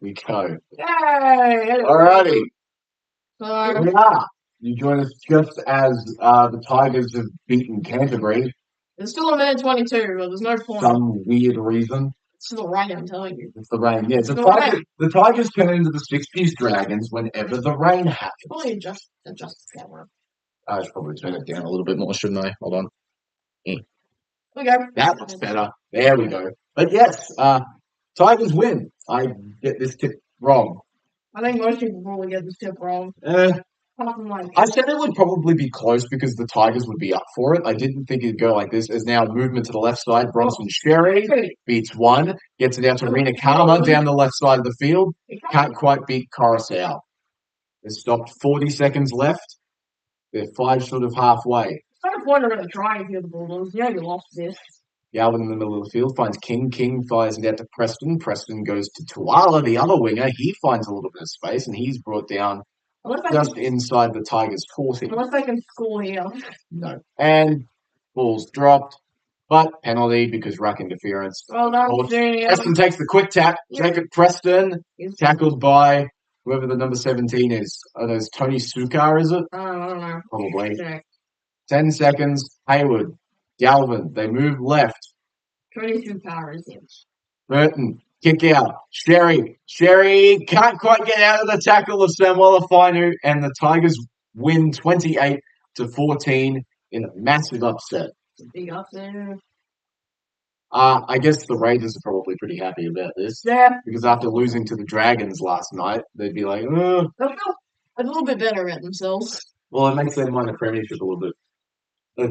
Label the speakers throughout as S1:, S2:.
S1: we go.
S2: Yay!
S1: Alrighty.
S2: So,
S1: Here we are. You join us just as the Tigers have beaten Canterbury.
S2: it's still a minute 22, but there's no point.
S1: Some weird reason.
S2: It's the rain, I'm telling you.
S1: It's the rain. Yeah,
S2: It's the rain.
S1: the Tigers turn into the six-piece dragons whenever the rain happens.
S2: Probably adjust the camera.
S1: I should probably turn it down a little bit more, shouldn't I? Hold on.
S2: There we go.
S1: That looks better. There we go. But yes, Tigers win. I get this tip wrong.
S2: I think most people probably get this tip wrong. Apart from like,
S1: I said it would probably be close because the Tigers would be up for it. I didn't think it'd go like this. There's now movement to the left side. Bronson Sherry beats one. Gets it down to Rena Karma down the left side of the field. Can't quite beat Coruscant. They stopped 40 seconds left. They're 5 short of halfway.
S2: it's not a point of really trying if you're the Bulldogs. You know you lost this.
S1: Galvin in the middle of the field finds King. King fires it out to Preston. Preston goes to Tuala, the other winger. He finds a little bit of space and he's brought down just inside the Tigers' 40.
S2: Unless they can score here.
S1: No. And ball's dropped, but penalty because ruck interference.
S2: Well done,
S1: Preston takes the quick tap. Jacob Preston tackled by whoever the number 17 is. Oh, there's Tony Sukar, is it?
S2: I don't know.
S1: Probably.
S2: Check.
S1: 10 seconds. Hayward. Galvin. They move left.
S2: 22 powers, yes.
S1: Burton. Kick out. Sherry can't quite get out of the tackle of Samuel Fainu, and the Tigers win 28-14 in a massive upset.
S2: It's a big upset.
S1: I guess the Raiders are probably pretty happy about this.
S2: Yeah.
S1: Because after losing to the Dragons last night, they'd be like,
S2: They'll feel a little bit better at themselves.
S1: well, it makes them win the premiership a little bit.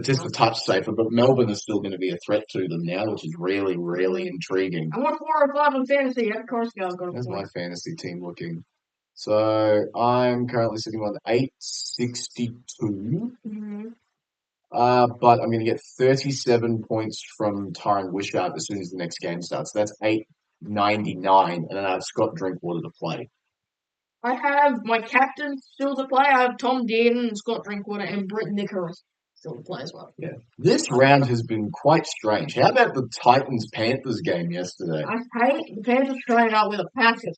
S1: Just a touch safer, but Melbourne is still going to be a threat to them now, which is really, really intriguing.
S2: I want 4 or 5 on fantasy. Of course, I've got a
S1: How's my
S2: point.
S1: fantasy team looking? So I'm currently sitting on 862,
S2: Mhm.
S1: but I'm going to get 37 points from Tyron Wishart as soon as the next game starts. That's 899, and then I have Scott Drinkwater to play.
S2: I have my captain still to play. I have Tom Dearden, Scott Drinkwater, and Britt Nicholas still to play as well.
S1: Yeah, this round has been quite strange. How about the Titans-Panthers game yesterday?
S2: I hate the Panthers trying out with a Packers.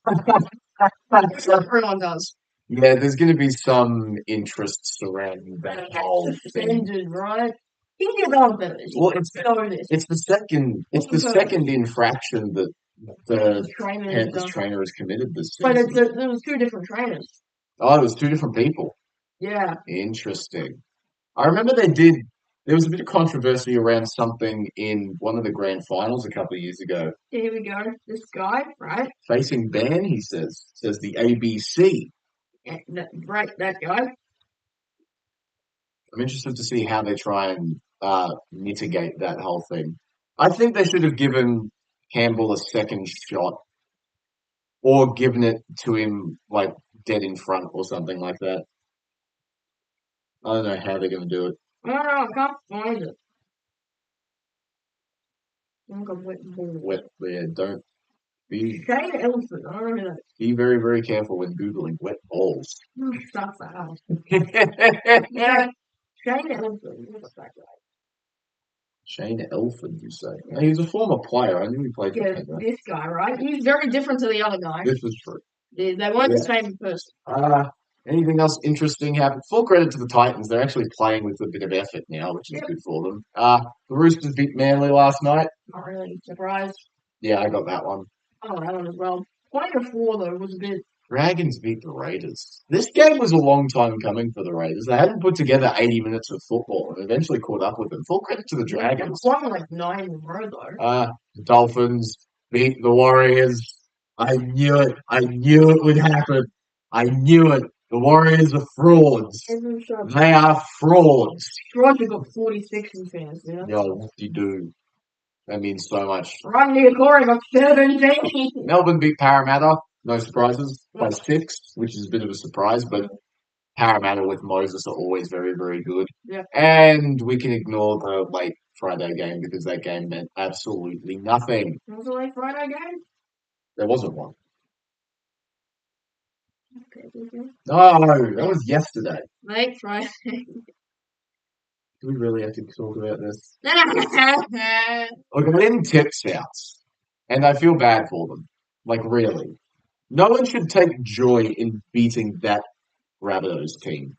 S2: Everyone does.
S1: Yeah, there's going to be some interest surrounding that whole thing.
S2: Suspended, right? He did all of it.
S1: Well,
S2: this.
S1: it's the second infraction that the Panthers trainer has committed this
S2: But
S1: season.
S2: there was 2 different trainers.
S1: Oh, it was 2 different people.
S2: Yeah.
S1: Interesting. I remember there was a bit of controversy around something in one of the grand finals a couple of years ago.
S2: Here we go. This guy, right?
S1: Facing ban, he says the ABC.
S2: Yeah, that guy.
S1: I'm interested to see how they try and mitigate that whole thing. I think they should have given Campbell a second shot or given it to him like dead in front or something like that. I don't know how they're going to do it.
S2: I don't know. I can't find it. I think I'm waiting for it.
S1: Wet, yeah, don't be
S2: Shane Elford. I don't know who that
S1: be very, very careful when Googling wet balls.
S2: is. Stuff that out.
S1: Shane
S2: Yeah. Shane Elford. What's that guy?
S1: Elford, you say? No, he's a former player. I knew he played for
S2: Yeah,
S1: Penrith.
S2: this guy, right? He's very different to the other guy.
S1: This is true.
S2: They weren't the same person.
S1: Anything else interesting happened? Full credit to the Titans. They're actually playing with a bit of effort now, which is good for them. The Roosters beat Manly last night.
S2: Not really surprised.
S1: Yeah, I got that one.
S2: Oh, that one as well. 20-4 though was a bit.
S1: Dragons beat the Raiders. This game was a long time coming for the Raiders. They hadn't put together 80 minutes of football and eventually caught up with them. Full credit to the Dragons.
S2: Won like 9 in a row though.
S1: The Dolphins beat the Warriors. I knew it. I knew it would happen. I knew it. The Warriors are frauds. They are frauds.
S2: Roger got 46 in fantasy. Yeah?
S1: Yo, what do you do? That means so much.
S2: Rodney Corey got 17.
S1: Melbourne beat Parramatta. No surprises. By 6, which is a bit of a surprise, but Parramatta with Moses are always very, very good.
S2: Yeah.
S1: And we can ignore the late Friday game because that game meant absolutely nothing.
S2: Was it a late Friday game?
S1: There wasn't one.
S2: Okay.
S1: No, that was yesterday.
S2: Late Friday.
S1: Do we really have to talk about this?
S2: Yeah.
S1: Look, I'm in Tip's house, and I feel bad for them. Like, really. No one should take joy in beating that Rabbitohs team,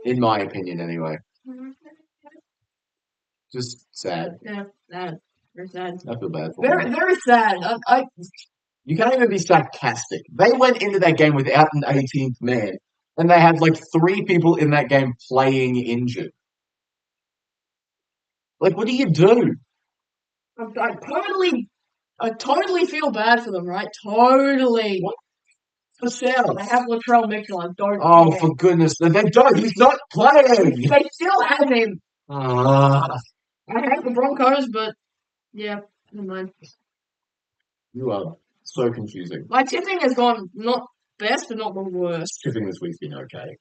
S1: in my opinion, anyway. Just sad.
S2: Yeah, sad. Very sad.
S1: I feel bad for
S2: Very,
S1: them.
S2: very sad.
S1: You can't even be sarcastic. They went into that game without an 18th man, and they had like three people in that game playing injured. Like, what do you do?
S2: I totally feel bad for them, right? Totally.
S1: What for South?
S2: They have Latrell Mitchell. I don't
S1: Oh,
S2: care.
S1: for goodness! They don't. He's not playing.
S2: They still have him.
S1: Ah,
S2: I hate the Broncos, but yeah, never mind.
S1: you are so confusing.
S2: My tipping has gone not best, but not the worst.
S1: Tipping this week's been okay.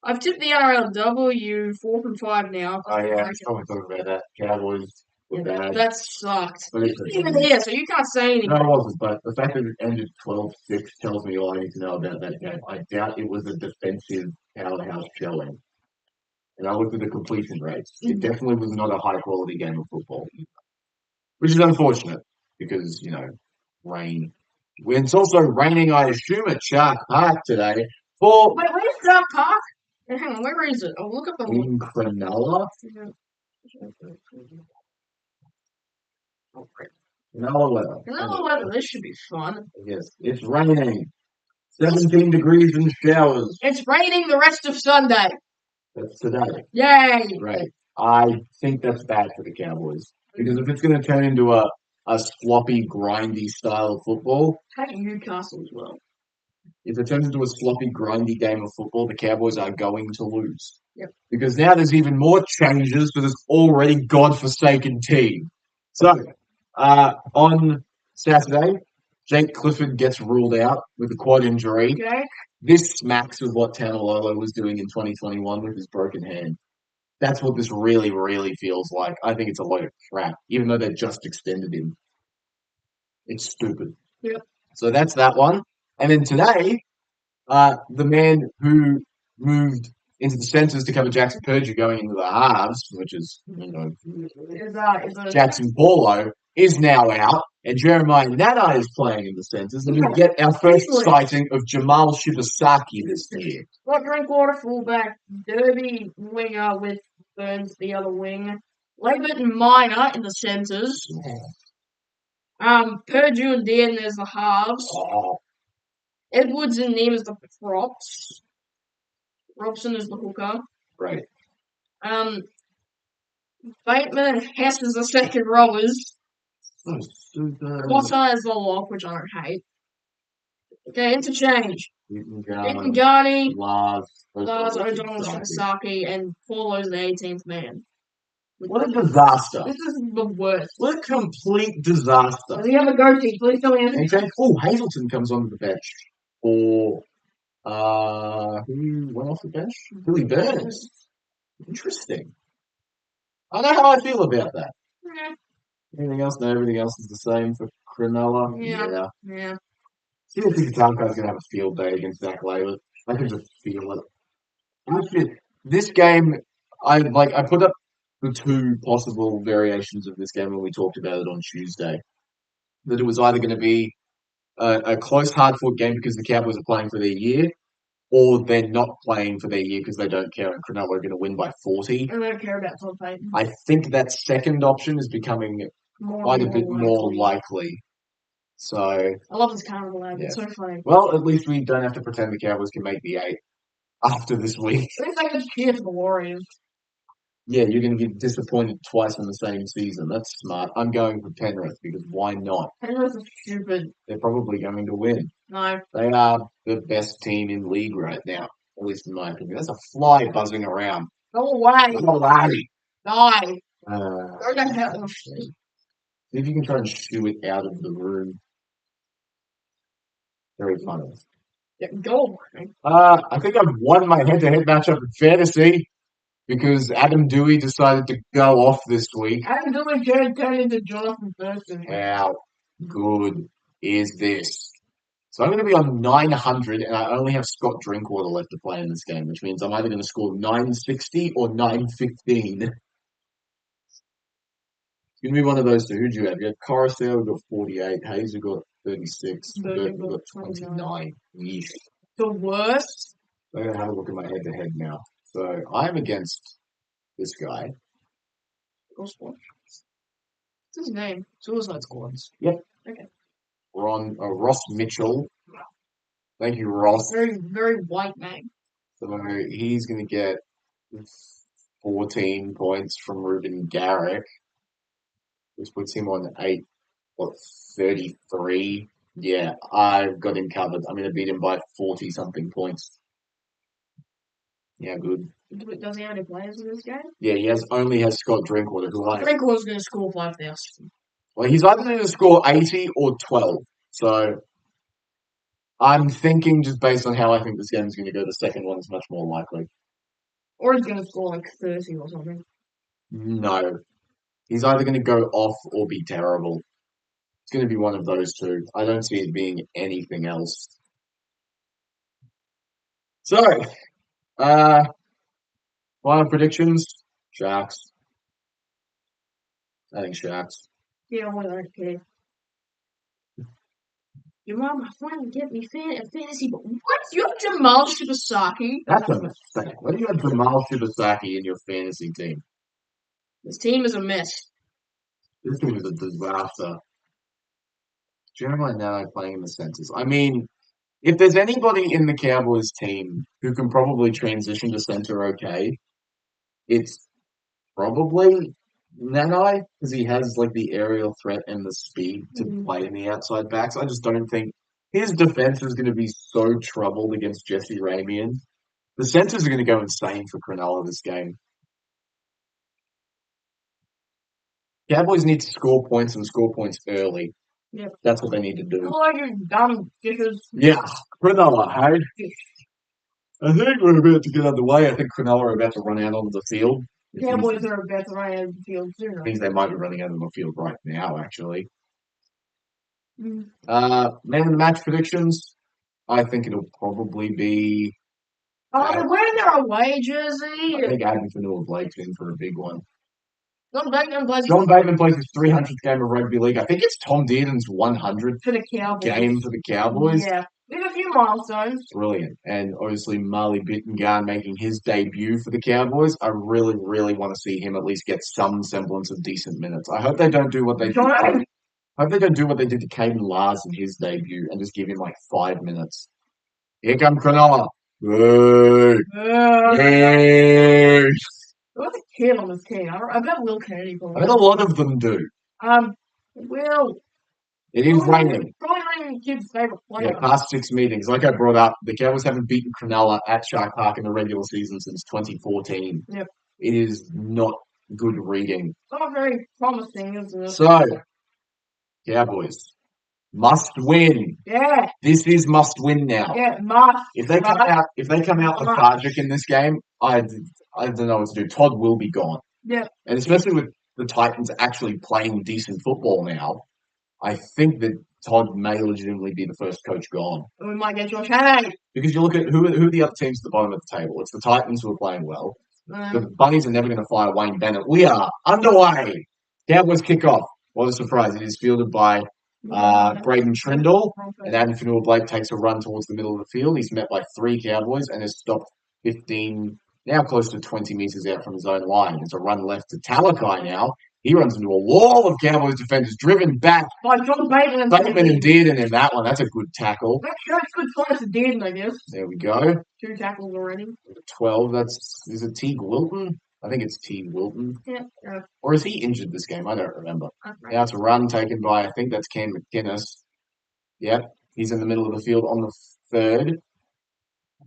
S2: I've tipped the NRLW 4-5 now.
S1: Oh yeah, someone talking about that. Cowboys were bad.
S2: That sucked.
S1: But
S2: You weren't even here, so you can't say anything.
S1: No, it wasn't. But the fact that it ended 12-6 tells me all I need to know about that game. I doubt it was a defensive powerhouse showing. And I looked at the completion rates. It definitely was not a high quality game of football, which is unfortunate because rain. When it's also raining, I assume at Shark Park today for
S2: Wait, where's Shark Park? Hang on, where is it? I'll look up the
S1: in Cronulla. Cronulla weather.
S2: Another weather. This should be fun.
S1: Yes, it's raining. 17 degrees and showers.
S2: It's raining the rest of Sunday.
S1: That's today.
S2: Yay!
S1: Right. I think that's bad for the Cowboys. Because if it's going to turn into a sloppy, grindy style of football,
S2: I hate Newcastle as well.
S1: if it turns into a sloppy, grindy game of football, the Cowboys are going to lose.
S2: Yep.
S1: Because now there's even more changes to this already godforsaken team. So, on Saturday, Jake Clifford gets ruled out with a quad injury.
S2: Okay.
S1: This smacks with what Tamalolo was doing in 2021 with his broken hand. That's what this really, really feels like. I think it's a load of crap, even though they just extended him. It's stupid.
S2: Yep.
S1: So that's that one. And then today, the man who moved into the centres to cover Jackson Purdue going into the halves, which is, Jackson Paulo, is now out. And Jeremiah Nana is playing in the centres. And we get our first sighting of Jamal Shibasaki this year.
S2: Scott Drinkwater, fullback. Derby, winger with Burns, the other wing. Leggett and Minor in the centres. Purdue and Dean as the halves.
S1: Oh,
S2: Edwards and Neem as the props. Robson is the hooker.
S1: right.
S2: Bateman and Hess as the second rowers.
S1: So stupid.
S2: Cotter is the lock, which I don't hate. Okay, interchange. Ethan
S1: Ethan
S2: Garney,
S1: Lars
S2: O'Donnell, Sasaki, and Paulo's the 18th man.
S1: What a disaster.
S2: This is the worst.
S1: What a complete disaster.
S2: Does he have a goatee? Please tell me.
S1: Hazelton comes onto the bench for who went off the bench? Billy Burns. Interesting. I know how I feel about that.
S2: Yeah.
S1: Anything else? No, everything else is the same for Cronulla.
S2: Yeah.
S1: Seriously, Katanka's going to have a field day against Zach Laywood. I can just feel it. This game, I put up the two possible variations of this game when we talked about it on Tuesday. That it was either going to be a close, hard-fought game because the Cowboys are playing for their year, or they're not playing for their year because they don't care and Cronulla are going to win by 40.
S2: And they don't care about Todd Payton.
S1: I think that second option is becoming quite a bit more likely. So
S2: I love this carnival ad. It's so funny.
S1: Well, at least we don't have to pretend the Cowboys can make the 8 after this week.
S2: At least I can cheer for the Warriors.
S1: Yeah, you're going to get disappointed twice in the same season. That's smart. I'm going for Penrith because why not?
S2: Penrith is stupid.
S1: They're probably going to win.
S2: No.
S1: They are the best team in league right now, at least in my opinion. There's a fly buzzing around.
S2: Go away.
S1: Go away.
S2: Die.
S1: Go
S2: to hell.
S1: See if you can try and shoo it out of the room. Very funny.
S2: Yeah, go away.
S1: I think I've won my head-to-head matchup in fantasy because Adam Dewey decided to go off this week.
S2: Adam Dewey turned into Jonathan Thurston.
S1: How good is this? So I'm going to be on 900, and I only have Scott Drinkwater left to play in this game, which means I'm either going to score 960 or 915. Give me one of those two. Who'd you have? You had Coruscant, we got 48. Hayes, we got 36. Burke, we got 29. Yeesh.
S2: The worst.
S1: I'm going to have a look at my head-to-head now. So I'm against this guy.
S2: What's his name? Suicide Squads.
S1: Yep.
S2: Okay.
S1: Ross Mitchell. Thank you, Ross.
S2: Very, very white name.
S1: So he's going to get 14 points from Ruben Garrick, which puts him on 33. Yeah, I've got him covered. I'm going to beat him by 40-something points. Yeah, good.
S2: Does he have any players in this game?
S1: Yeah, he only has Scott Drinkwater,
S2: Drinkwater's going to score 5,000.
S1: Well, he's either going to score 80 or 12. So I'm thinking, just based on how I think this game is going to go, the second one is much more likely.
S2: Or he's going to score like 30 or something.
S1: No. He's either going to go off or be terrible. It's going to be one of those two. I don't see it being anything else. So, final predictions. Sharks. I think Sharks.
S2: Yeah, what I care. Your mom finally get me fantasy, but what? You have Jamal Shibasaki?
S1: That's a mistake. Why do you have Jamal Shibasaki in your fantasy team?
S2: This team is a mess.
S1: This team is a disaster. Jeremiah Nano playing in the centers. I mean, if there's anybody in the Cowboys team who can probably transition to center okay, it's probably Nanai, because he has like the aerial threat and the speed to play in the outside backs. I just don't think his defense is going to be so troubled against Jesse Ramian. The centers are going to go insane for Cronulla this game. Cowboys need to score points and score points early.
S2: Yep.
S1: That's what they need to do.
S2: Oh, you dumb dishes.
S1: Yeah, Cronulla, hey? I think we're about to get underway. I think Cronulla are about to run out onto the field.
S2: Cowboys are about to run out of the field soon.
S1: I think they might be running out on the field right now, actually.
S2: Mm.
S1: Man of the match predictions. I think it'll probably be.
S2: Oh, they're wearing their away jersey.
S1: I think Adam Fanua Blake's in for a big one.
S2: John Bateman
S1: plays his 300th game of rugby league. I think it's Tom Dearden's 100th
S2: for the Cowboys.
S1: game for the Cowboys.
S2: Yeah, there's a few milestones.
S1: Brilliant. And obviously Marley Bittengarn making his debut for the Cowboys. I really, really want to see him at least get some semblance of decent minutes. I hope they don't do what they did. I hope they don't do what they did to Caden Lars in his debut and just give him like 5 minutes. Here come Cronulla. Hey.
S2: What's a kid on this team? I bet Will Kennedy probably.
S1: I bet a lot of them do.
S2: Will.
S1: It is raining.
S2: Probably raining kid's favourite player.
S1: Yeah, past 6 meetings. Like I brought up, the Cowboys haven't beaten Cronulla at Shark Park in the regular season since 2014.
S2: Yep.
S1: It is not good reading.
S2: It's not very promising, is it?
S1: So, Cowboys must win.
S2: Yeah.
S1: This is must win now.
S2: Yeah, must.
S1: If they come out lethargic in this game, I don't know what to do. Todd will be gone.
S2: Yeah.
S1: And especially with the Titans actually playing decent football now, I think that Todd may legitimately be the first coach gone.
S2: And we might get Josh Haig.
S1: Because you look at who are the other teams at the bottom of the table. It's the Titans who are playing well. The Bunnies are never going to fire Wayne Bennett. We are underway. Cowboys kick off. What a surprise. It is fielded by Braden Trindle. And Adam Fanua Blake takes a run towards the middle of the field. He's met by 3 Cowboys and has stopped 15, now close to 20 metres out from his own line. It's a run left to Talakai now. He runs into a wall of Cowboys defenders, driven back
S2: by John Bateman
S1: and Dearden in that one. That's a good tackle.
S2: That's good size to Dearden, I guess.
S1: There we go.
S2: 2 tackles already.
S1: 12, is it Teague Wilton? I think it's Teague Wilton.
S2: Yeah.
S1: Or is he injured this game? I don't remember. Okay. Now it's a run taken by, I think that's Cam McInnes. Yep. He's in the middle of the field on the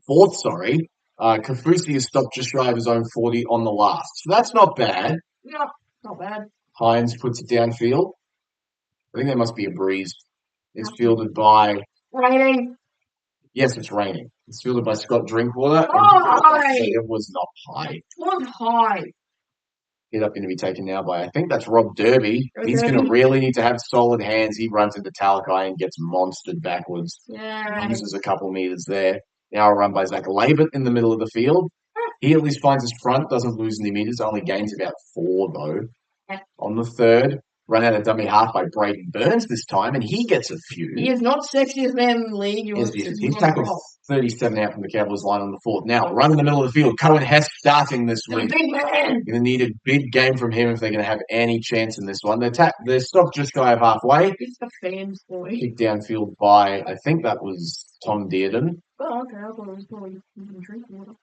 S1: fourth, sorry. Kafusi has stopped just shy of his own 40 on the last. So that's not bad.
S2: No, not bad.
S1: Hines puts it downfield. I think there must be a breeze. It's fielded by...
S2: Raining.
S1: Yes, it's raining. It's fielded by Scott Drinkwater. It was not high.
S2: It was high.
S1: Hit up going to be taken now by, I think that's Rob Derby. He's going to really need to have solid hands. He runs into Talakai and gets monstered backwards.
S2: Yeah.
S1: Loses a couple meters there. Now a run by Zach Labert in the middle of the field. He at least finds his front, doesn't lose any meters, only gains about 4 though. On the third, Run out of dummy half by Braden Burns this time, and he gets a few.
S2: He is not sexiest man in the league.
S1: He's tackled 37 out from the Cowboys line on the fourth. Now, run in the middle of the field. Cohen Hess starting this week.
S2: Big man.
S1: Going to need a big game from him if they're going to have any chance in this one. They're stopped just shy of halfway.
S2: It's the fans, boy.
S1: Kicked downfield by, I think that was Tom Dearden.
S2: Oh, okay. I thought it was probably drinking water.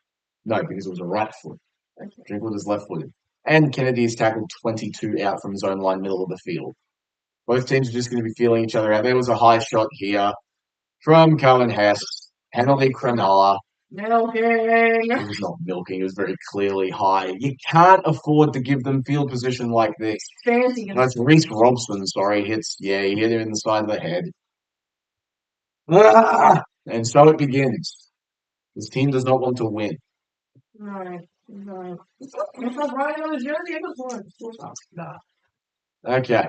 S1: No, because it was a right foot.
S2: Okay.
S1: Drinkwater's left footed. And Kennedy's tackled 22 out from his own line, middle of the field. Both teams are just going to be feeling each other out. There was a high shot here from Cohen Hess. Penalty Cronulla.
S2: Milking.
S1: It was not milking. It was very clearly high. You can't afford to give them field position like this.
S2: Fancy.
S1: That's Reese Robson, sorry. He hit him in the side of the head. And so it begins. This team does not want to win.
S2: Right. It's not right on the jersey.
S1: Okay.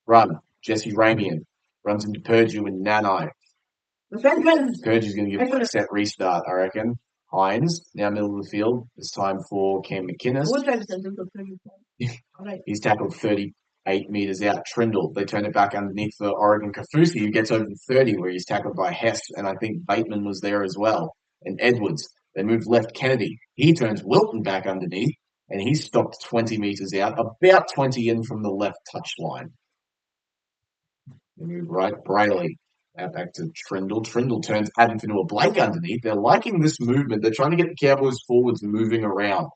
S1: Run. Jesse Ramian runs into Purdue and Nanai. Purdue's going to give a set restart, I reckon. Hines, now middle of the field. It's time for Cam McInnes. He's tackled 38 metres out. Trindle, they turn it back underneath for Oregon Kafusi, who gets over 30, where he's tackled by Hess, and I think Bateman was there as well. And Edwards, they move left Kennedy. He turns Wilton back underneath, and he's stopped 20 metres out, about 20 in from the left touchline. They move right, Brayley. Out back to Trindle. Trindle turns Adam into a Blake underneath. They're liking this movement. They're trying to get the Cowboys forwards moving around.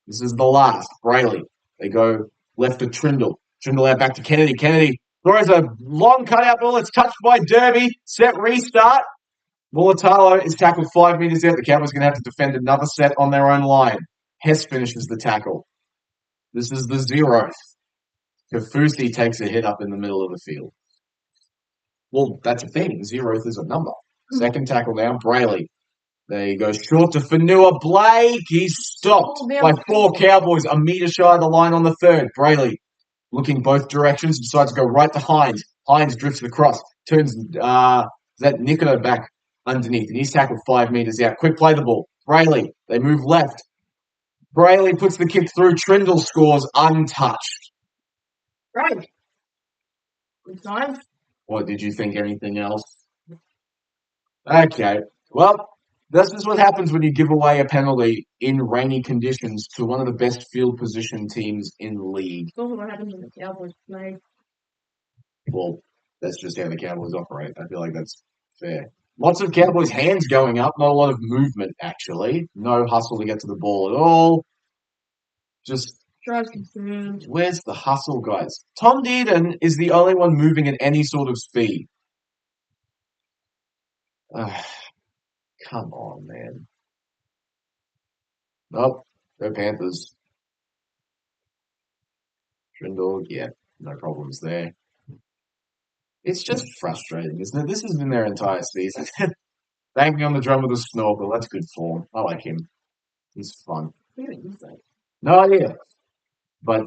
S1: This is the last. Brayley. They go left to Trindle. Trindle out back to Kennedy. Kennedy throws a long cutout ball. It's touched by Derby. Set restart. Mulatalo is tackled 5 metres out. The Cowboys are going to have to defend another set on their own line. Hess finishes the tackle. This is the 0th. Kafusi takes a hit up in the middle of the field. Well, that's a thing. 0th is a number. Second tackle now, Brayley. They go short to Fanua Blake. He's stopped by 4 Cowboys, a metre shy of the line on the third. Brayley looking both directions, decides to go right to Hines. Hines drifts across, turns that Nicola back underneath, and he's tackled 5 metres out. Quick play the ball. Brayley, they move left. Brayley puts the kick through. Trindle scores untouched.
S2: Right. Good time.
S1: What, did you think anything else? Okay. Well, this is what happens when you give away a penalty in rainy conditions to one of the best field position teams in the league.
S2: It's also what happens when the Cowboys play.
S1: Well, that's just how the Cowboys operate. I feel like that's fair. Lots of Cowboys' hands going up, not a lot of movement, actually. No hustle to get to the ball at all. Just where's the hustle, guys? Tom Dearden is the only one moving at any sort of speed. Come on, man. Nope. Go Panthers. Trindle, yeah, no problems there. It's just frustrating, isn't it? This has been their entire season. Banging on the drum with a snorkel. That's good form. I like him. He's fun. No idea. But,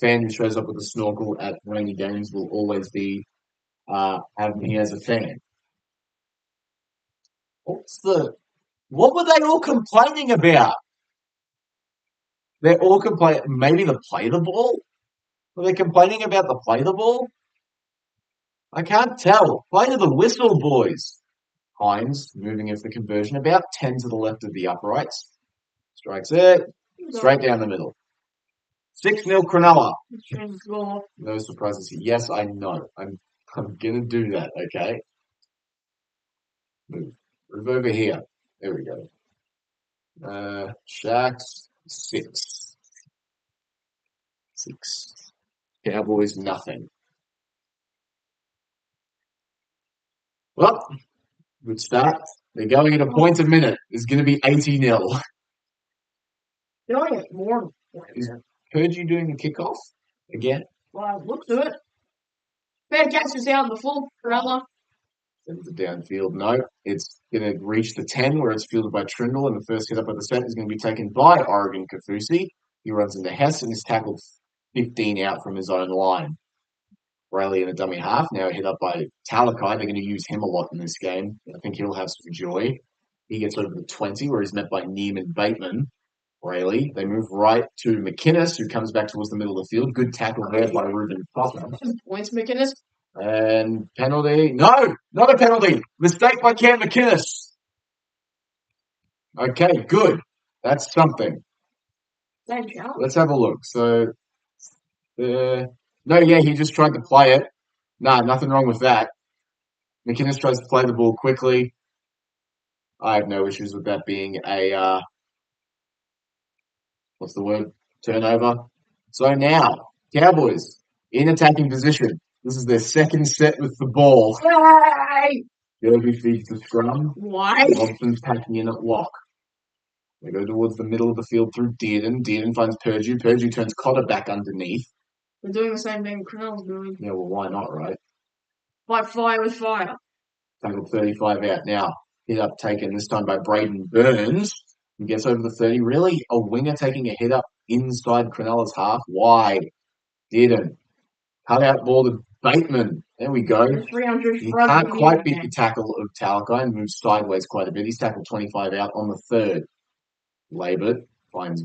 S1: fan who shows up with a snorkel at rainy games will always be having me as a fan. What were they all complaining about? They're all complaining, maybe the play the ball? Were they complaining about the play the ball? I can't tell. Play to the whistle, boys. Hines moving in for conversion, about 10 to the left of the uprights. Strikes it. Straight down the middle. 6-0 Cronulla. No surprises here. Yes, I know. I'm gonna do that, okay? Move over here. There we go. Sharks 6. Cowboys nothing. Well, good start. They're going at a point a minute. It's going to be 80-0.
S2: They're going at more.
S1: Heard you doing the kickoff again?
S2: Well, look to it. Fair catch is out in the full, Corella.
S1: Sends it downfield. No, it's going to reach the 10 where it's fielded by Trindle, and the first hit up at the set is going to be taken by Oregon Kafusi. He runs into Hess and is tackled 15 out from his own line. Brayley in a dummy half, now hit up by Talakai. They're going to use him a lot in this game. I think he'll have some joy. He gets over the 20 where he's met by Neiman Bateman. Braley. They move right to McInnes, who comes back towards the middle of the field. Good tackle there by Ruben Foster.
S2: Points, McInnes.
S1: And penalty. No, not a penalty. Mistake by Cam McInnes. Okay, good. That's something. Let's have a look. So, no, yeah, he just tried to play it. Nah, nothing wrong with that. McInnes tries to play the ball quickly. I have no issues with that being a, what's the word? Turnover. So now, Cowboys in attacking position. This is their second set with the ball.
S2: Yay!
S1: Derby feeds the scrum.
S2: Why?
S1: Robson's packing in at lock. They go towards the middle of the field through Dearden. Dearden finds Purdue. Purdue turns Cotter back underneath.
S2: They're doing the same thing Crennel's doing.
S1: Yeah, well, why not, right?
S2: Fight fire with fire.
S1: Tackle 35 out now. Hit up taken this time by Braden Burns. He gets over the 30. Really? A winger taking a hit up inside Cronulla's half? Why? Dearden. Cut out ball to Bateman. There we go. He can't quite beat the tackle of Talakai and moves sideways quite a bit. He's tackled 25 out on the third. Labor finds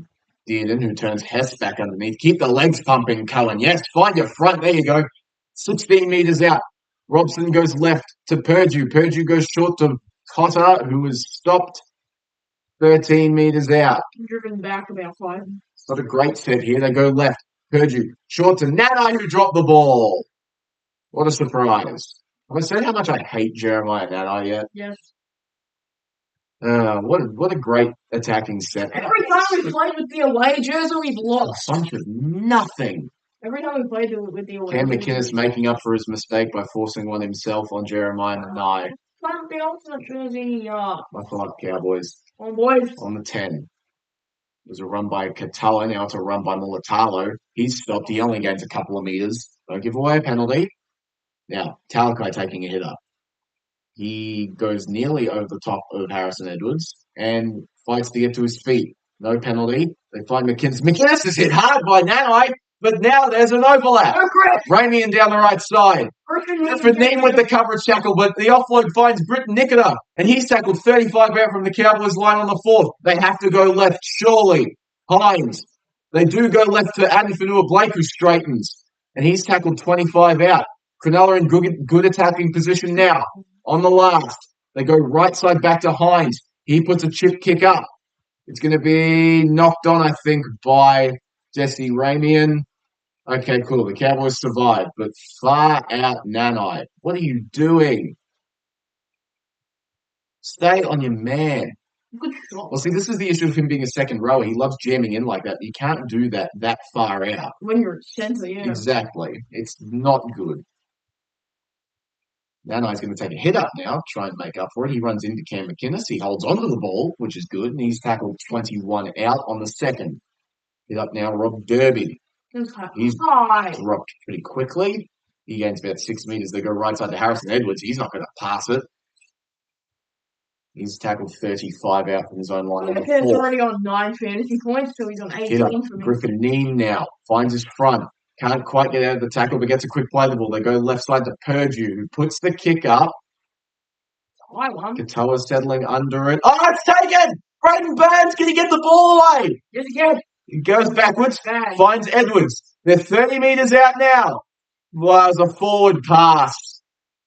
S1: Dearden, who turns Hess back underneath. Keep the legs pumping, Cohen. Yes, find your front. There you go. 16 metres out. Robson goes left to Purdue. Purdue goes short to Cotter, who was stopped 13 metres out.
S2: Driven back about 5.
S1: It's not a great set here. They go left. Purdue. Short to Nanai, who dropped the ball. What a surprise. Have I said how much I hate Jeremiah Nanai yet?
S2: Yes.
S1: What a great attacking set.
S2: Every time we played with the away jersey, we've lost.
S1: A bunch of nothing.
S2: Every time we played with the away
S1: Cam
S2: jersey.
S1: McInnes making up for his mistake by forcing one himself on Jeremiah Nanai.
S2: Play with the alternate jersey.
S1: My fault, Cowboys.
S2: On boys.
S1: On the 10. It was a run by Katoa. Now it's a run by Mulatalo. He's stopped. He only gains a couple of meters. Don't give away a penalty. Now, Talakai taking a hit up. He goes nearly over the top of Harrison Edwards and fights to get to his feet. No penalty. They find McInnes. McInnes is hit hard by Nanai, but now there's an overlap. Ramian down the right side. Griffin Neem with the coverage tackle, but the offload finds Britton Nikita, and he's tackled 35 out from the Cowboys line on the fourth. They have to go left, surely. Hines. They do go left to Adam Fanua-Blake, who straightens, and he's tackled 25 out. Cronulla in good attacking position now. On the last, they go right side back to Hines. He puts a chip kick up. It's going to be knocked on, I think, by Jesse Ramian. Okay, cool. The Cowboys survived, but far out Nanai. What are you doing? Stay on your man.
S2: Good shot.
S1: Well, see, this is the issue of him being a second rower. He loves jamming in like that. You can't do that far out.
S2: When you're a center, yeah.
S1: Exactly. It's not good. Nanai's going to take a hit up now, try and make up for it. He runs into Cam McInnes. He holds onto the ball, which is good, and he's tackled 21 out on the second. Hit up now, Rob Derby. He's dropped pretty quickly. He gains about 6 meters. They go right side to Harrison Edwards. He's not going to pass it. He's tackled 35 out from his own line.
S2: He's already on 9 fantasy points, so he's on 18 for me.
S1: Griffin Neem now finds his front. Can't quite get out of the tackle, but gets a quick play the ball. They go left side to Purdue, who puts the kick up. Katoa's settling under it. Oh, it's taken! Braden Burns, can he get the ball away?
S2: Yes, he can.
S1: He goes backwards, finds Edwards. They're 30 meters out now. Well, it was a forward pass.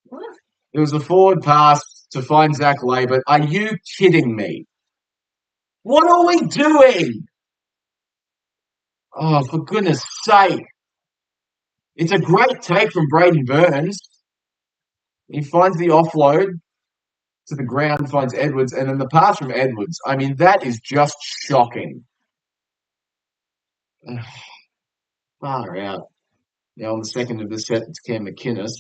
S2: What?
S1: It was a forward pass to find Zach Labor. Are you kidding me? What are we doing? Oh, for goodness sake. It's a great take from Braden Burns. He finds the offload to the ground, finds Edwards, and then the pass from Edwards. I mean, that is just shocking. Far out. Now on the second of the set, it's Cam McInnes.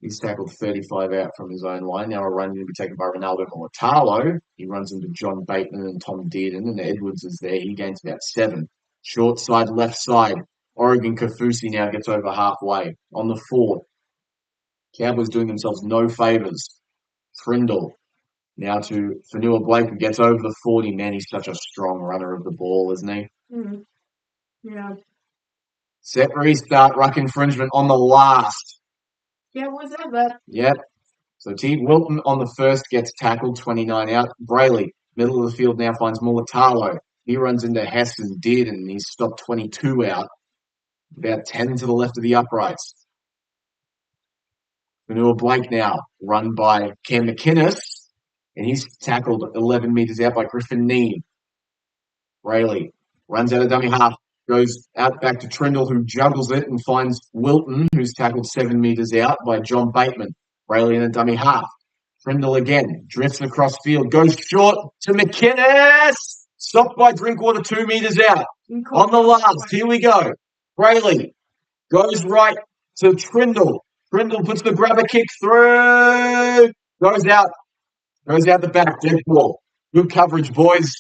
S1: He's tackled 35 out from his own line. Now a run going to be taken by Ronaldo Mulatalo. He runs into John Bateman and Tom Dearden, and Edwards is there. He gains about 7. Short side, left side. Oregon Kafusi now gets over halfway on the 4th. Cowboys doing themselves no favours. Frindle now to Fanua-Blake, who gets over the 40. Man, he's such a strong runner of the ball, isn't he?
S2: Mm-hmm. Yeah.
S1: Set restart, ruck infringement on the last.
S2: Yeah, what's that?
S1: Yep. So T. Wilton on the first gets tackled, 29 out. Braley, middle of the field now, finds Mulatalo. He runs into Hess and did, and he's stopped 22 out. About 10 to the left of the uprights. Manure Blake now, run by Cam McInnes, and he's tackled 11 metres out by Griffin Neame. Rayleigh runs out of dummy half, goes out back to Trindle, who juggles it and finds Wilton, who's tackled 7 metres out by John Bateman. Rayleigh in a dummy half. Trindle again, drifts across field, goes short to McInnes! Stopped by Drinkwater 2 metres out. On the last, here we go. Rayleigh goes right to Trindle. Trindle puts the grabber kick through. Goes out the back, dead ball. Good coverage, boys.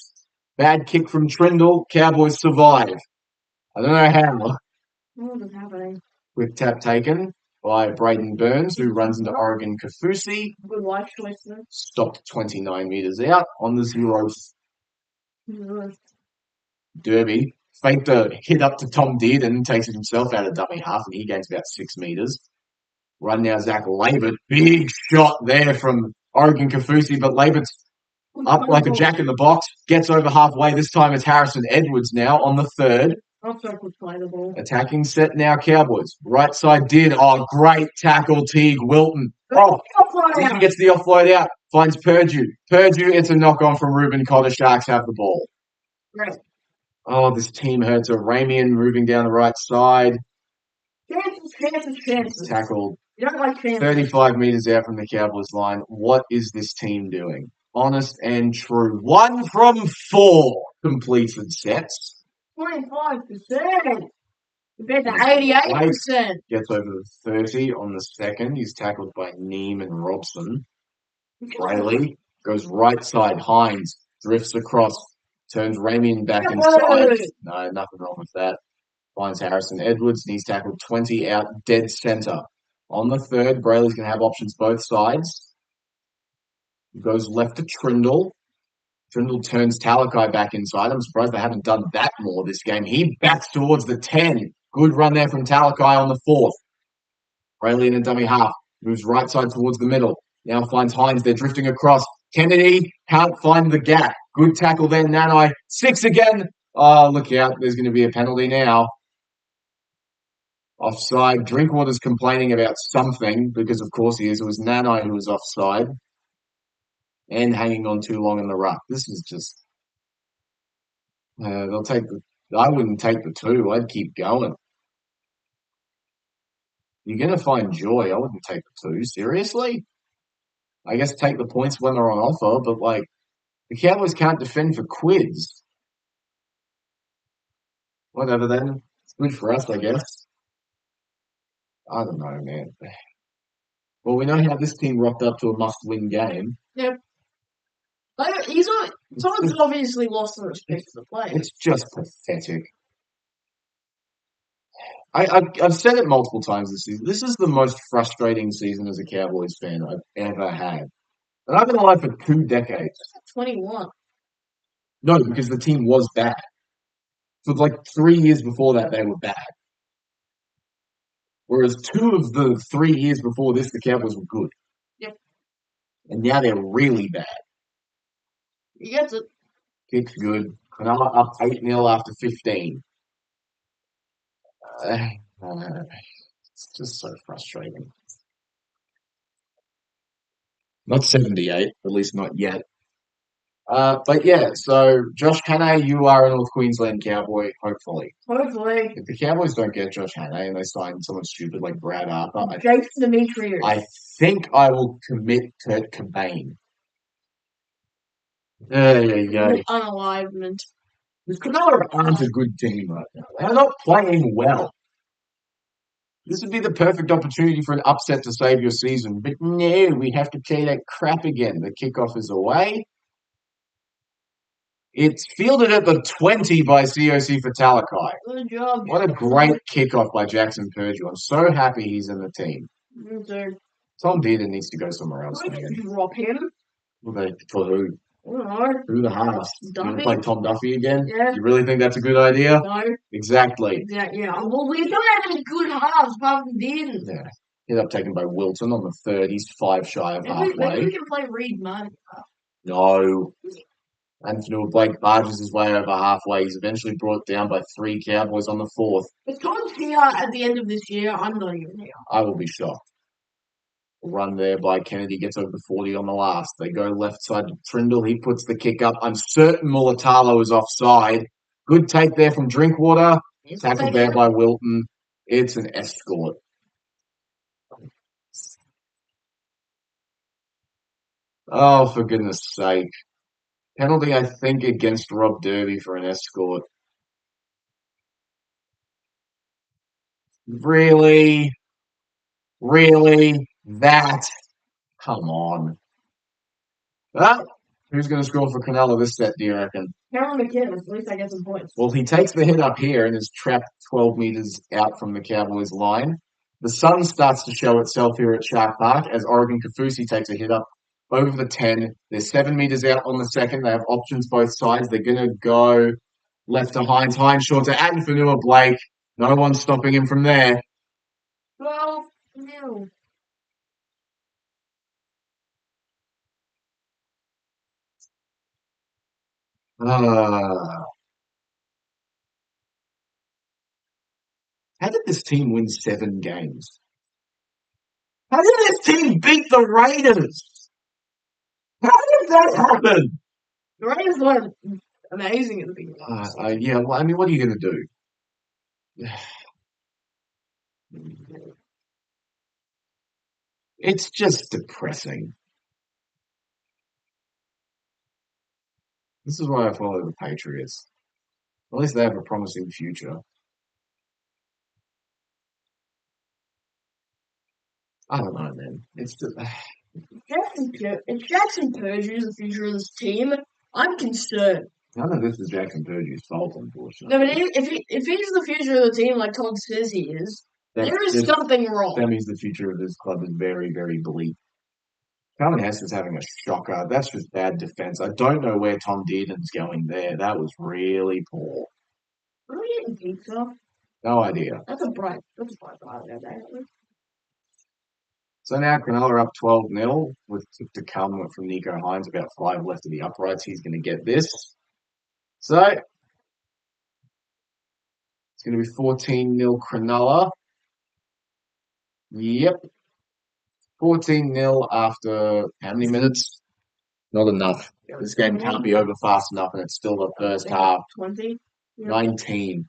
S1: Bad kick from Trindle. Cowboys survive. I don't know how.
S2: What is happening?
S1: Quick tap taken by Braden Burns, who runs into Oregon Kafusi.
S2: Good life choices.
S1: Stopped 29 metres out on the 0. Derby faked a hit up to Tom Dearden, takes it himself out of dummy half, and he gains about 6 metres. Run now, Zach Labert. Big shot there from Oregon Kafusi, but Labert's up like a jack in the box. Gets over halfway. This time it's Harrison Edwards now on the 3rd. Attacking set now, Cowboys. Right side did. Oh, great tackle, Teague Wilton. Oh, Teague gets the offload out. Finds Purdue. Purdue, it's a knock on from Ruben Cotter. Sharks have the ball.
S2: Right.
S1: Oh, this team hurts. Ramian moving down the right side.
S2: Chances.
S1: Tackled.
S2: You don't like chances.
S1: 35 metres out from the Cowboys line. What is this team doing? Honest and true. 1 from 4 completed sets.
S2: 25%. Compared to 88%.
S1: Gets over the 30 on the 2nd. He's tackled by Neame and Robson. Rayleigh goes right side. Hines drifts across. Turns Ramian back inside. No, nothing wrong with that. Finds Harrison Edwards, and he's tackled 20 out dead centre. On the 3rd, Brayley's going to have options both sides. He goes left to Trindle. Trindle turns Talakai back inside. I'm surprised they haven't done that more this game. He backs towards the 10. Good run there from Talakai on the 4th. Brayley in a dummy half. Moves right side towards the middle. Now finds Hines. They're drifting across. Kennedy can't find the gap. Good tackle there, Nanai. 6 again. Oh, look out. There's going to be a penalty now. Offside. Drinkwater's complaining about something because, of course, he is. It was Nanai who was offside and hanging on too long in the ruck. This is just. They'll take the. I wouldn't take the 2. I'd keep going. You're going to find joy. I wouldn't take the 2. Seriously? I guess take the points when they're on offer, but like the Cowboys can't defend for quids. Whatever then. It's good for us, I guess. I don't know, man. Well, we know how this team rocked up to a must-win game.
S2: Yep. Someone's obviously lost the respect for the players.
S1: It's just pathetic. I've said it multiple times this season. This is the most frustrating season as a Cowboys fan I've ever had. And I've been alive for 2 decades.
S2: 21.
S1: No, because the team was bad. For like 3 years before that, they were bad. Whereas 2 of the 3 years before this, the Cowboys were good.
S2: Yep.
S1: And now they're really bad.
S2: He gets it.
S1: Kick's good. Cronulla up 8-0 after 15. It's just so frustrating. Not 78, at least not yet. But yeah, so Josh Hannay, you are a North Queensland Cowboy, hopefully.
S2: Hopefully.
S1: If the Cowboys don't get Josh Hannay and they sign someone stupid like Brad Harper,
S2: Jason Demetrius.
S1: I think I will commit Kurt Cobain. There you go.
S2: Unalivement.
S1: Because Cronulla aren't a good team right now. They're not playing well. This would be the perfect opportunity for an upset to save your season. But no, we have to play that crap again. The kickoff is away. It's fielded at the 20 by COC for Talakai.
S2: Good job.
S1: What a great kickoff by Jackson Purdue. I'm so happy he's in the team.
S2: Dude.
S1: Tom Dearden needs to go somewhere else,
S2: Why
S1: man.
S2: did you drop him?
S1: For who?
S2: I don't know.
S1: Who the halves? You want to play Tom Duffy again?
S2: Yeah.
S1: You really think that's a good idea?
S2: No.
S1: Exactly.
S2: Yeah. Well, we don't have any good halves apart from Dearden.
S1: Yeah. Ended up taken by Wilton on the 30s, 5 shy of halfway.
S2: Maybe we can play Reed Martin.
S1: No. And Fanua Blake barges his way over halfway. He's eventually brought down by 3 Cowboys on the 4th.
S2: If Todd's here at the end of this year, I'm not even here.
S1: I will be shocked. Run there by Kennedy, gets over the 40 on the last. They go left side to Trindle. He puts the kick up. I'm certain Mulatalo is offside. Good take there from Drinkwater. Tackled there by Wilton. It's an escort. Oh, for goodness sake. Penalty, I think, against Rob Derby for an escort. Really? Really? That? Come on. Ah, who's going to score for Cronulla this set, do you reckon?
S2: Cameron McKinnon, at least I get some points.
S1: Well, he takes the hit up here and is trapped 12 metres out from the Cowboys' line. The sun starts to show itself here at Shark Park as Oregon Kafusi takes a hit up over the 10. They're 7 metres out on the second. They have options both sides. They're going to go left to Hines. Hines short to Fanua Blake. No one's stopping him from there.
S2: 12 nil.
S1: How did this team win 7 games? How did this team beat the Raiders? How did that happen?
S2: The Raiders were amazing at the beginning.
S1: Yeah, well, I mean, what are you going to do? It's just depressing. This is why I follow the Patriots. At least they have a promising future. I don't know, man. It's just...
S2: If Jackson Purge is the future of this team, I'm concerned.
S1: None of this is Jackson Purdue's fault, unfortunately.
S2: No, but if he's the future of the team like Todd says he is, there is something wrong.
S1: That means the future of this club is very, very bleak. Calvin Heston's having a shocker. That's just bad defense. I don't know where Tom Dearden's going there. That was really poor.
S2: Are we eating pizza?
S1: No idea.
S2: That's a bright part of that.
S1: So now Cronulla are up 12-0 with to come from Nico Hines. About 5 left of the uprights. He's going to get this. So it's going to be 14-0 Cronulla. Yep. 14-0 after how many minutes? Not enough. This game can't be over fast enough, and it's still the first half.
S2: 20?
S1: 19.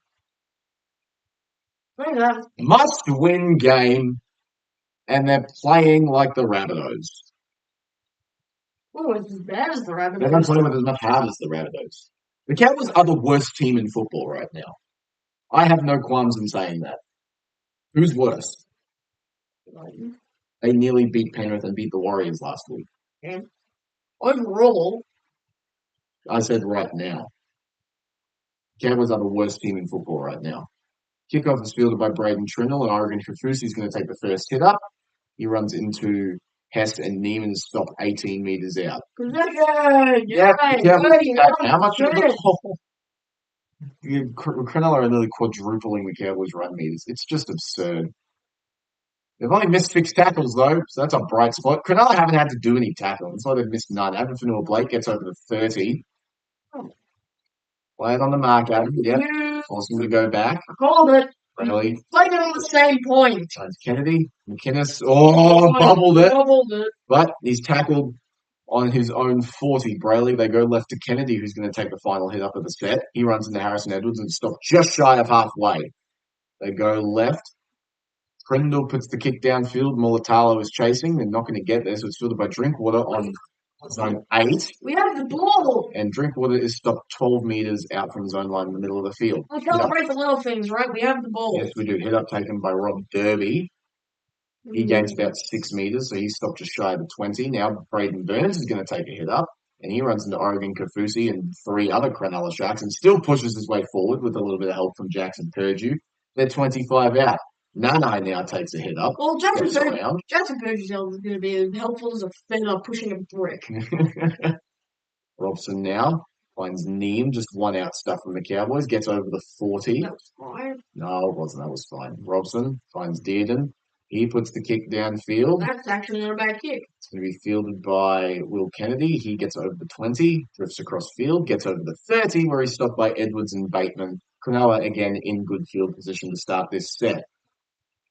S2: Yeah.
S1: Must-win game, and they're playing like the Rabbitohs.
S2: Oh, it's as bad as the Rabbitohs.
S1: They're not playing with as much heart as the Rabbitohs. The Cowboys are the worst team in football right now. I have no qualms in saying that. Who's worse? They nearly beat Penrith and beat the Warriors last week.
S2: And overall,
S1: I said right now. Cowboys are the worst team in football right now. Kickoff is fielded by Braden Trindle, and Oregon Kafusi is going to take the first hit up. He runs into Hess and Neiman is stopped 18 metres out.
S2: Yeah,
S1: How much? Cronulla are nearly quadrupling the Cowboys' run meters. It's just absurd. They've only missed 6 tackles, though, so that's a bright spot. Cronulla haven't had to do any tackling. It's like they've missed none. Fanua Blake gets over the 30. Play it on the mark, Adam. Yep. Force him to go back.
S2: Called it.
S1: Really?
S2: Played it on the same point.
S1: Kennedy. McInnes. Bubbled it.
S2: Bubbled it.
S1: But he's tackled on his own 40. Brayley, they go left to Kennedy, who's going to take the final hit up of the set. He runs into Harrison Edwards and stopped just shy of halfway. They go left. Trindle puts the kick downfield. Mulatalo is chasing. They're not going to get there, so it's fielded by Drinkwater on zone 8.
S2: We have the ball.
S1: And Drinkwater is stopped 12 metres out from zone line in the middle of the field.
S2: We celebrate the little things, right? We have the ball.
S1: Yes, we do. Hit up taken by Rob Derby. He gains about 6 metres, so he's stopped just shy of the 20. Now Braden Burns is going to take a hit up, and he runs into Oregon Kafusi and 3 other Cronulla Sharks and still pushes his way forward with a little bit of help from Jackson Purdue. They're 25 out. Nanai now takes a hit up.
S2: Well, Jackson Purdue's is going to be as helpful as a fender pushing a brick.
S1: Robson now finds Neem, just 1 out stuff from the Cowboys, gets over the 40.
S2: That was fine.
S1: No, it wasn't. That was fine. Robson finds Dearden. He puts the kick downfield.
S2: That's actually not a bad kick.
S1: It's going to be fielded by Will Kennedy. He gets over the 20, drifts across field, gets over the 30, where he's stopped by Edwards and Bateman. Cronulla again in good field position to start this set.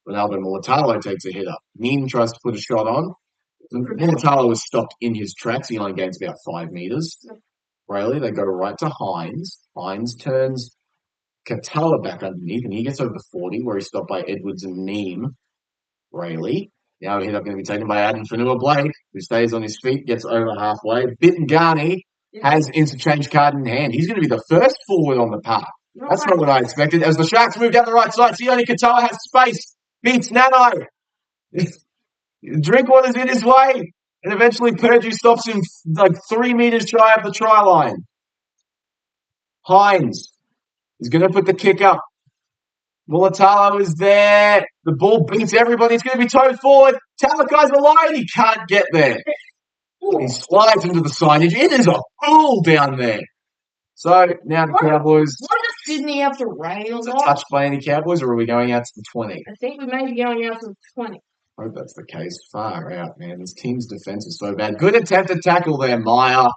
S1: Ronaldo Mulatalo takes a hit up. Neen tries to put a shot on. Mulatalo was stopped in his tracks. He only gains about 5 meters. Rayleigh, they go right to Hines. Hines turns Katala back underneath, and he gets over the 40, where he's stopped by Edwards and Neem. Rayleigh. Now a hit up going to be taken by Adam Fanua-Blake, who stays on his feet, gets over halfway. Bittengani has interchange card in hand. He's going to be the first forward on the path. That's not what I expected. As the Sharks move down the right side, Sione Katoa has space. Beats Nano. Drinkwater's in his way. And eventually Purdue stops him like 3 meters shy of the try line. Hines is going to put the kick up. Mulatalo is there. The ball beats everybody. It's going to be towed forward. Talakai's alone. He can't get there. He slides into the signage. It is a pool down there. So now the Cowboys.
S2: What does Sydney have to rail?
S1: Is a touch by any Cowboys, or are we going out to the 20?
S2: I think we may be going out to the 20.
S1: I hope that's the case. Far out, man. This team's defense is so bad. Good attempted tackle there, Meyer.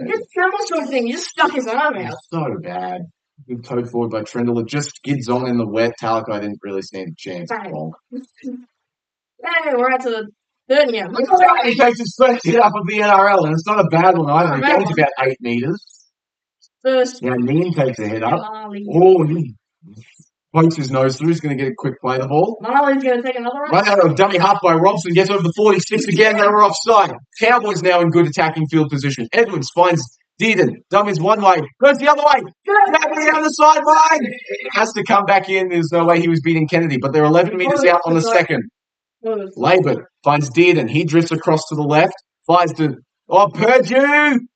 S2: Just Tremble sort of thing. He just stuck his arm out.
S1: So bad. Good towed forward by Trindle. It just skids on in the wet. Talakai didn't really stand a chance.
S2: Bang.
S1: Bonk.
S2: Hey, we're out to the 30 now.
S1: He takes his first hit up of the NRL, and it's not a bad one either. He gains about 8 meters.
S2: First.
S1: Now, Neen takes a hit up.
S2: Marley.
S1: Oh, he pokes his nose through. He's going to get a quick play of the ball.
S2: Marley's going to take another one.
S1: Run out of dummy half by Robson. Gets over the 46 again. They were offside. Cowboys now in good attacking field position. Edwards finds Dearden. Dummies one way. Goes the other way. Back down the sideline. Has to come back in. There's no way he was beating Kennedy. But they're 11 meters out on the second. Labour finds Dearden. He drifts across to the left. Flies to... Oh, Purdue!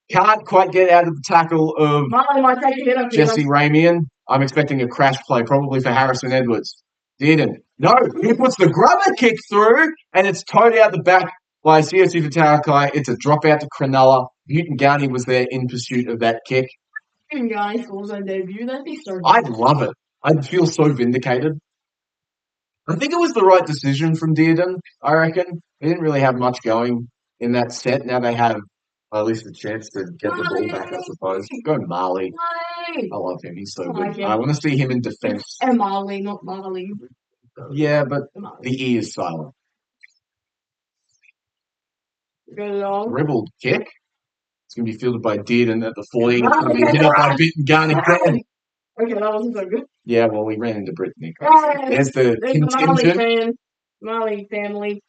S1: Can't quite get out of the tackle of
S2: Marley might take a hit up
S1: Jesse Ramian. I'm expecting a crash play, probably for Harrison Edwards. Dearden. No, he puts the grubber kick through, and it's towed out the back by CSU Vitalakai. It's a dropout to Cronulla. Buttengani was there in pursuit of that kick.
S2: Buttengani scores on debut. That'd be so good.
S1: I'd love it. I'd feel so vindicated. I think it was the right decision from Dearden, I reckon. They didn't really have much going in that set. Now they have at least a chance to get the ball back, I suppose. Go Marley. I love him. He's so good. I want to see him in defense.
S2: And Marley, not Marley.
S1: Yeah, but the E is silent. Dribbled kick. It's going to be fielded by Dearden at the 40. It's going to be hit up by Bittengani again.
S2: Okay, that wasn't so good.
S1: Yeah, well, we ran into Brittany. There's the contingent.
S2: Marley family.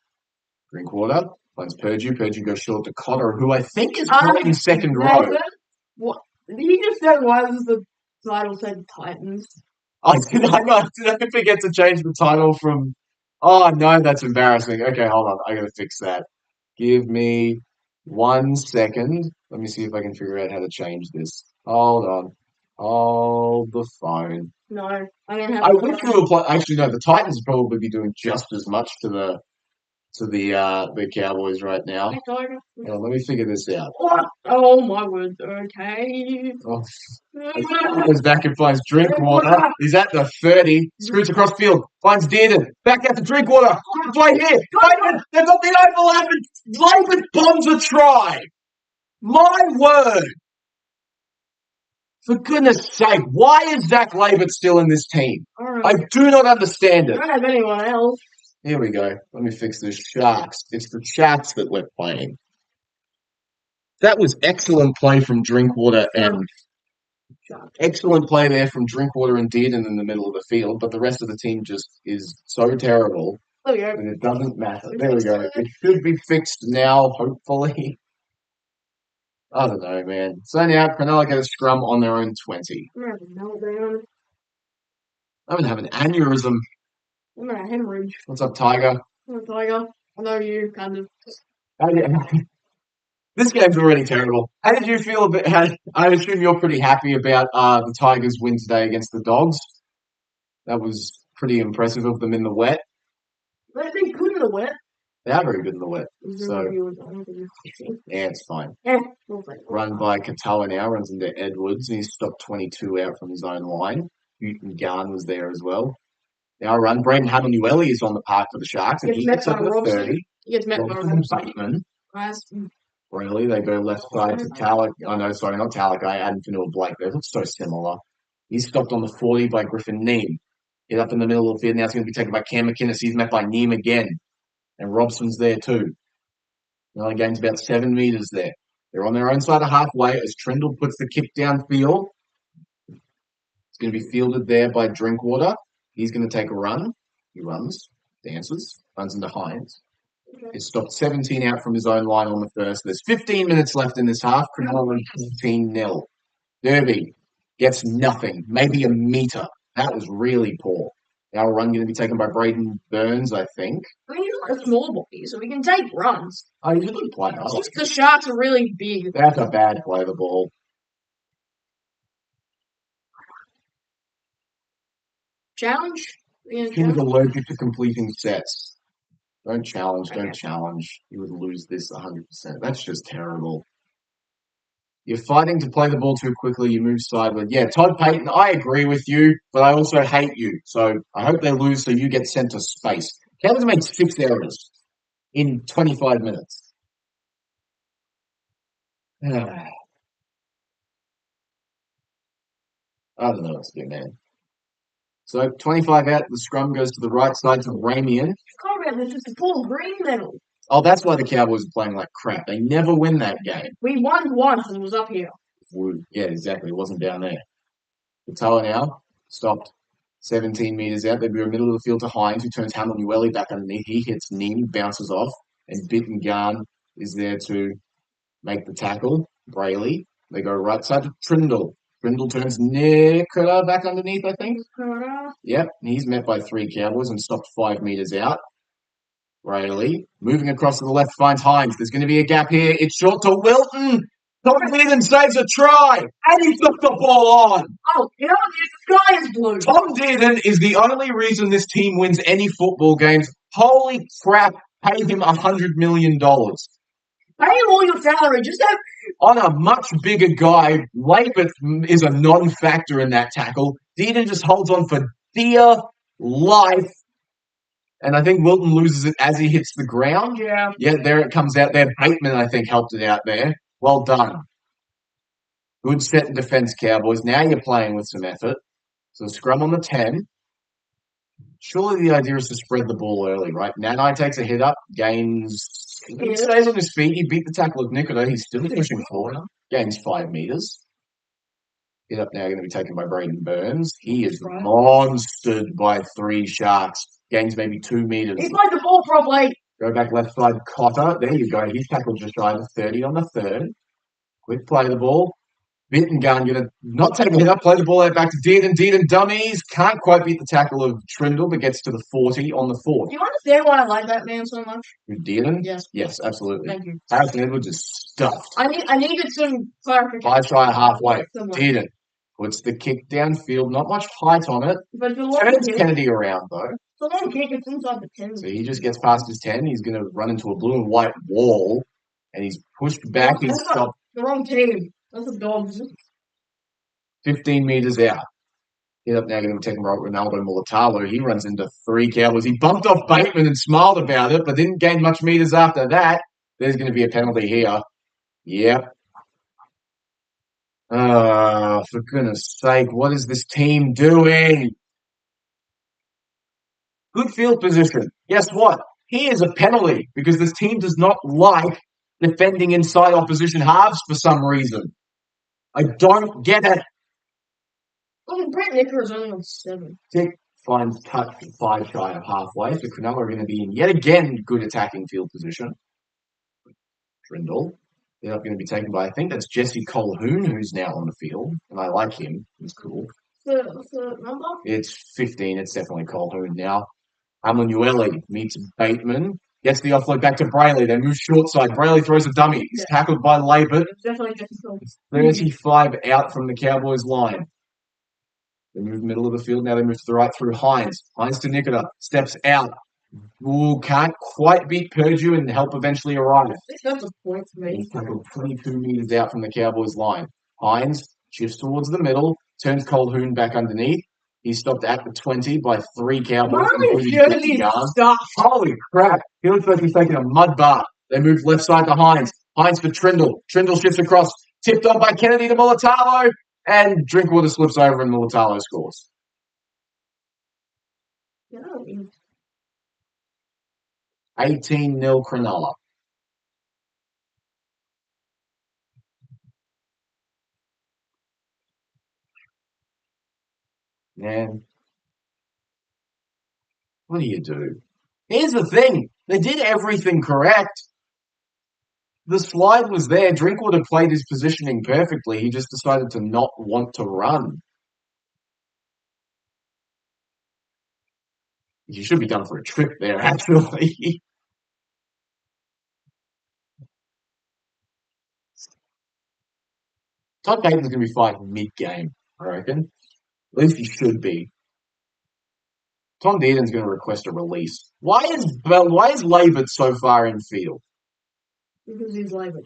S1: Drinkwater finds Purdue. Purdue goes short to Cotter, who I think is playing second row.
S2: What? He just said, why does the title say the Titans?
S1: Oh, did I forget to change the title from... Oh, no, that's embarrassing. Okay, hold on. I got to fix that. Give me 1 second. Let me see if I can figure out how to change this. Hold on. Hold the phone.
S2: No, I don't have.
S1: I wish we were playing. Actually, no. The Titans would probably be doing just as much to the Cowboys right now. Let me figure this out.
S2: What? Oh my word. Okay.
S1: Oh. Goes back and finds Drinkwater. He's at the 30. Scoots across field. Finds Dearden. Back out to Drinkwater. Play here. They've got the overlap. And Labour bombs a try. My word. For goodness sake, why is Zach Labour still in this team? I do not understand it.
S2: I don't have anyone else.
S1: Here we go. Let me fix the Sharks. It's the Sharks that we're playing. That was excellent play from Drinkwater and excellent play there from Drinkwater and Dearden in the middle of the field, but the rest of the team just is so terrible
S2: There we go.
S1: that it doesn't matter. There we go. It should be fixed now, hopefully. I don't know, man. So now Cronulla get a scrum on their own 20.
S2: I'm gonna have a meltdown.
S1: I'm going to have an aneurysm.
S2: I'm gonna hemorrhage.
S1: What's up, Tiger?
S2: I'm a tiger. I know you, kind of.
S1: This game's already terrible. How did you feel about? I assume you're pretty happy about the Tigers' win today against the Dogs. That was pretty impressive of them in the wet.
S2: They've been good in the wet.
S1: They are very good in the wet. So yeah, it's fine.
S2: Yeah.
S1: Run by Katoa now, runs into Edwards. He's stopped 22 out from his own line. Buttengani was there as well. Now run. Braden Hamanueli is on the park for the Sharks, and
S2: Gets
S1: he
S2: met
S1: gets
S2: by
S1: up to the
S2: Robson.
S1: 30.
S2: He gets met by
S1: Robson and
S2: Robson.
S1: Bateman.
S2: Nice.
S1: Really, they go left side to Talak. Oh no, sorry, not Talakai. Adam Fanua Blake. They look so similar. He's stopped on the 40 by Griffin Neem. Get up in the middle of the field. Now it's going to be taken by Cam McInnes. He's met by Neem again. And Robson's there too. Another game's about 7 meters there. They're on their own side of halfway as Trindle puts the kick downfield. It's going to be fielded there by Drinkwater. He's going to take a run. He runs, dances, runs into Hines. He's stopped 17 out from his own line on the first. There's 15 minutes left in this half. Cronulla 15-0. Derby gets nothing, maybe a meter. That was really poor. Our run going to be taken by Braden Burns, I think.
S2: I mean, he's like a small body, so he can take runs.
S1: Oh, he's a good player.
S2: Just the Sharks are really big.
S1: That's a bad play, the ball.
S2: Challenge?
S1: He was allergic to completing sets. Don't challenge, don't challenge. You would lose this 100%. That's just terrible. You're fighting to play the ball too quickly. You move sideways. Yeah, Todd Payton, I agree with you, but I also hate you. So I hope they lose so you get sent to space. Cowboys made 6 errors in 25 minutes. I don't know what to do, man. So 25 out, the scrum goes to the right side to Ramian.
S2: This is the Paul Green medal.
S1: Oh, that's why the Cowboys are playing like crap. They never win that game.
S2: We won once and it was up here.
S1: Yeah, exactly. It wasn't down there. Katoa now stopped 17 meters out. They go middle of the field to Hines, who turns Hamanueli back underneath. He hits Neem, bounces off, and Bittengarn is there to make the tackle. Brayley. They go right side to Trindle. Trindle turns Nicola back underneath, I think. Yep, he's met by 3 Cowboys and stopped 5 meters out. Brayley moving across to the left finds Hines. There's going to be a gap here. It's short to Wilton. Tom Dearden saves a try, and he took the ball on.
S2: Oh, you know what? The sky is blue.
S1: Tom Dearden is the only reason this team wins any football games. Holy crap, pay him $100 million.
S2: Pay him all your salary. Just have...
S1: On a much bigger guy, Labour is a non-factor in that tackle. Dearden just holds on for dear life. And I think Wilton loses it as he hits the ground.
S2: Yeah.
S1: Yeah, there it comes out there. Bateman, I think, helped it out there. Well done. Good set in defense, Cowboys. Now you're playing with some effort. So scrum on the 10. Surely the idea is to spread the ball early, right? Nanai takes a hit up, gains... He stays on his feet. He beat the tackle of Nicola. He's still pushing forward. Gains 5 meters. Hit up now going to be taken by Braden Burns. He is monstered by 3 Sharks. Gains maybe 2 meters.
S2: He played the ball properly.
S1: Go back left side, Cotter. There you go. He's tackled just shy of 30 on the 3rd. Quick play the ball. Bittengarn going to not take a hit up, play the ball out back to Dearden. Dearden dummies. Can't quite beat the tackle of Trindle, but gets to the 40 on the 4th.
S2: Do you understand why I like that man so much?
S1: With Dearden?
S2: Yes.
S1: Yes, absolutely.
S2: Thank you.
S1: Harrison Edwards is stuffed.
S2: I needed some clarification.
S1: High try halfway. Dearden puts the kick downfield. Not much height on it.
S2: But
S1: Turns Kennedy around, though.
S2: The long kick, it's inside the 10.
S1: So he just gets past his 10. He's going to run into a blue and white wall. And he's pushed back. He's stopped.
S2: The wrong team. That's the Dogs.
S1: 15 meters out. Hit up now going to be taken by Ronaldo Mulatalo. He runs into 3 Cowboys. He bumped off Bateman and smiled about it, but didn't gain much meters after that. There's going to be a penalty here. Yep. For goodness sake, what is this team doing? Good field position. Guess what? Here's a penalty because this team does not like defending inside opposition halves for some reason. I don't get it.
S2: Look, Brent Nicker is only on 7.
S1: Tick finds touch 5 shy of halfway. So Cronulla are going to be in yet again good attacking field position. Trindle. They're not going to be taken by, I think that's Jesse Colhoun, who's now on the field. And I like him. He's cool.
S2: What's the number?
S1: It's 15. It's definitely Colhoun now. Amanueli meets Bateman. Gets the offload back to Brayley. They move short side. Brayley throws a dummy. He's tackled by Labour.
S2: It's definitely Jesse Colhoun.
S1: 35 out from the Cowboys line. They move middle of the field. Now they move to the right through Hines. Hines to Nicola. Steps out. Ooh, can't quite beat Purdue and help eventually arrive.
S2: I think that's a point for me.
S1: He's tackled 22 meters out from the Cowboys line. Hines shifts towards the middle. Turns Colhoun back underneath. He stopped at the 20 by 3 Cowboys,
S2: Murray's
S1: including
S2: jersey
S1: 50 yards.
S2: sucks.
S1: Holy crap. He looks like he's taking a mud bath. They move left side to Hines. Hines for Trindle. Trindle shifts across. Tipped on by Kennedy to Mulatalo. And Drinkwater slips over and Mulatalo scores. 18-0 Cronulla. Man, what do you do? Here's the thing. They did everything correct. The slide was there. Drinkwater played his positioning perfectly. He just decided to not want to run. You should be done for a trip there, actually. Todd Payton's going to be fighting mid-game, I reckon. At least he should be. Tom Dearden's going to request a release. Why is Labert so far in field?
S2: Because he's Labert.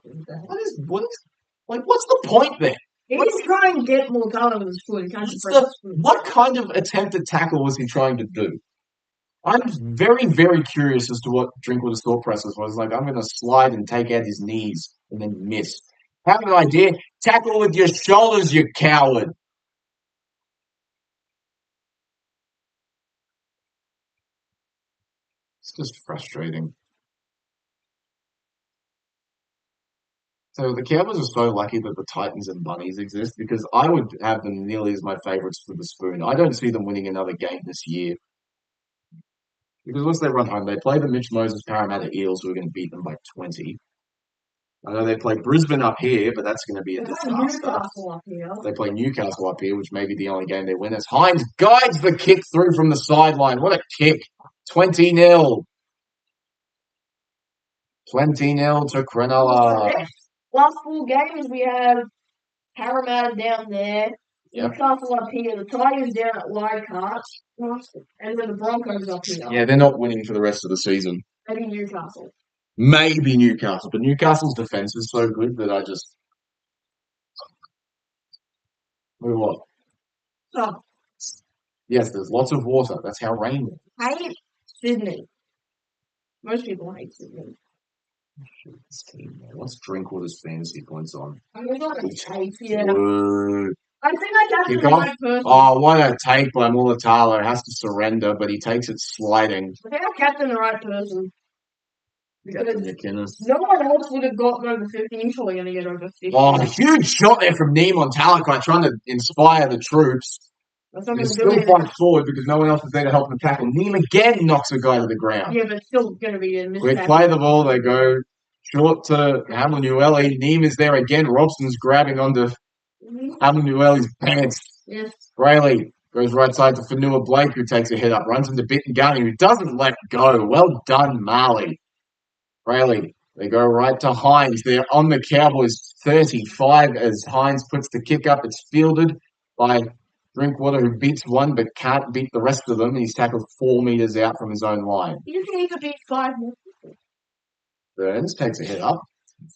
S1: What's the point there?
S2: He's trying to get more color with his foot.
S1: What kind of attempted tackle was he trying to do? I'm very, very curious as to what Drinkwater's thought process was. Like, I'm going to slide and take out his knees and then miss. Have an idea. Tackle with your shoulders, you coward. It's just frustrating. So the Cowboys are so lucky that the Titans and Bunnies exist because I would have them nearly as my favourites for the spoon. I don't see them winning another game this year. Because once they run home, they play the Mitch Moses Parramatta Eels, who are going to beat them by 20. I know they play Brisbane up here, but that's going to be a disaster. They play Newcastle up here, which may be the only game they win. As Hines guides the kick through from the sideline. What a kick. 20-0. 20-0 to Cronulla.
S2: Last 4 games, we have Parramatta down there, Newcastle up here, the Tigers down at Leichhardt, and then the Broncos up here.
S1: Yeah, they're not winning for the rest of the season.
S2: Maybe Newcastle.
S1: Maybe Newcastle, but Newcastle's defense is so good that I just... What?
S2: Oh.
S1: Yes, there's lots of water. That's how rain is.
S2: I hate Sydney. Most people hate Sydney.
S1: This team, man. What's Drinkwater's fantasy points on?
S2: I'm going to take, yeah.
S1: Whoa.
S2: I think I captured the right person.
S1: Oh, what a take by Mulatalo. Has to surrender, but he takes it sliding.
S2: I think I captured the right person.
S1: McInnes.
S2: No one else would have gotten over 50. He's probably going to get over 50.
S1: Oh, a huge shot there from Neem on Talakai, trying to inspire the troops. He's still quite forward because no one else is there to help him tackle. Neem again knocks a guy to the ground.
S2: Yeah, but still going to be a mismatch.
S1: Quick play the ball. They go short to Hamanueli. Neem is there again. Robson's grabbing onto Hamanueli's pants.
S2: Yes.
S1: Brayley goes right side to Fanua Blake, who takes a hit up. Runs into Bittengani, who doesn't let go. Well done, Marley. Brayley. They go right to Hines. They're on the Cowboys 35 as Hines puts the kick up. It's fielded by Drinkwater, who beats one but can't beat the rest of them. And he's tackled 4 meters out from his own line.
S2: You can even beat 5 more people.
S1: Burns takes a hit up,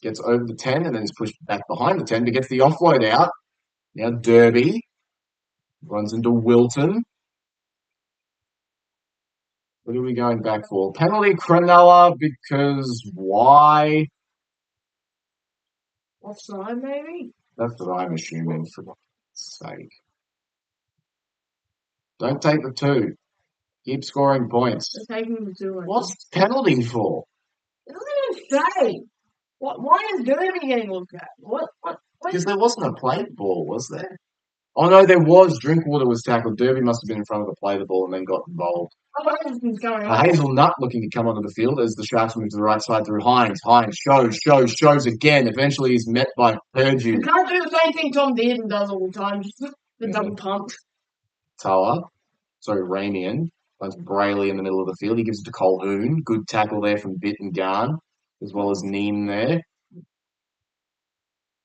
S1: gets over the 10, and then is pushed back behind the 10, but gets the offload out. Now Derby runs into Wilton. What are we going back for? Penalty Cronulla because why?
S2: Offside, maybe?
S1: That's what I'm assuming, for God's sake. Don't take the 2. Keep scoring points.
S2: They're taking the 2.
S1: What's penalty for?
S2: It doesn't even say. Why is Derby getting looked at? What?
S1: Because there wasn't a play the ball, was there? Oh, no, there was. Drinkwater was tackled. Derby must have been in front of the play the ball and then got involved. Hazelnut looking to come onto the field as the Sharks move to the right side through Hines. Hines shows again. Eventually he's met by Purdue.
S2: You can't do the same thing Tom Dearden does all the time. Just the double pump.
S1: Ramian. That's Brayley in the middle of the field. He gives it to Colhoun. Good tackle there from Bittengani, as well as Neem there.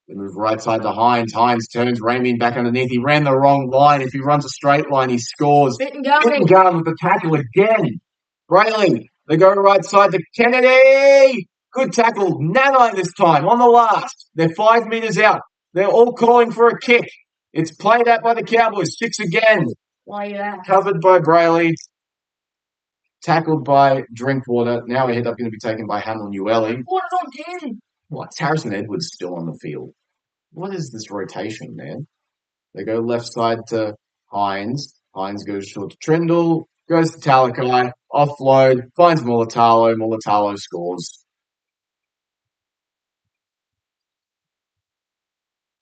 S1: They move right side to Hines. Hines turns Ramian back underneath. He ran the wrong line. If he runs a straight line, he scores. Bittengani with the tackle again. Brayley. They go right side to Kennedy. Good tackle. Nanai this time on the last. They're 5 meters out. They're all calling for a kick. It's played out by the Cowboys. 6 again.
S2: Why that?
S1: Covered by Brayley. Tackled by Drinkwater. Now a hit up going to be taken by Hamlin-Ueli.
S2: What's on 10?
S1: What's Harrison Edwards still on the field? What is this rotation, man? They go left side to Hines. Hines goes short to Trindle. Goes to Talakai. Offload. Finds Mulatalo. Mulatalo scores.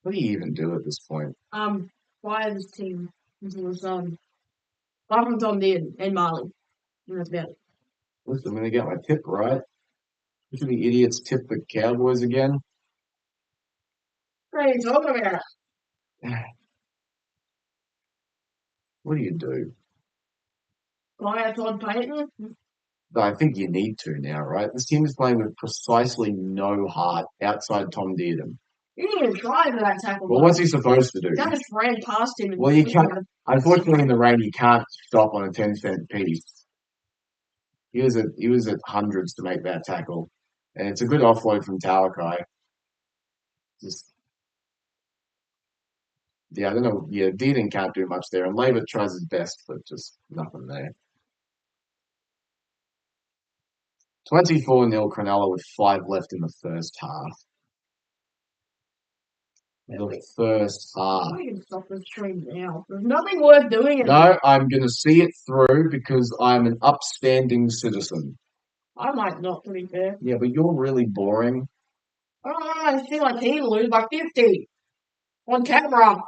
S1: What do you even do at this point?
S2: Fire this team until the sun. Apart from Tom Dean and Marley. And that's about it.
S1: Listen, I'm going to get my tip right. Which of the idiots tip the Cowboys again?
S2: What are you talking about?
S1: What do you do?
S2: Fire Todd Payton?
S1: I think you need to now, right? This team is playing with precisely no heart outside Tom Dearden.
S2: You didn't even try for that tackle.
S1: Well, what's he supposed to do?
S2: You just ran past him.
S1: Well, you can't. Unfortunately, in the rain, you can't stop on a 10-cent piece. He was at hundreds to make that tackle, and it's a good offload from Talakai. I don't know. Yeah, Dearden can't do much there, and Labour tries his best, but just nothing there. 24-0 Cronulla with 5 left in the first half. The first half.
S2: We can stop this stream now. There's nothing worth doing.
S1: No, I'm going to see it through because I'm an upstanding citizen.
S2: I might not, to be fair.
S1: Yeah, but you're really boring.
S2: I see my team lose by 50 on camera.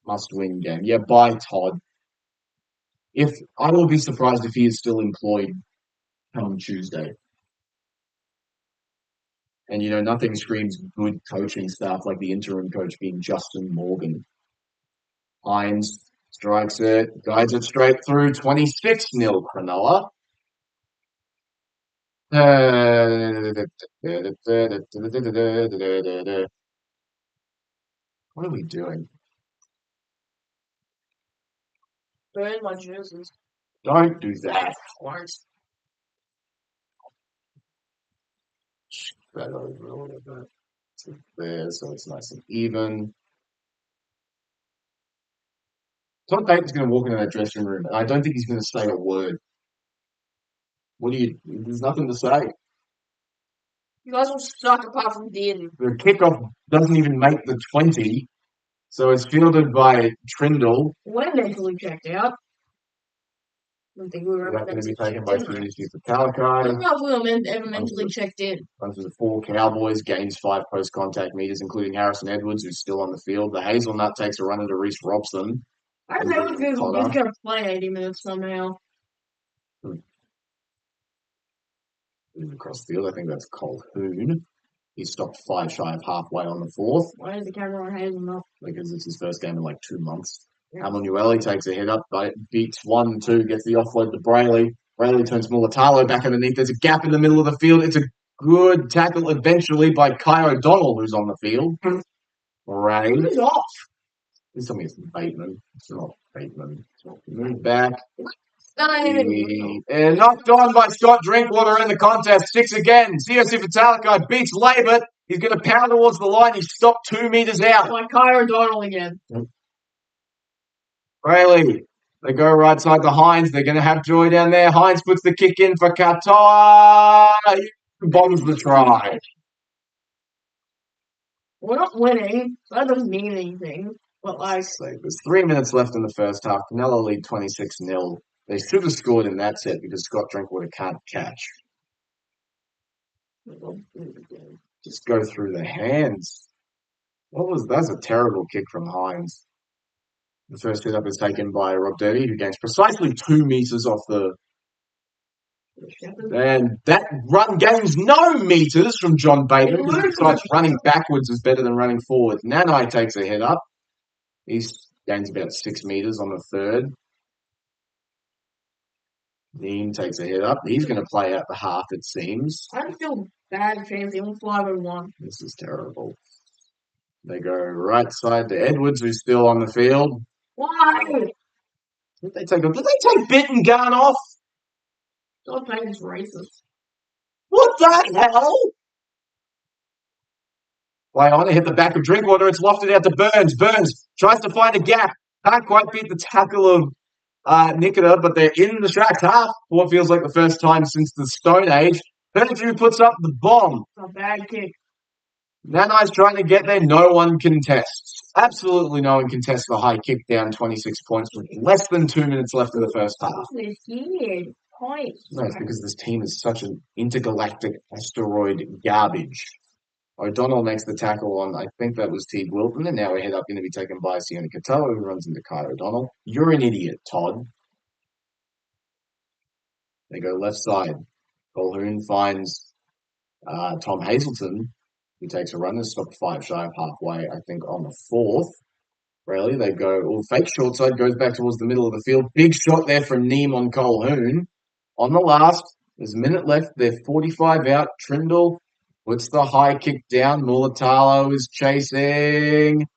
S1: Must-win game. Yeah, bye, Todd. I will be surprised if he is still employed come Tuesday. And, nothing screams good coaching staff like the interim coach being Justin Morgan. Hines strikes it, guides it straight through, 26-0 Cronulla. What are we doing?
S2: Burn my jerseys.
S1: Don't do that. That over a little bit. There, so it's nice and even. Todd Payton's going to walk into that dressing room, and I don't think he's going to say a word. There's nothing to say.
S2: You guys will suck apart from Dearden.
S1: The kickoff doesn't even make the 20, so it's fielded by Trindle.
S2: We're mentally checked out. I don't think we were
S1: ever going to be taken by Community for Talakai.
S2: I don't know if we were ever mentally checked in.
S1: Runs with the 4 Cowboys, gains 5 post-contact meters, including Harrison Edwards, who's still on the field. The Hazelnut takes a run into Reece Robson.
S2: I don't know if he's going to play 80 minutes somehow.
S1: Across the field, I think that's Colhoun. He stopped 5 shy of halfway on the 4th.
S2: Why is the camera on Hazelnut?
S1: Because it's his first game in like 2 months. Yeah. Hamlin-Ueli takes a hit up, but beats 1-2, gets the offload to Brayley. Brayley turns Mulatalo back underneath. There's a gap in the middle of the field. It's a good tackle eventually by Kai O'Donnell, who's on the field. Ray.
S2: Who's off?
S1: Please tell me it's Bateman. It's not Bateman. Move back. And knocked on by Scott Drinkwater in the contest. 6 again. COC for Talakai beats Labour. He's going to pound towards the line. He's stopped 2 meters out.
S2: Like Kai O'Donnell again.
S1: Brayley. They go right side to Hines. They're going to have joy down there. Hines puts the kick in for Qatar. He bombs the try.
S2: We're not winning, so that doesn't mean anything. But
S1: there's 3 minutes left in the first half. Cronulla lead 26-0. They should have scored in that set because Scott Drinkwater can't catch. Just go through the hands. That's a terrible kick from Hines. The first hit up is taken by Rob Derby, who gains precisely 2 meters off the. And that run gains no meters from John Bateman. Besides, running backwards is better than running forward. Nanai takes a hit up. He gains about 6 meters on the third. Dean takes a hit up. He's going to play out the half, it seems.
S2: I feel bad fancy on 5-1.
S1: This is terrible. They go right side to Edwards, who's still on the field.
S2: Why?
S1: Did they take Bittengarn off?
S2: John Payton's racist.
S1: What the hell? Play on, hit the back of Drinkwater. It's lofted out to Burns. Burns tries to find a gap. Can't quite beat the tackle of Nikita, but they're in the track half for what feels like the first time since the Stone Age. Pettigrew puts up the bomb.
S2: A bad kick.
S1: Nanai's trying to get there. No one contests. Absolutely no one contests the high kick down 26 points with less than 2 minutes left of the first half.
S2: Points.
S1: No, it's because this team is such an intergalactic asteroid garbage. O'Donnell makes the tackle on, I think that was Teague Wilton, and now we head up going to be taken by Sienna Katoa, who runs into Kai O'Donnell. You're an idiot, Todd. They go left side. Colquhoun finds Tom Hazelton, who takes a run and stopped 5 shy of halfway, I think, on the 4th. Really, they go, fake short side goes back towards the middle of the field. Big shot there from Neem on Colquhoun. On the last, there's a minute left. They're 45 out. Trindle puts the high kick down. Mulatalo is chasing.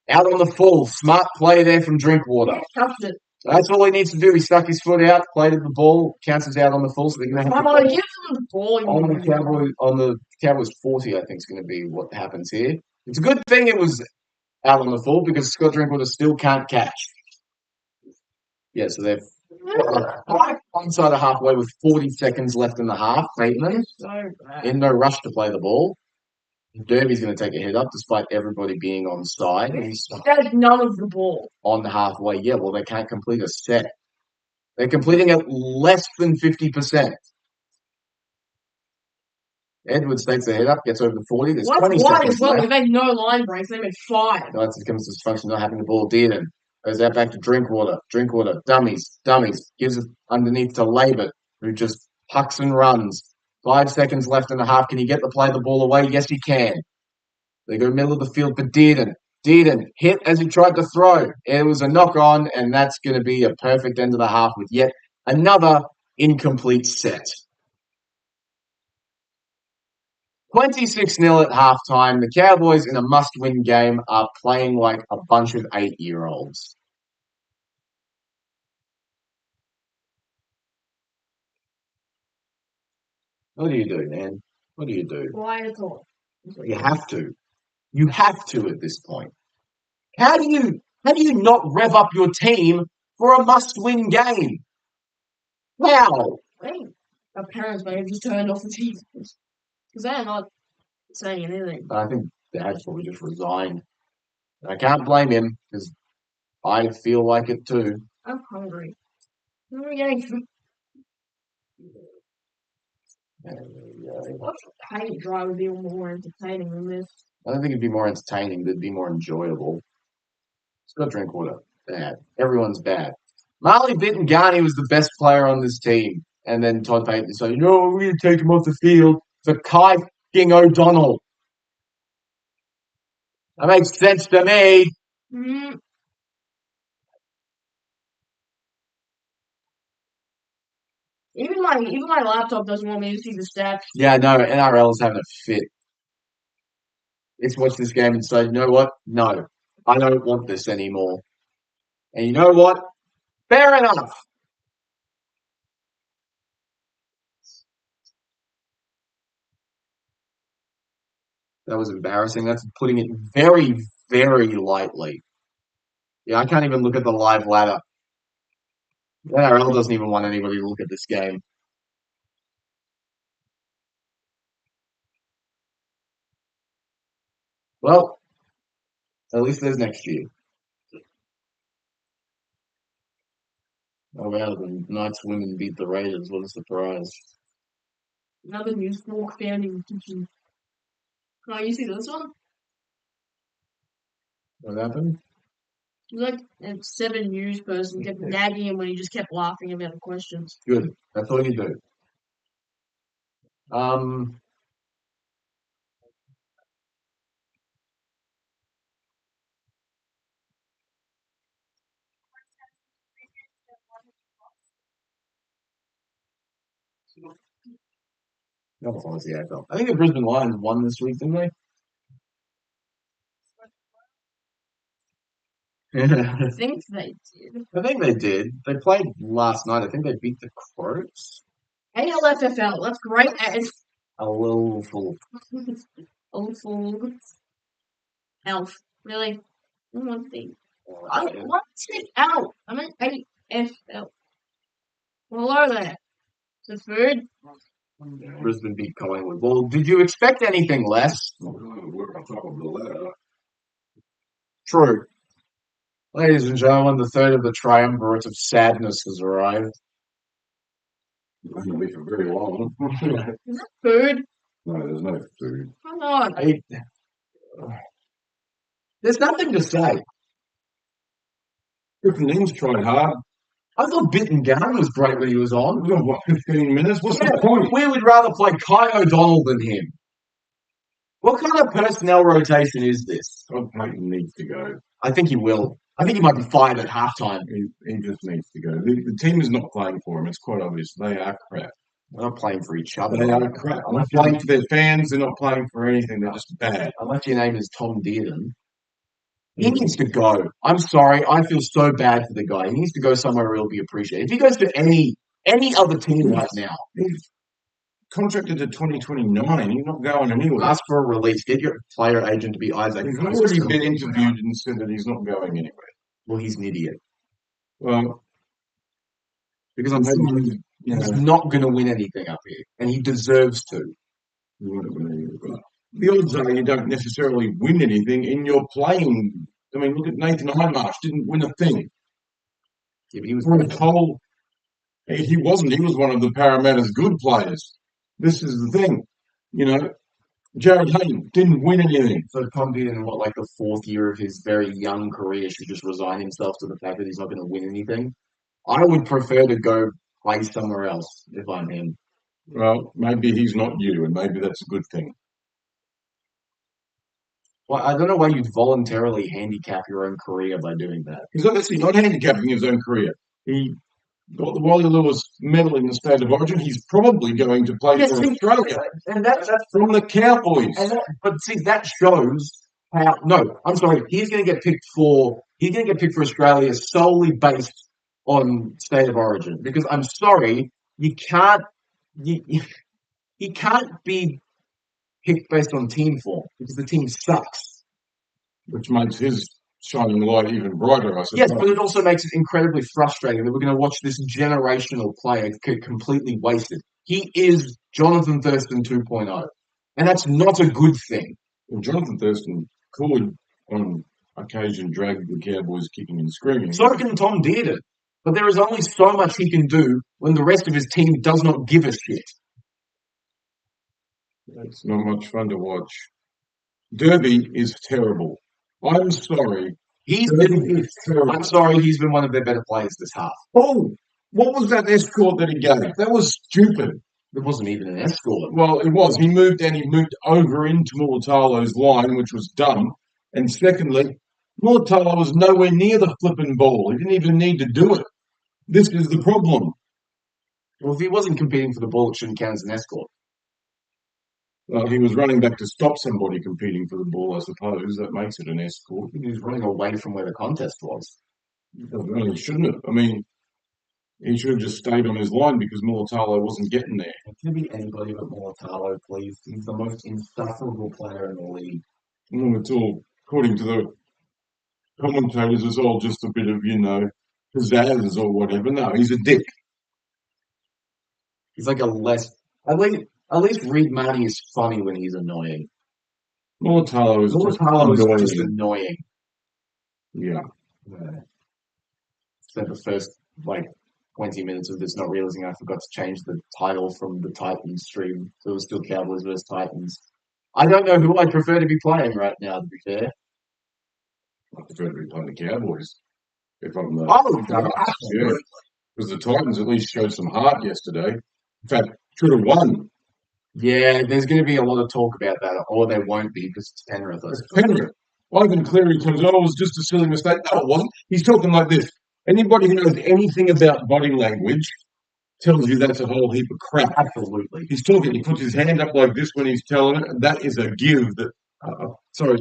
S1: Out on the full. Smart play there from Drinkwater.
S2: Touched it.
S1: That's all he needs to do. He stuck his foot out, played at the ball, counts as out on the full. So they're going to have
S2: to give them the ball
S1: on the Cowboys 40. I think is going to be what happens here. It's a good thing it was out on the full because Scott Drinkwater still can't catch. Yeah, so they're onside of halfway with 40 seconds left in the half. Bateman in no rush to play the ball. Derby's going to take a hit up despite everybody being on side.
S2: That's none of the ball.
S1: On the halfway, yeah, well, they can't complete a set. They're completing at less than 50%. Edwards takes a hit up, gets over the 40. There's 20 seconds
S2: well,
S1: left.
S2: They made no line breaks. They made 5.
S1: No, that's it comes to dysfunction not having the ball. Dearden goes out back to Drinkwater. Drinkwater, dummies. Gives it underneath to Labour, who just pucks and runs. 5 seconds left in the half. Can he get the ball away? Yes, he can. They go middle of the field for Dearden. Dearden hit as he tried to throw. It was a knock on, and that's going to be a perfect end of the half with yet another incomplete set. 26-0 at halftime. The Cowboys in a must-win game are playing like a bunch of 8-year-olds. What do you do, man? What do you do?
S2: Why at all?
S1: You have to. You have to at this point. How do you not rev up your team for a must-win game? How?
S2: I think our parents may have just turned off the TV because they're not saying anything.
S1: I think Dad's probably just resigned. I can't blame him because I feel like it too.
S2: I'm hungry. I'm getting food. What paint dry would be more entertaining than this?
S1: I don't think it'd be more entertaining, but it'd be more enjoyable. Scott Drinkwater, bad. Everyone's bad. Marley Bittengani was the best player on this team. And then Todd Payton said, we're going to take him off the field for Kai O'Donnell. That makes sense to me.
S2: Mm-hmm. Even my laptop doesn't want me to see the stats.
S1: Yeah, no, NRL is having a fit. Let's watch this game and say, you know what? No, I don't want this anymore. And you know what? Fair enough. That was embarrassing. That's putting it very, very lightly. Yeah, I can't even look at the live ladder. The NRL doesn't even want anybody to look at this game. Well, at least there's next year. Oh, wow, the Knights women beat the Raiders. What a surprise.
S2: Another news fork found in the kitchen. Oh, you see this one?
S1: What happened?
S2: It was like a 7 News person kept nagging him when he just kept laughing about the questions.
S1: Good. That's all you do. Not as long as the AFL. I think the Brisbane Lions won this week, didn't they?
S2: I think they did.
S1: I think they did. They played last night. I think they beat the Crows.
S2: ALFFL. That's great.
S1: A little full.
S2: A little Elf. Really? Let's see. What's it out? I'm in AFL. Below that. The food.
S1: Brisbane beat Collingwood. Well, did you expect anything less?
S3: We're on top of the ladder.
S1: True. Ladies and gentlemen, the third of the triumvirate of sadness has arrived.
S3: It's going to be for very long.
S2: Is that food?
S3: No, there's no food.
S2: Come on.
S1: There's nothing to say.
S3: Griffin Lynch tried hard.
S1: I thought Bitten Gunn was great when he was on.
S3: We got, what, 15 minutes? What's the point?
S1: We would rather play Kai O'Donnell than him. What kind of personnel rotation is this?
S3: Todd Payton needs to go.
S1: I think he will. I think he might be fired at halftime.
S3: He just needs to go. The team is not playing for him. It's quite obvious. They are crap.
S1: They're not playing for each other.
S3: They are crap. They're not playing for their fans. They're not playing for anything. They're just bad.
S1: Unless your name is Tom Dearden. He needs to go. I'm sorry. I feel so bad for the guy. He needs to go somewhere where he'll be appreciated. If he goes to any other team right now,
S3: He's contracted to 2029. He's not going anywhere.
S1: ask for a release. Get your player agent to be Isaac.
S3: He's already been interviewed and said that he's not going anywhere.
S1: Well, he's an idiot.
S3: Well,
S1: Because I'm saying he's not going to win anything up here. And he deserves to.
S3: The odds are you don't necessarily win anything in your playing. I mean, look at Nathan Highmarsh, didn't win a thing.
S1: Yeah, but he was
S3: He wasn't. He was one of the Parramatta's good players. This is the thing. Jared Hayden didn't win anything.
S1: So Tom Dearden, like the fourth year of his very young career, should just resign himself to the fact that he's not going to win anything. I would prefer to go play somewhere else if I'm him.
S3: Well, maybe he's not you, and maybe that's a good thing.
S1: Well, I don't know why you'd voluntarily handicap your own career by doing that.
S3: He's obviously not handicapping his own career. He got the Wally Lewis medal in the State of Origin. He's probably going to play for Australia.
S1: And that's
S3: from the Cowboys.
S1: But see, that shows how. No, I'm sorry. He's going to get picked for Australia solely based on State of Origin. Because I'm sorry, you can't be picked based on team form because the team sucks.
S3: Which makes his shining light even brighter, I suppose.
S1: Yes, but it also makes it incredibly frustrating that we're going to watch this generational player completely wasted. He is Jonathan Thurston 2.0, and that's not a good thing.
S3: Well, Jonathan Thurston could, on occasion, drag the Cowboys kicking and screaming.
S1: So can Tom Dearden, but there is only so much he can do when the rest of his team does not give a shit.
S3: It's not much fun to watch. Derby is terrible. I'm sorry.
S1: I'm sorry, he's been one of their better players this half.
S3: Oh, what was that escort that he gave? That was stupid.
S1: It wasn't even an escort.
S3: Well, it was. He moved over into Mulatalo's line, which was dumb. And secondly, Mulatalo was nowhere near the flipping ball. He didn't even need to do it. This is the problem.
S1: Well, if he wasn't competing for the ball, it shouldn't count as an escort.
S3: Well, he was running back to stop somebody competing for the ball, I suppose. That makes it an escort.
S1: He was running away from where the contest was.
S3: Well, he shouldn't have. I mean, he should have just stayed on his line because Mulatalo wasn't getting there.
S1: It can be anybody but Mulatalo, please. He's the most insufferable player in the league.
S3: Well, it's all, according to the commentators, it's all just a bit of, pizzazz or whatever. No, he's a dick.
S1: He's like at least Reed Marty is funny when he's annoying.
S3: Mulatalo is
S1: just annoying.
S3: Yeah.
S1: Spent the first 20 minutes of this not realizing I forgot to change the title from the Titans stream, so it was still Cowboys versus Titans. I don't know who I'd prefer to be playing right now, to be fair.
S3: I prefer to be playing the Cowboys. If I'm the
S1: absolutely.
S3: Because the Titans at least showed some heart yesterday. In fact, should have won.
S1: Yeah, there's going to be a lot of talk about that, or there won't be because it's Penrith.
S3: It's Penrith. Ivan Cleary comes, it was just a silly mistake. No, it wasn't. He's talking like this. Anybody who knows anything about body language tells you that's a whole heap of crap.
S1: Absolutely.
S3: He's talking. He puts his hand up like this when he's telling it. And that is a give that.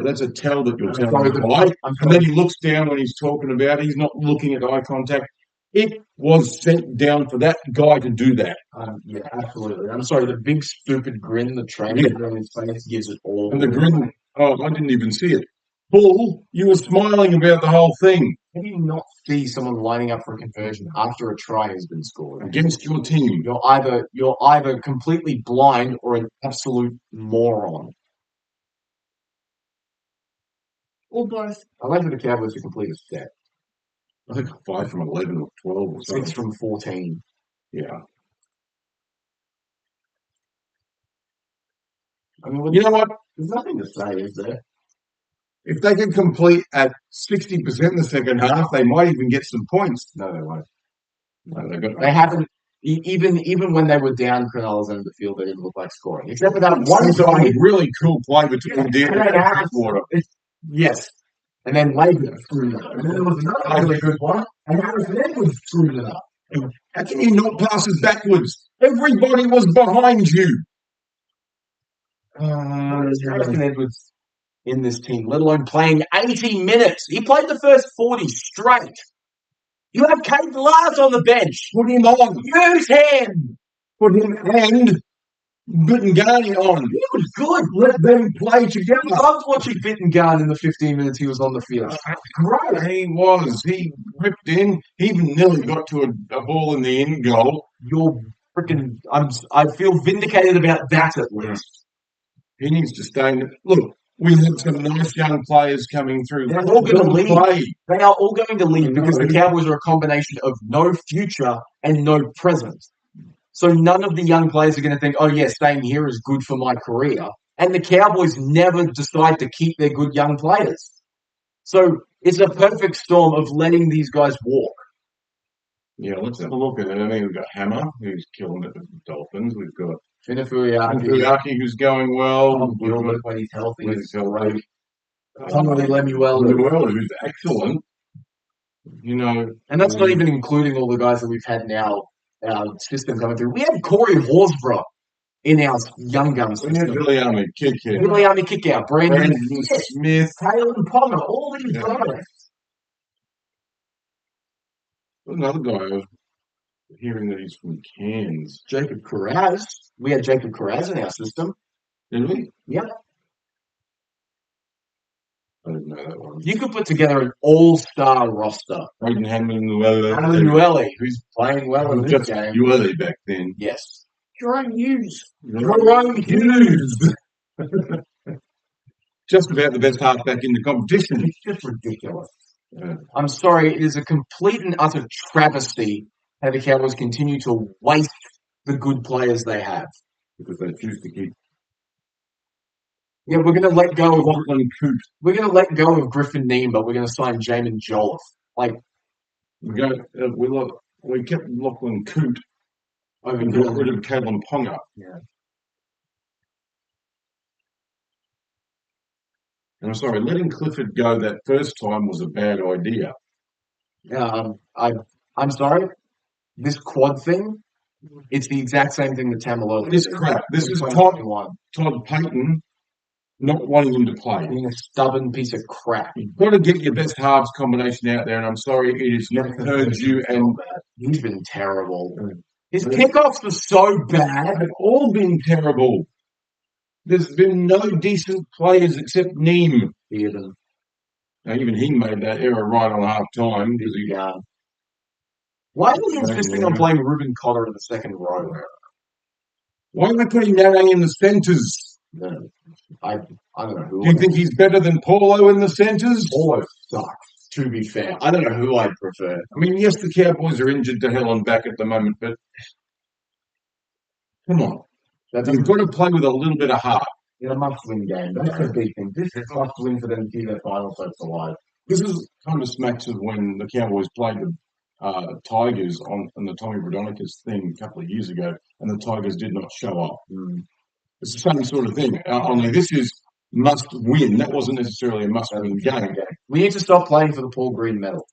S3: That's a tell that you're telling the guy. And then he looks down when he's talking about it. He's not looking at eye contact. It was sent down for that guy to do that.
S1: Yeah, absolutely. I'm sorry, the big stupid grin, the trainer on his face gives it all.
S3: And the grin, I didn't even see it. Bull, you were smiling about the whole thing
S1: How do you not see someone lining up for a conversion after a try has been scored?
S3: against your team.
S1: You're either completely blind or an absolute moron.
S2: Or both.
S1: I went for the Cowboys to complete a set.
S3: I think 5 from 11 or 12 or
S1: 6
S3: something.
S1: from 14.
S3: Yeah.
S1: I mean,
S3: You know what?
S1: there's nothing to say, is there?
S3: If they can complete at 60% in the second half, they might even get some points.
S1: No, they won't.
S3: No,
S1: They haven't. Even when they were down Cronulla's end of the field, they didn't look like scoring. Except for that one
S3: a really cool play between Deer and Drinkwater.
S1: Yes. And then Labour screwed it up. And then there was another really good one, and Harrison Edwards screwed it up.
S3: How can you not pass it backwards? Everybody was behind you.
S1: Harrison Edwards in this team, let alone playing 80 minutes. He played the first 40 straight. You have Kate Lars on the bench.
S3: Put him on.
S1: Use him.
S3: Put him and Bittengani on.
S1: He was good.
S3: Let them play together.
S1: I loved watching Bittengarn in the 15 minutes he was on the field.
S3: Great. He was. He ripped in. He even nearly got to a ball in the end goal.
S1: You're freaking. I feel vindicated about that at least.
S3: He needs to stay in. Look, we have some nice young players coming through.
S1: They're all going to leave.
S3: Play.
S1: They are all going to leave because the Cowboys are a combination of no future and no present. So none of the young players are going to think, oh, yeah, staying here is good for my career. And the Cowboys never decide to keep their good young players. So it's a perfect storm of letting these guys walk.
S3: Yeah, let's have a look at it. I mean, we've got Hammer, who's killing it with the Dolphins. We've got
S1: Finafuyaki,
S3: who's going well.
S1: Tom Gilbert when he's healthy.
S3: He's great.
S1: Tommy Lemuel,
S3: who's excellent. You know,
S1: and that's not even including all the guys that we've had now. Our system coming through. We had Corey Horsburgh in our young gun system.
S3: We had Viliami
S1: kick out. Brandon
S3: Smith.
S1: Taylor Palmer. All these guys.
S3: Another guy I was hearing that he's from Cairns.
S1: Jacob Carraz. We had Jacob Carraz in our system.
S3: Did we?
S1: Yep.
S3: I didn't know that one.
S1: You could put together an all-star roster.
S3: Braden Hammond-Nuele.
S1: Hammond-Nuele, who's playing well in this game.
S3: Nuele back then.
S1: Yes.
S2: Jerome Hughes.
S1: Jerome Hughes.
S3: Just about the best halfback in the competition.
S1: It's just ridiculous. Yeah. I'm sorry, it is a complete and utter travesty how the Cowboys continue to waste the good players they have.
S3: Because they choose to keep.
S1: Yeah, we're going to let go of
S3: Lachlan Coote.
S1: We're going to let go of Griffin Neem, but we're going to sign Jamin Jolliffe. Like
S3: we kept Lachlan Coote
S1: over
S3: and got rid of Kalen Ponga.
S1: Yeah.
S3: And I'm sorry, letting Clifford go that first time was a bad idea.
S1: I'm sorry. This quad thing, it's the exact same thing that Tamalolo.
S3: This crap. This is Todd Payton not wanting him to play.
S1: Being a stubborn piece of crap.
S3: You've got to get your best halves combination out there, and I'm sorry, it has not heard you. And
S1: he's been terrible. His kickoffs were so bad.
S3: They've all been terrible. There's been no decent players except Neem.
S1: Even
S3: he made that error right on half time.
S1: Why was he insisting on playing Ruben Cotter in the second row?
S3: Why are they putting Nane in the centres?
S1: No, I don't know who.
S3: Do you think he's better than Paulo in the centres?
S1: Paulo sucks, to be fair. I don't know who I'd prefer.
S3: I mean, yes, the Cowboys are injured to hell and back at the moment, but come on. You've got to play with a little bit of heart.
S1: In a must-win game. That's a big thing. This is a must-win for them to keep their final hopes alive.
S3: This is kind of smacks of when the Cowboys played the Tigers on the Tommy Brodonicus thing a couple of years ago, and the Tigers did not show up. It's the same sort of thing. Only this is must-win. That wasn't necessarily a must-win game.
S1: We need to stop playing for the Paul Green medal.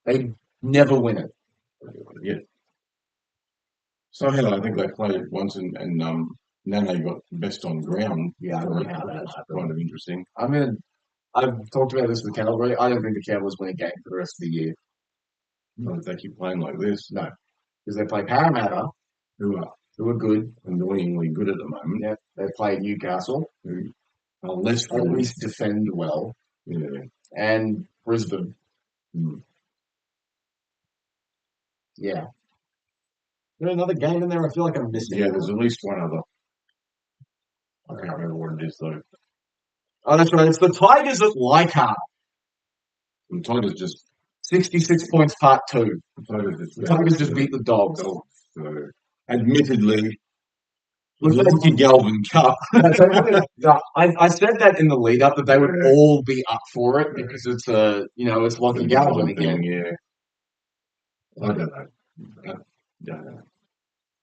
S1: They never win it.
S3: Yeah. Somehow I think they played it once, and Nane got best on ground.
S1: Yeah, I don't know how that's
S3: kind of interesting.
S1: I've talked about this with Calgary. I don't think the Cowboys win a game for the rest of the year.
S3: Not if they keep playing like this.
S1: No. Because they play Parramatta, who are good,
S3: annoyingly good at the moment.
S1: Yeah. They play Newcastle, who
S3: are less
S1: at least defend well.
S3: Yeah.
S1: and Brisbane.
S3: Mm.
S1: Yeah. There's another game in there. I feel like I'm missing.
S3: Yeah, there's at least one other. I can't remember what it is though.
S1: Oh, that's right. It's the Tigers at Leichhardt.
S3: The Tigers just
S1: 66 points, part 2.
S3: the
S1: Tigers just beat the Dogs.
S3: So, admittedly, Lucky Galvin Cup.
S1: I said that in the lead up that they would all be up for it because it's it's Lockie Galvin again.
S3: Yeah. I don't know. I don't know.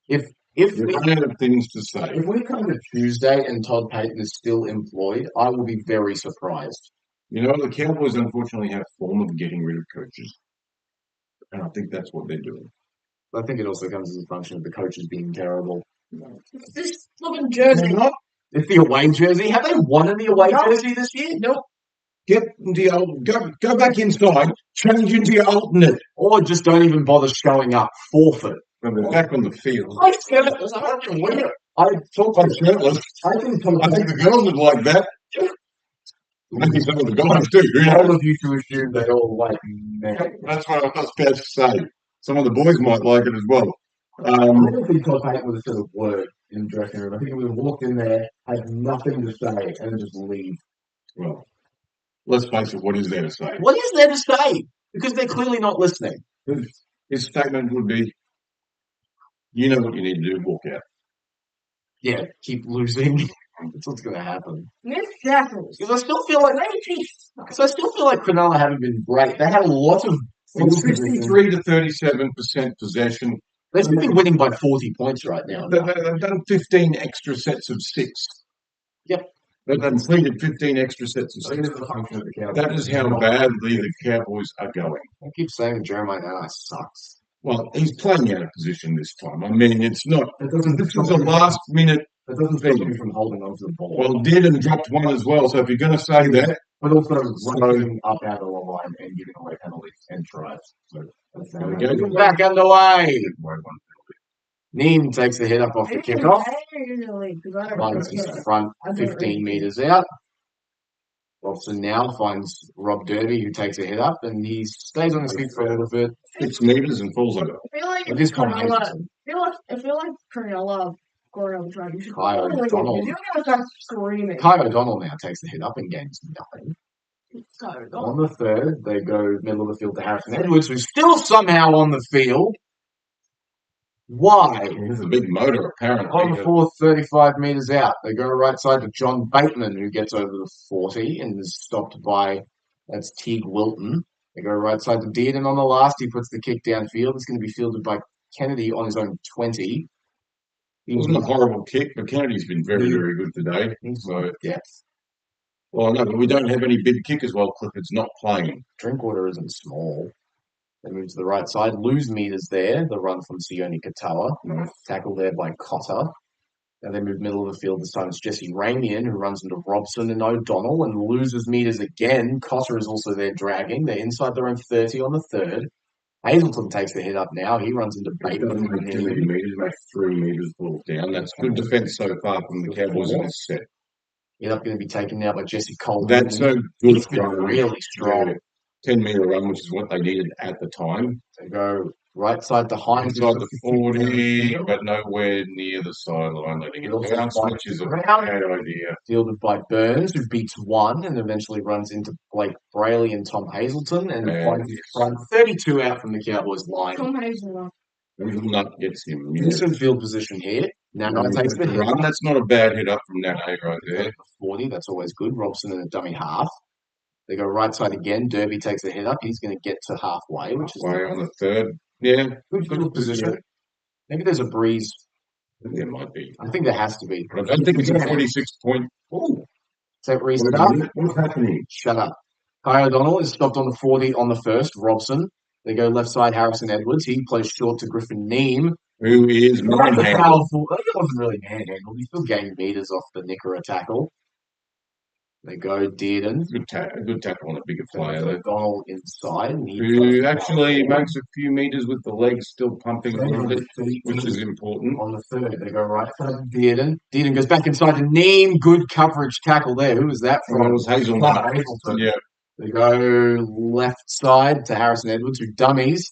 S1: If
S3: we run out of things to say.
S1: If we come to Tuesday and Todd Payton is still employed, I will be very surprised.
S3: The Cowboys unfortunately have a form of getting rid of coaches. And I think that's what they're doing.
S1: I think it also comes as a function of the coaches being terrible.
S2: It's this looking jersey.
S1: It's the away jersey. Have they won in the away jersey this year?
S2: Nope.
S3: Get the old, go back inside, change into your alternate.
S1: Or just don't even bother showing up. Forfeit.
S3: When they're back on the field.
S2: I shirtless. I don't even win it.
S1: I talk
S3: I'm shirtless.
S1: I think
S3: the girls would like that. Maybe some of the guys do.
S1: All of you to assume they all like men.
S3: That's what I was about to say. Some of the boys might like it as well.
S1: I don't think Todd Payton would have said a word in the dressing room. I think he would have walked in there, had nothing to say, and then just leave.
S3: Well, let's face it, what is there to say?
S1: What is there to say? Because they're clearly not listening.
S3: His statement would be, you know what you need to do, walk out.
S1: Yeah, keep losing. That's what's going to happen.
S2: Miss Jackals.
S1: Because I still feel like Cronulla haven't been great. They had a lot of
S3: 63 to 37% possession.
S1: They've been winning by 40 points right now.
S3: They've done 15 extra sets of 6.
S1: Yep.
S3: They've completed 15 extra sets of 6. That is how badly the Cowboys are going.
S1: I keep saying Jeremiah Nana sucks.
S3: Well, he's playing out of position this time. I mean, it's not. This was a last minute.
S1: It doesn't stop you from holding on to the ball.
S3: Well, Dearden dropped one as well. So if you're going to say that,
S1: but also running up out of the line and giving away penalties and tries. So
S3: there we go.
S1: Back underway. Neem takes the head up off the kickoff. Runs his front 15 metres out. Robson now finds Rob Derby, who takes a hit up, and he stays on his feet for a little bit.
S3: 6 metres and falls over.
S2: I feel like
S1: it is
S2: Cronulla scoring on the track.
S1: Kai O'Donnell.
S2: You're going to start screaming.
S1: Kai O'Donnell now takes the hit up and gains nothing. On the third, they go middle of the field to Harrison Edwards, who's still somehow on the field. Why?
S3: He's a big motor, apparently.
S1: On the fourth, 35 metres out. They go right side to John Bateman, who gets over the 40 and is stopped by, that's Teague Wilton. They go right side to Dearden on the last. He puts the kick downfield. It's going to be fielded by Kennedy on his own 20.
S3: It wasn't a horrible kick, but Kennedy's been very, very good today. So,
S1: yes.
S3: Well, no, but we don't have any big kickers while Clifford's not playing.
S1: Drinkwater isn't small. They move to the right side. Lose meters there. The run from Sione Katoa.
S3: Nice.
S1: Tackle there by Cotter. Now they move middle of the field. This time it's Jesse Ramian who runs into Robson and O'Donnell and loses meters again. Cotter is also there dragging. They're inside their own 30 on the third. Hazelton takes the hit up now. He runs into Bateman.
S3: He doesn't make 2 metres, make 3 metres falls down. That's good defence so far from the Cowboys in this set.
S1: Hit up going to be taken now by Jesse Coleman.
S3: That's a good
S1: run. Really strong.
S3: 10-metre run, which is what they needed at the time.
S1: They go right side to Hines.
S3: Inside the 40, but nowhere near the sideline. Letting it bounce, which is a bad idea.
S1: Fielded by Burns, who beats one and eventually runs into Blake Brayley and Tom Hazelton and finds his front 32 out from the Cowboys line.
S2: Tom Hazelton.
S3: Nut gets him.
S1: Decent field position here. Nana takes the hit
S3: run. That's not a bad hit up from Nana right there.
S1: 40, that's always good. Robson in a dummy half. They go right side again. Derby takes a hit up. He's going to get to halfway, which is
S3: on the third. Yeah.
S1: Good position. Yeah. Maybe there's a breeze.
S3: There might be.
S1: I think there has to be.
S3: I don't think it's a 46 point.
S1: Ooh. Is that reason up?
S3: What's happening?
S1: Shut up. Kai O'Donnell is stopped on the 40 on the first. Robson. They go left side, Harrison Edwards. He plays short to Griffin Neem.
S3: Who is
S1: manhandled. That wasn't really manhandled. He still gained meters off the Nickera tackle. They go Dearden.
S3: Good tackle on a bigger player.
S1: O'Donnell inside.
S3: Who actually makes a few meters with the legs still pumping a little bit, which is important.
S1: On the third, they go right side Dearden. Dearden goes back inside to Neem. Good coverage tackle there. Who was that from?
S3: It was Hazelton.
S1: Hazelton.
S3: Yeah.
S1: They go left side to Harrison Edwards, who dummies.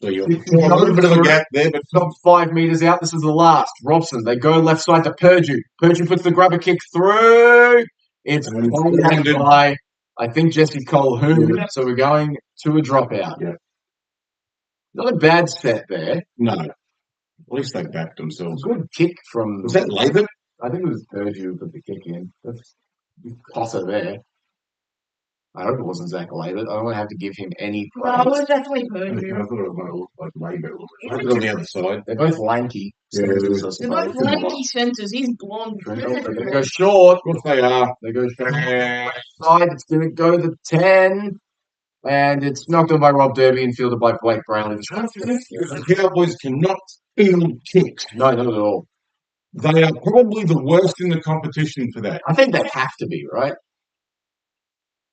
S3: So you're a little bit of a gap there, but
S1: Stop 5 meters out. This is the last. Robson. They go left side to Purdue. Purdue puts the grubber kick through. It's landed by, I think, Jesse Colhoun. Yeah. So we're going to a dropout.
S3: Yeah.
S1: Not a bad set there.
S3: No. At least they backed themselves.
S1: Good kick from.
S3: Was that Laban?
S1: I think it was Purdue who put the kick in. That's Cotter there. I hope it wasn't Zach Labert. I don't want to have to give him any praise.
S2: No, it was definitely Purdue.
S3: I thought it was going to look like Labert. Look on the other side.
S1: They're both lanky.
S3: Yeah,
S2: they're both lanky centers. He's blonde.
S1: They go short.
S3: Of course they are.
S1: They go short. Side. It's going to go to 10. And it's knocked on by Rob Derby and fielded by Blake Brownlee.
S3: The Cowboys cannot field kicks.
S1: No, not at all.
S3: They are probably the worst in the competition for that.
S1: I think they have to be, right?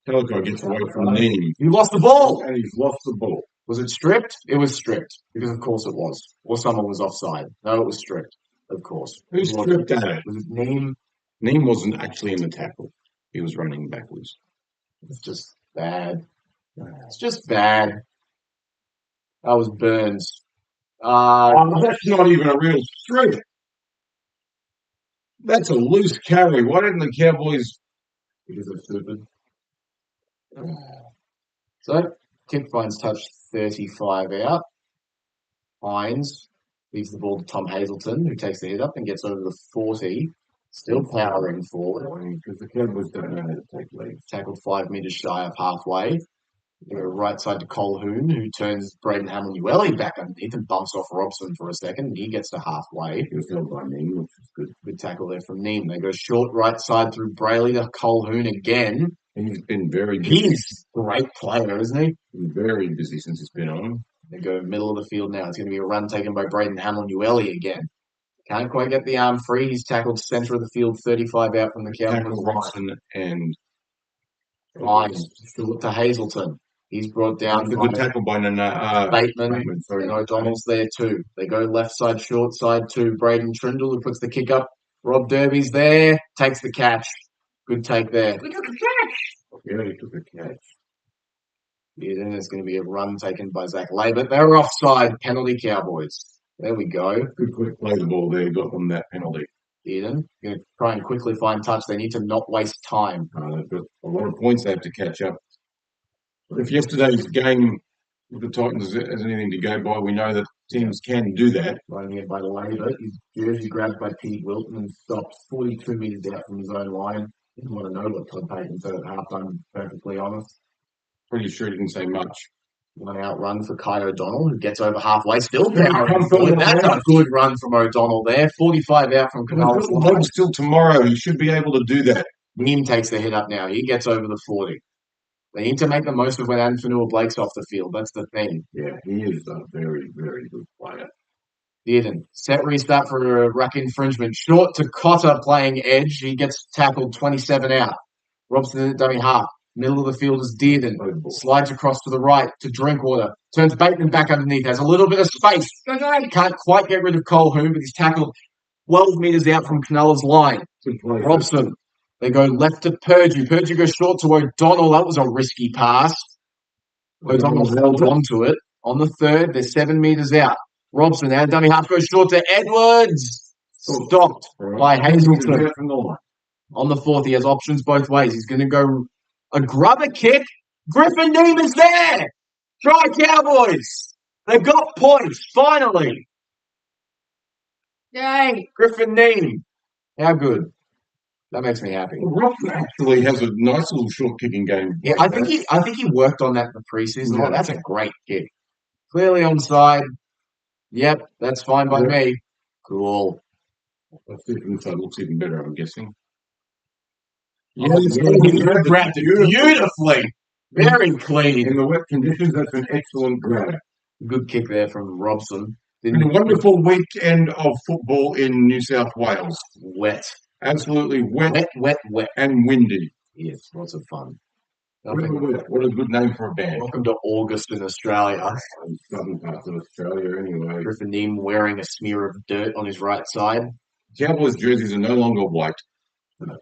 S3: Teleco gets away from Neem.
S1: He lost the ball.
S3: And he's lost the ball.
S1: Was it stripped? It was stripped. Because of course it was. Or someone was offside. No, it was stripped. Of course.
S3: Who stripped at it?
S1: Was it Neem?
S3: Neem wasn't actually in the tackle. He was running backwards.
S1: It's just bad. It's just bad. That was Burns.
S3: That's not even a real strip. That's a loose carry. Why didn't the Cowboys?
S1: Because they're stupid. So, kick finds touch 35 out. Hines leaves the ball to Tom Hazelton, who takes the hit up and gets over the 40. Still powering forward.
S3: Because the Cowboys don't know how to take leads.
S1: Tackled 5 meters shy of halfway. They go right side to Colhoun, who turns Braden Hamlin-Uele back underneath and bumps off Robson for a second. He gets to halfway.
S3: He was held by Neem, which is good.
S1: Good tackle there from Neem. They go short right side through Brayley to Colhoun again.
S3: He's been very busy.
S1: He's a great player, isn't he?
S3: He's very busy since he's been on.
S1: They go middle of the field now. It's going to be a run taken by Braden Hamlin-Uele again. Can't quite get the arm free. He's tackled center of the field, 35 out from the Cowboys.
S3: Robson and
S1: Hines to Hazelton. He's brought down.
S3: It's a good tackle by
S1: Bateman. Sorry, O'Donnell's there too. They go left side, short side to Braden Trindle, who puts the kick up. Rob Derby's there, takes the catch. Good take there.
S2: We took a catch.
S3: Yeah, he took a catch.
S1: Yeah, then there's going to be a run taken by Zach Labert. They're offside, penalty Cowboys. There we go.
S3: Good quick play the ball there, got them that penalty.
S1: Eden, going to try and quickly find touch. They need to not waste time.
S3: They've got a lot of points they have to catch up. If yesterday's game with the Titans has anything to go by, we know that teams can do that.
S1: Running it by the Labert. His jersey grabbed by Pete Wilton and stopped 42 metres out from his own line. Didn't want to know what Todd Payton said at halftime, perfectly honest.
S3: Pretty sure he didn't say much.
S1: One outrun for Kai O'Donnell, who gets over halfway, still powering forward. That's a good run from O'Donnell there. 45 out from Canales.
S3: Still tomorrow, he should be able to do that.
S1: Neem takes the hit up now. He gets over the 40. They need to make the most of when Anfanua Blake's off the field. That's the thing.
S3: Yeah, he is a very, very good player.
S1: Dearden. Set restart for a ruck infringement. Short to Cotter playing edge. He gets tackled 27 out. Robson dummy half. Middle of the field is Dearden. Slides across to the right to Drinkwater. Turns Bateman back underneath. Has a little bit of space. Can't quite get rid of Colhoun, but he's tackled 12 metres out from Canella's line. Robson. They go left to Purdue. Purdue goes short to O'Donnell. That was a risky pass. O'Donnell held onto it. On the third, they're 7 metres out. Robson, now dummy half goes short to Edwards. Stopped by Hazelton. On the fourth, he has options both ways. He's going to go a grubber kick. Griffin Neem is there. Try Cowboys. They've got points, finally.
S2: Yay.
S1: Griffin Neem. How good. That makes me happy.
S3: Robson actually has a nice little short kicking game.
S1: Yeah, I think he worked on that in the preseason. Yeah. That's a great kick. Clearly onside. Yep, that's fine by me. Cool.
S3: I think inside looks even better, I'm guessing.
S1: Yeah, he grabbed it beautifully. Very clean.
S3: In the wet conditions, that's an excellent grab.
S1: Good kick there from Robson.
S3: Been a wonderful weekend of football in New South Wales.
S1: Wet.
S3: Absolutely wet.
S1: Wet.
S3: And windy.
S1: Yes, lots of fun.
S3: What a good name for a band.
S1: Welcome to August in Australia.
S3: Southern parts of Australia, anyway.
S1: Griffin Neem wearing a smear of dirt on his right side.
S3: Cowboys jerseys are no longer white.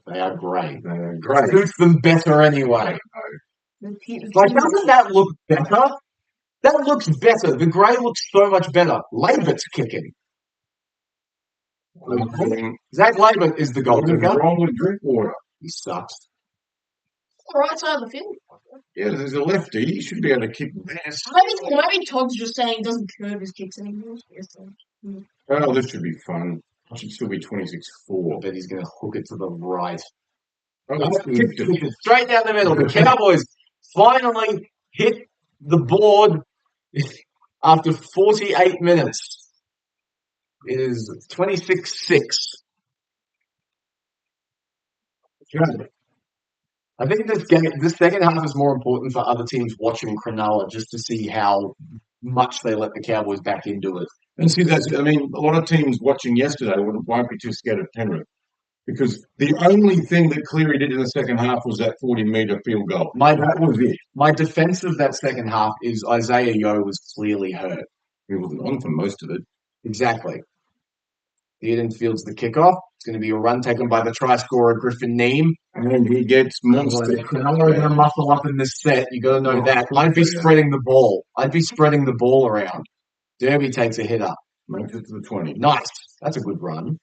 S1: They are grey.
S3: They are grey.
S1: Suits them better anyway. Like, doesn't that look better? That looks better. The grey looks so much better. Labert's kicking. Zach Labert is the goal
S3: What's
S1: kicker.
S3: wrong with Drinkwater?
S1: He sucks.
S2: The right side of the field.
S3: Yeah, there's a lefty. He should be able to kick this.
S2: Maybe Todd's just saying he doesn't curve his kicks anymore.
S3: Oh, this should be fun. I should still be 26-4.
S1: But he's going to hook it to the right.
S3: Oh, that's good.
S1: Straight down the middle. The Cowboys finally hit the board after 48 minutes. It is 26-6. I think this second half is more important for other teams watching Cronulla just to see how much they let the Cowboys back into it.
S3: And see, a lot of teams watching yesterday won't be too scared of Penrith because the only thing that Cleary did in the second half was that 40-metre field goal. That was it.
S1: My defense of that second half is Isaiah Yeo was clearly hurt.
S3: He wasn't on for most of it.
S1: Exactly. Theoden fields the kickoff. It's going to be a run taken by the try scorer, Griffin Neame.
S3: And he gets monster.
S1: Cronulla are going to muscle up in this set. You got to know that. I'd be spreading the ball. I'd be spreading the ball around. Derby takes a hit up.
S3: Makes it to the 20.
S1: Nice. That's a good run.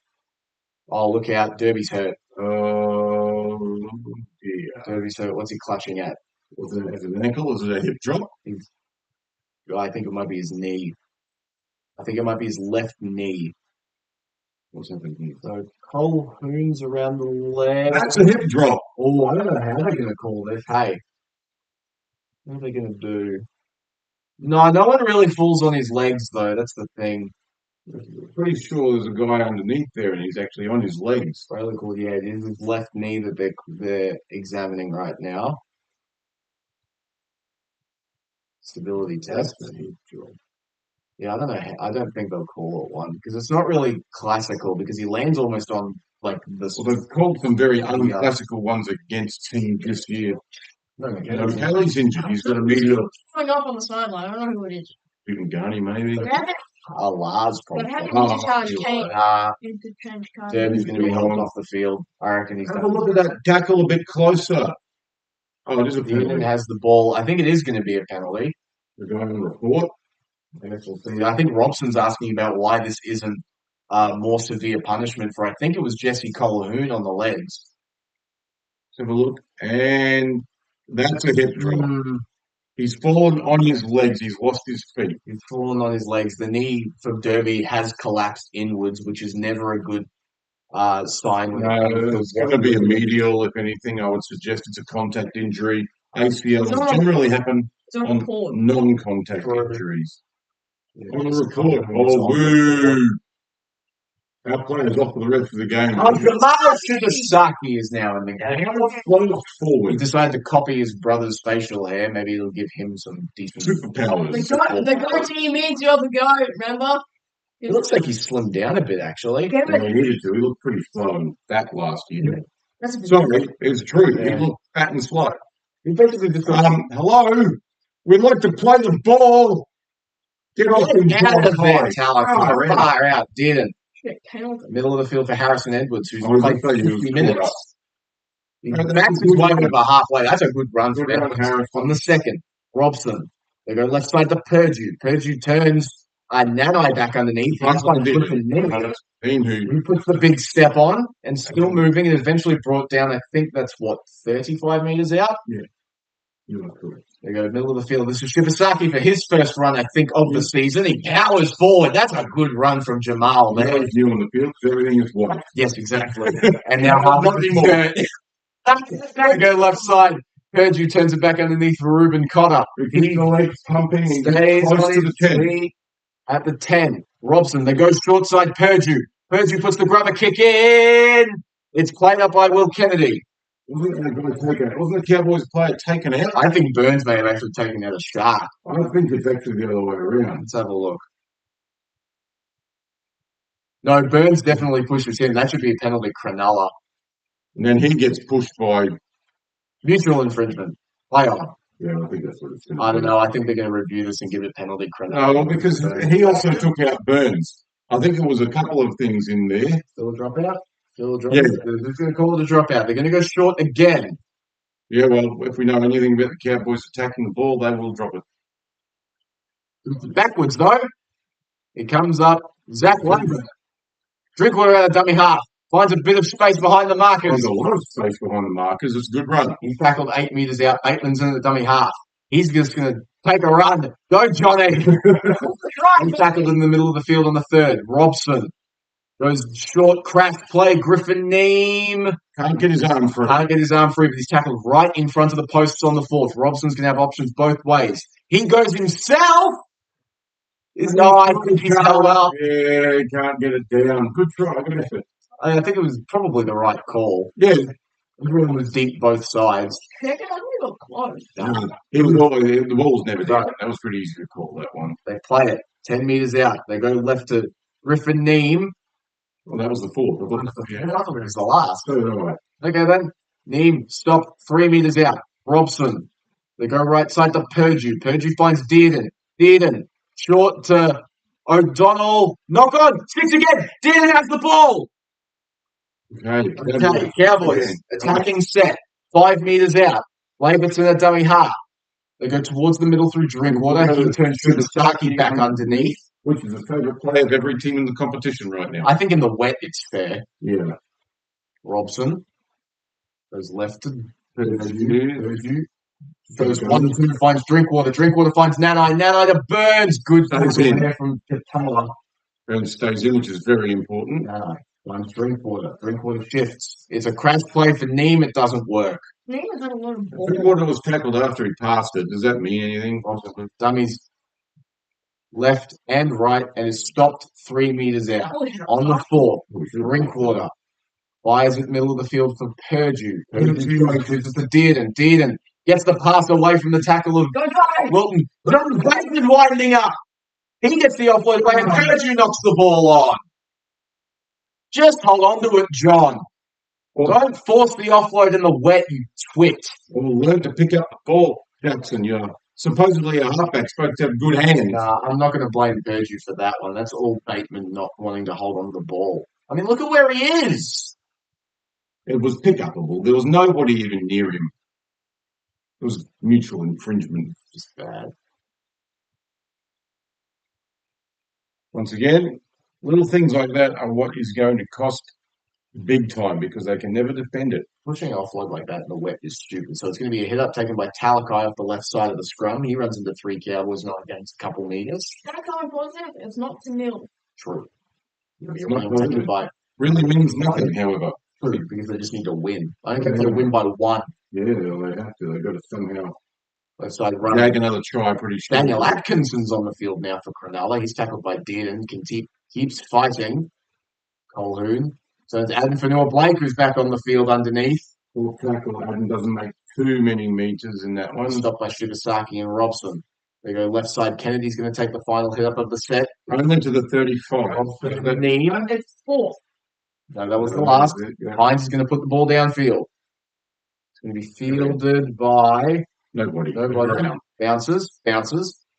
S1: Oh, look out. Derby's hurt.
S3: Oh, dear.
S1: Derby's hurt. What's he clutching at?
S3: Is it an ankle? Is it a hip drop?
S1: I think it might be his knee. I think it might be his left knee.
S3: What's happening here?
S1: So Cole Hoon's around the leg.
S3: That's a hip drop.
S1: Oh, I don't know how they're going to call this. Hey, what are they going to do? No one really falls on his legs, though. That's the thing.
S3: I'm pretty sure there's a guy underneath there and he's actually on his legs.
S1: Really cool. Yeah, it is his left knee that they're examining right now. Stability test.
S3: That's a hip drop.
S1: Yeah, I don't know. I don't think they'll call it one because it's not really classical because he lands almost on like this.
S3: Well, they've called some very unclassical ones against teams this year. Kelly's injured. He's got a media.
S2: Going up on the sideline. I don't know who it is.
S3: Stephen Garney, maybe.
S1: Lars probably.
S2: But how did you charge Kane?
S1: Derby's going to be held off the field. I reckon he's
S3: Have a look at that tackle a bit closer. Oh, it is a penalty.
S1: He has the ball. I think it is going to be a penalty.
S3: We're going on the report.
S1: I think Robson's asking about why this isn't more severe punishment for, I think it was Jesse Colquhoun on the legs.
S3: Let's have a look. And that's a hip drop. He's fallen on his legs. He's lost his feet.
S1: He's fallen on his legs. The knee for Derby has collapsed inwards, which is never a good sign.
S3: It's going to be a medial, if anything. I would suggest it's a contact injury. ACLs generally happen on non-contact injuries. On the report. Oh, woo! Our player's off for the rest of the game.
S1: Jamal Shigasaki is now in the game.
S3: Flows forward.
S1: He decided to copy his brother's facial hair. Maybe it'll give him some decent
S3: superpowers.
S2: The goatee means you're the goat, remember?
S1: It looks like he's slimmed down a bit, actually.
S3: Yeah, he needed to. He looked pretty slow and fat last year. Sorry, it's true. Yeah. He looked fat and slow.
S1: He basically just
S3: hello, we'd like to play the ball. Get off
S1: the far out, didn't. Middle of the field for Harrison Edwards, who's played 50 minutes. Max is waiting about halfway. That's a good run for Edwards. On the second, Robson. They go left side to Purdue. Purdue turns Nanai back underneath. He puts the big step on and still moving and eventually brought down, I think that's 35 metres out?
S3: Yeah. You are correct.
S1: They go middle of the field. This is Shibasaki for his first run, I think, of the season. He powers forward. That's a good run from Jamal.
S3: Man. New on the field because everything is white.
S1: Yes, exactly. And now not anymore. They go left side. Purdue turns it back underneath for Ruben Cotter.
S3: He legs pumping. He
S1: stays on his feet at the 10. Robson. They go short side. Purdue. Purdue puts the grubber kick in. It's played up by Will Kennedy.
S3: Wasn't the Cowboys player taken out?
S1: I think Burns may have actually taken out a Shark.
S3: I don't think it's actually the other way around.
S1: Let's have a look. No, Burns definitely pushes him. That should be a penalty, Cronulla.
S3: And then he gets pushed by...
S1: mutual infringement. Play on.
S3: Yeah, I think that's what it's going to be.
S1: I don't know. I think they're going to review this and give it penalty, Cronulla.
S3: No, well, because he also took out Burns. I think there was a couple of things in there.
S1: Still a dropout? Yeah. They're just going to call it a dropout. They're going to go short again.
S3: Yeah, well, if we know anything about the Cowboys attacking the ball, they will drop it.
S1: Backwards, though. It comes up. Zach Lambert. Drinkwater out of dummy half. Finds a bit of space behind the markers.
S3: There's a lot of space behind the markers. It's a good run.
S1: He's tackled 8 metres out. Bateman's in the dummy half. He's just going to take a run. Go, Johnny. He's tackled in the middle of the field on the third. Robson goes short, crash play. Griffin Neem.
S3: Can't get his arm free.
S1: Can't get his arm free, but he's tackled right in front of the posts on the fourth. Robson's going to have options both ways. He goes himself. No, I think he's held up.
S3: Yeah, he can't get it down. Good try. Good effort.
S1: I think it was probably the right call.
S3: Yeah.
S1: Everyone was deep both sides.
S2: Second, I think it got close.
S3: The ball was never down. That was pretty easy to call, that one.
S1: They play it 10 metres out. They go left to Griffin Neem.
S3: Well, that was the fourth. I
S1: thought it was the last.
S3: So right.
S1: Okay, then. Neem stopped 3 metres out. Robson. They go right side to Purdue. Purdue finds Dearden. Dearden. Short to O'Donnell. Knock on. Six again. Dearden has the ball.
S3: Okay.
S1: Cowboys. Attacking set. 5 metres out. Laverton a dummy half. They go towards the middle through Drinkwater. He turns Shibasaki back underneath.
S3: Which is the favourite play of every team in the competition right now.
S1: I think in the wet it's fair.
S3: Yeah.
S1: Robson goes left to Purdue. Goes 1-2, finds Drinkwater. Drinkwater finds Nanai. Nanai to Burns. Good in there from Katala.
S3: Burns stays in, which is very important.
S1: Nanai finds Drinkwater. Drinkwater shifts. It's a crash play for Neem. It doesn't work.
S2: Neem is on a lot of ball.
S3: Drinkwater was tackled after he passed it. Does that mean anything?
S1: Dummies left and right and is stopped 3 metres out. On the fourth, Drinkwater fires it middle of the field for Purdue. Purdue goes to Dearden. Dearden gets the pass away from the tackle of Wilton. John Bateman winding up. He gets the offload away and Purdue knocks the ball on. Just hold on to it, John. Don't force the offload in the wet, you twit.
S3: Well, learn to pick up the ball, Jackson. You're supposedly a halfback, supposed to have good hands.
S1: Nah, I'm not going to blame Purdue for that one. That's all Bateman not wanting to hold on to the ball. I mean, look at where he is.
S3: It was pick-upable. There was nobody even near him. It was mutual infringement.
S1: Just bad.
S3: Once again, little things like that are what is going to cost big time because they can never defend it.
S1: Pushing offload like that in the wet is stupid. So it's going to be a hit-up taken by Talakai off the left side of the scrum. He runs into 3 Cowboys, not against a couple metres.
S2: Can I come positive? It's not to nil.
S1: True.
S3: It's not positive. Really means nothing, however.
S1: True, because they just need to win. I don't think they'll win by 1.
S3: Yeah, they have to. They've got to somehow
S1: drag
S3: another try pretty sure.
S1: Daniel Atkinson's on the field now for Cronulla. He's tackled by Dearden. Keeps fighting. Colhoun. So it's Adam Fanua-Blake who's back on the field underneath.
S3: Full tackle. Adam doesn't make too many metres in that one.
S1: Stopped by Shibasaki and Robson. They go left side. Kennedy's going to take the final hit up of the set.
S3: Only to the 35.
S2: It's 4th.
S1: No, that was the last. Hines is going to put the ball downfield. It's going to be fielded by
S3: nobody.
S1: Bounces.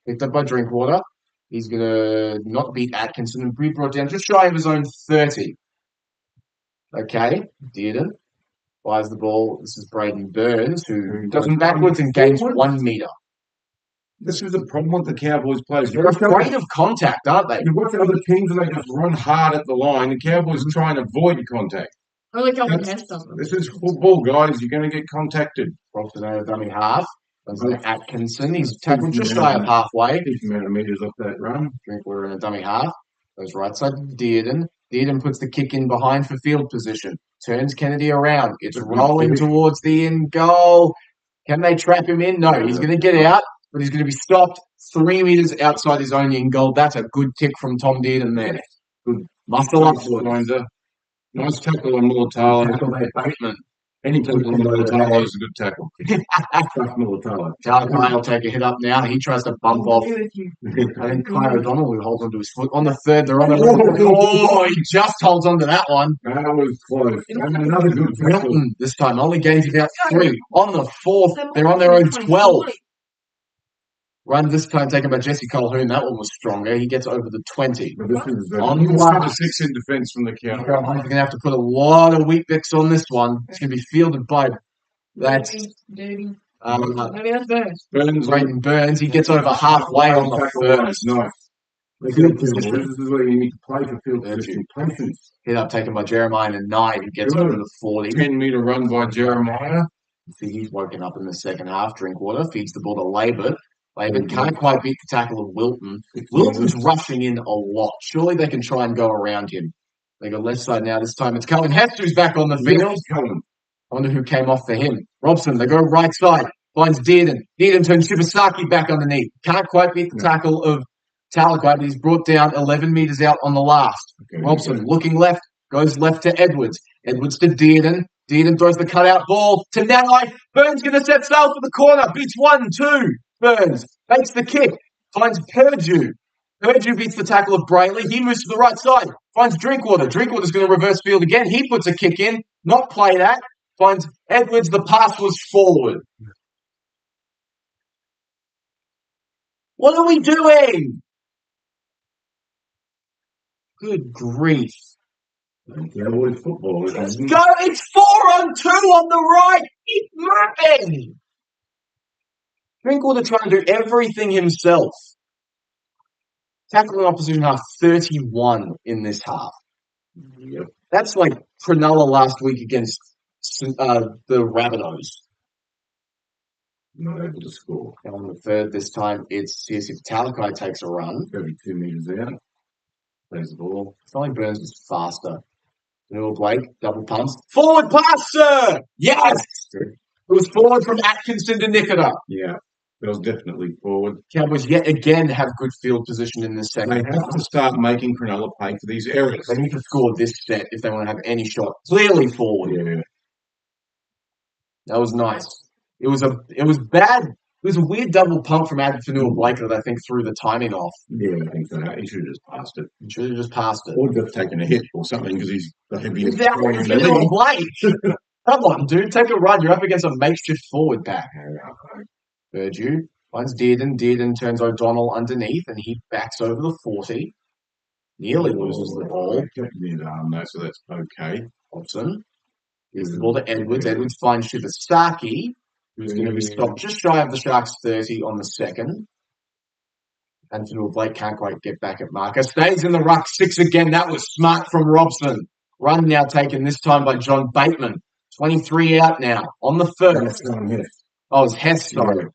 S1: Picked up by Drinkwater. He's going to not beat Atkinson and be brought down just shy of his own 30. Okay, Dearden fires the ball. This is Braden Burns, who doesn't backwards and gains 1 metre.
S3: This is the problem with the Cowboys players.
S1: They're afraid of contact, aren't they?
S3: You watch other teams and they just run hard at the line. The Cowboys try and avoid contact.
S2: Only a couple of tests of them.
S3: This is football, guys. You're going to get contacted.
S1: Robson out of dummy half. Atkinson. He's tackled just shy of halfway.
S3: Decent amount of metres off that run.
S1: Drinkwater in a dummy half. Goes right side to Dearden. Dearden puts the kick in behind for field position. Turns Kennedy around. It's rolling towards the end goal. Can they trap him in? No, he's going to get out, but he's going to be stopped 3 metres outside his own end goal. That's a good kick from Tom Dearden there. Good muscle up.
S3: Nice tackle on Mulatalo. Any tackle on Mulatalo is a good tackle.
S1: Talakai will take a hit up now. He tries to bump off. I think Kyle O'Donnell will hold onto his foot. On the third, they're on the Oh, he just holds onto that one.
S3: That was close. And another good tackle.
S1: Milton this time only gains about 3. On the fourth, they're on their own 12. Run this time taken by Jesse Colhoun. That one was stronger. He gets over the 20.
S3: On the 6 in defence from the counter.
S1: He's going to have to put a lot of wheat bix on this one. It's going to be fielded by That's
S2: Dirty.
S1: Brayden
S2: Maybe that's Burns.
S1: Burns. He gets over halfway on the first.
S3: Nice. Field position. This is where you need to play for field position. Patience.
S1: Hit up taken by Jeremiah in 9. He gets over the 40.
S3: 10-meter run by Jeremiah.
S1: I think he's woken up in the second half. Drinkwater feeds the ball to Labour. Labour can't quite beat the tackle of Wilton. Wilton's rushing in a lot. Surely they can try and go around him. They go left side now. This time it's Cohen Hess who's back on the field. I wonder who came off for him. Robson, they go right side. Finds Dearden. Dearden turns Shibasaki back underneath. Can't quite beat the tackle of Talakai, but he's brought down 11 metres out on the last. Robson looking left. Goes left to Edwards. Edwards to Dearden. Dearden throws the cutout ball to Nanai. Burns going to set sail for the corner. Beats 1-2. Burns makes the kick. Finds Perdue. Perdue beats the tackle of Brayley. He moves to the right side. Finds Drinkwater. Drinkwater's going to reverse field again. He puts a kick in. Not play that. Finds Edwards. The pass was forward. What are we doing? Good grief.
S3: Cowboys football.
S1: Let's go. It's 4-on-2 on the right. Keep moving. Drinkwater trying to do everything himself. Tackling opposition half 31 in this half.
S3: Yep.
S1: That's like Cronulla last week against the Rabbitohs.
S3: Not able to score.
S1: And on the third, this time it's if Talakai takes a run.
S3: 32 metres out. Plays the ball.
S1: It's not like Burns was faster. Noel Blake, double pumps. Forward pass, sir! Yes! It was forward from Atkinson to Nikita.
S3: Yeah, it was definitely forward.
S1: Cowboys yet again have good field position in this second.
S3: They have to start making Cronulla pay for these errors.
S1: They need to score this set if they want to have any shot. Clearly forward.
S3: Yeah.
S1: That was nice. It was bad. It was a weird double pump from Adam Fanua Blake that I think threw the timing off.
S3: Yeah, I think so. He should have just passed it.
S1: He should have just passed it.
S3: Or just taken a hit or something because he's the heaviest.
S1: Fanua Blake. Come on, dude. Take a run. You're up against a makeshift forward pack. Perdue finds Dearden. Dearden turns O'Donnell underneath and he backs over the 40. Nearly loses the ball.
S3: Kept his arm though, so that's okay.
S1: Hobson gives the ball to Edwards. Edwards finds Shibasaki, who's going to be stopped just shy of the Sharks 30 on the second. And Fanua Blake can't quite get back at marker. Stays in the ruck. 6 again. That was smart from Robson. Run now taken this time by John Bateman. 23 out now on the first. Oh, it's Hess, sorry.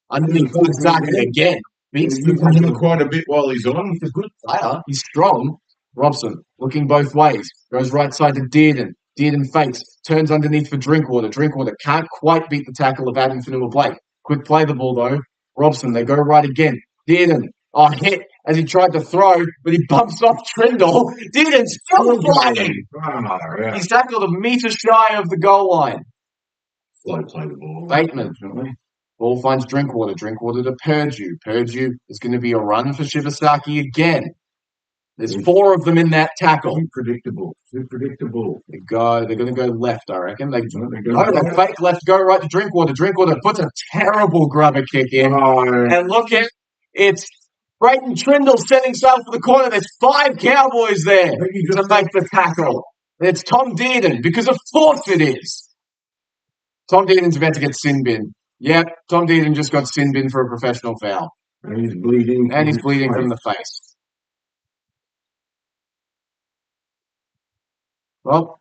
S1: Underneath Shibasaki again.
S3: He's been quite a bit while he's on.
S1: He's a good player. He's strong. Robson looking both ways. Goes right side to Dearden. Dearden fakes. Turns underneath for Drinkwater. Drinkwater can't quite beat the tackle of Adam Fanua Blake. Quick play the ball though. Robson, they go right again. Dearden. Oh, hit as he tried to throw, but he bumps off Trindle. Dearden's still flying. He's tackled a metre shy of the goal line.
S3: Slow play the ball.
S1: Bateman. Ball finds Drinkwater. Drinkwater to Perdue. Perdue is going to be a run for Shibasaki again. There's 4 of them in that tackle.
S3: Too predictable.
S1: They're going to go left, I reckon. They fake left, go right to Drinkwater. Drinkwater puts a terrible grubber kick in. And look at it's Brayton Trindle setting sail for the corner. There's 5 Cowboys there to make the tackle. It's Tom Dearden, because of course it is. Tom Dearden's about to get sin bin. Yep, Tom Dearden just got sin bin for a professional foul.
S3: And he's bleeding.
S1: From the face. Well,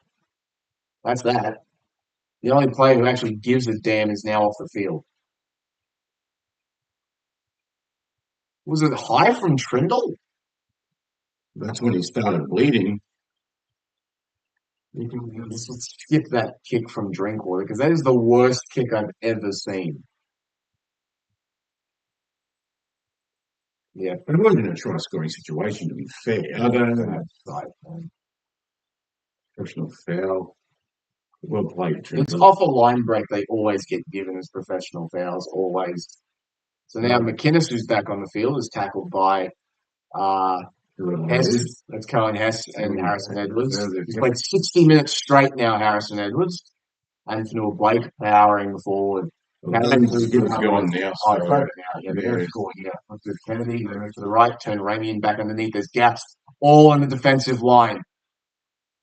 S1: that's that. The only player who actually gives a damn is now off the field. Was it high from Trindle?
S3: That's when he started bleeding.
S1: Let's skip that kick from Drinkwater because that is the worst kick I've ever seen. Yeah.
S3: It wasn't a try-scoring situation, to be fair. I don't know. Professional foul. Well played, Trindle.
S1: It's off a line break. They always get given as professional fouls, always. So now McInnes, who's back on the field, is tackled by Hess. That's Cohen Hess and Harrison Edwards. He's played 60 minutes straight now, Harrison Edwards. And Fanua Blake powering forward.
S3: Going now.
S1: Very cool. Yeah. Look at Kennedy, they move to the right, turn Ramian back underneath. There's gaps all in the defensive line.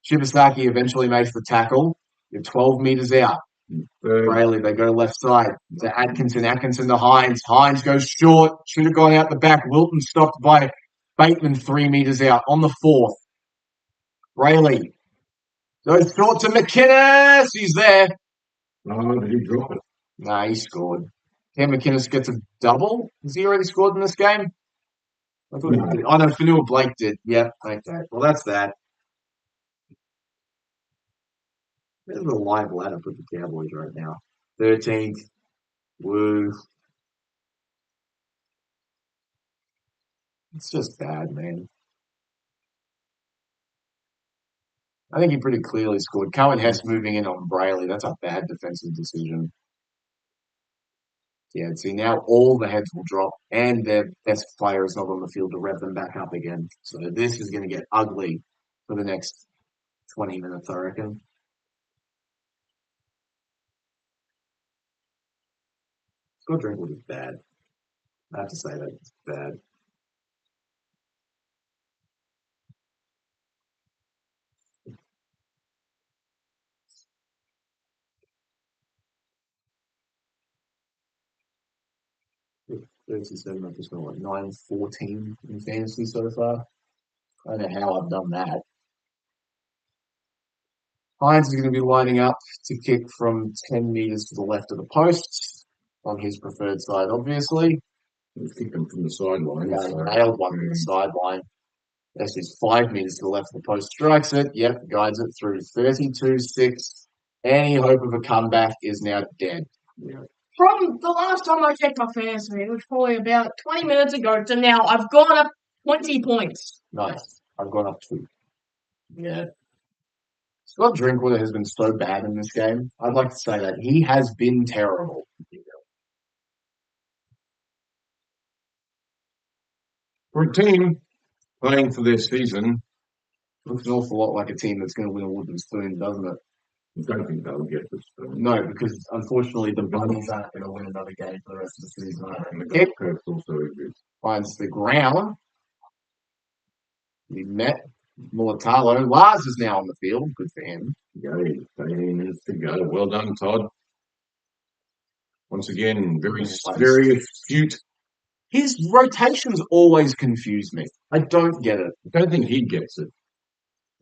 S1: Shibasaki eventually makes the tackle. You're 12 metres out. Brayley, they go left side to Atkinson. Atkinson to Hines. Hines goes short. Should have gone out the back. Wilton stopped by Bateman 3 meters out on the 4th. Brayley goes short to McInnes. He's there.
S3: Oh, did he drop it?
S1: Nah, he scored. Cam McInnes gets a double. Has he already scored in this game? I thought he did. Oh, no, Fanua Blake did. Yeah, okay. Well, that's that. There's the live ladder for the Cowboys right now. 13th. Woo. It's just bad, man. I think he pretty clearly scored. Cohen Hess moving in on Brayley. That's a bad defensive decision. Yeah, see, now all the heads will drop, and their best player is not on the field to rev them back up again. So this is going to get ugly for the next 20 minutes, I reckon. Scott Drinkwood is bad. I have to say that it's bad. I've just got like 9-14 in fantasy so far. I don't know how I've done that. Hines is going to be lining up to kick from 10 meters to the left of the post on his preferred side, obviously.
S3: He's kicking from the sideline.
S1: Yeah, nailed one from the sideline. That's just 5 meters to the left of the post. Strikes it. Yep, guides it through 32-6. Any hope of a comeback is now dead.
S3: Yeah.
S2: From the last time I checked my fantasy, which was probably about 20 minutes ago, to now, I've gone up 20 points.
S1: Nice. I've gone up 2. Yeah. Scott Drinkwater has been so bad in this game. I'd like to say that. He has been terrible.
S3: For a team playing for their season,
S1: Looks an awful lot like a team that's going to win a wooden spoon, doesn't it?
S3: I don't think they'll get this.
S1: No, because unfortunately the Bunnies aren't going to win another game for the rest of the season.
S3: And the goal curve also exists.
S1: Finds the ground. He met Mulatalo. Lars is now on the field. Good for him.
S3: Go, 18 minutes to go. Well done, Todd. Once again, very astute.
S1: His rotations always confuse me. I don't get it.
S3: I don't think he gets it.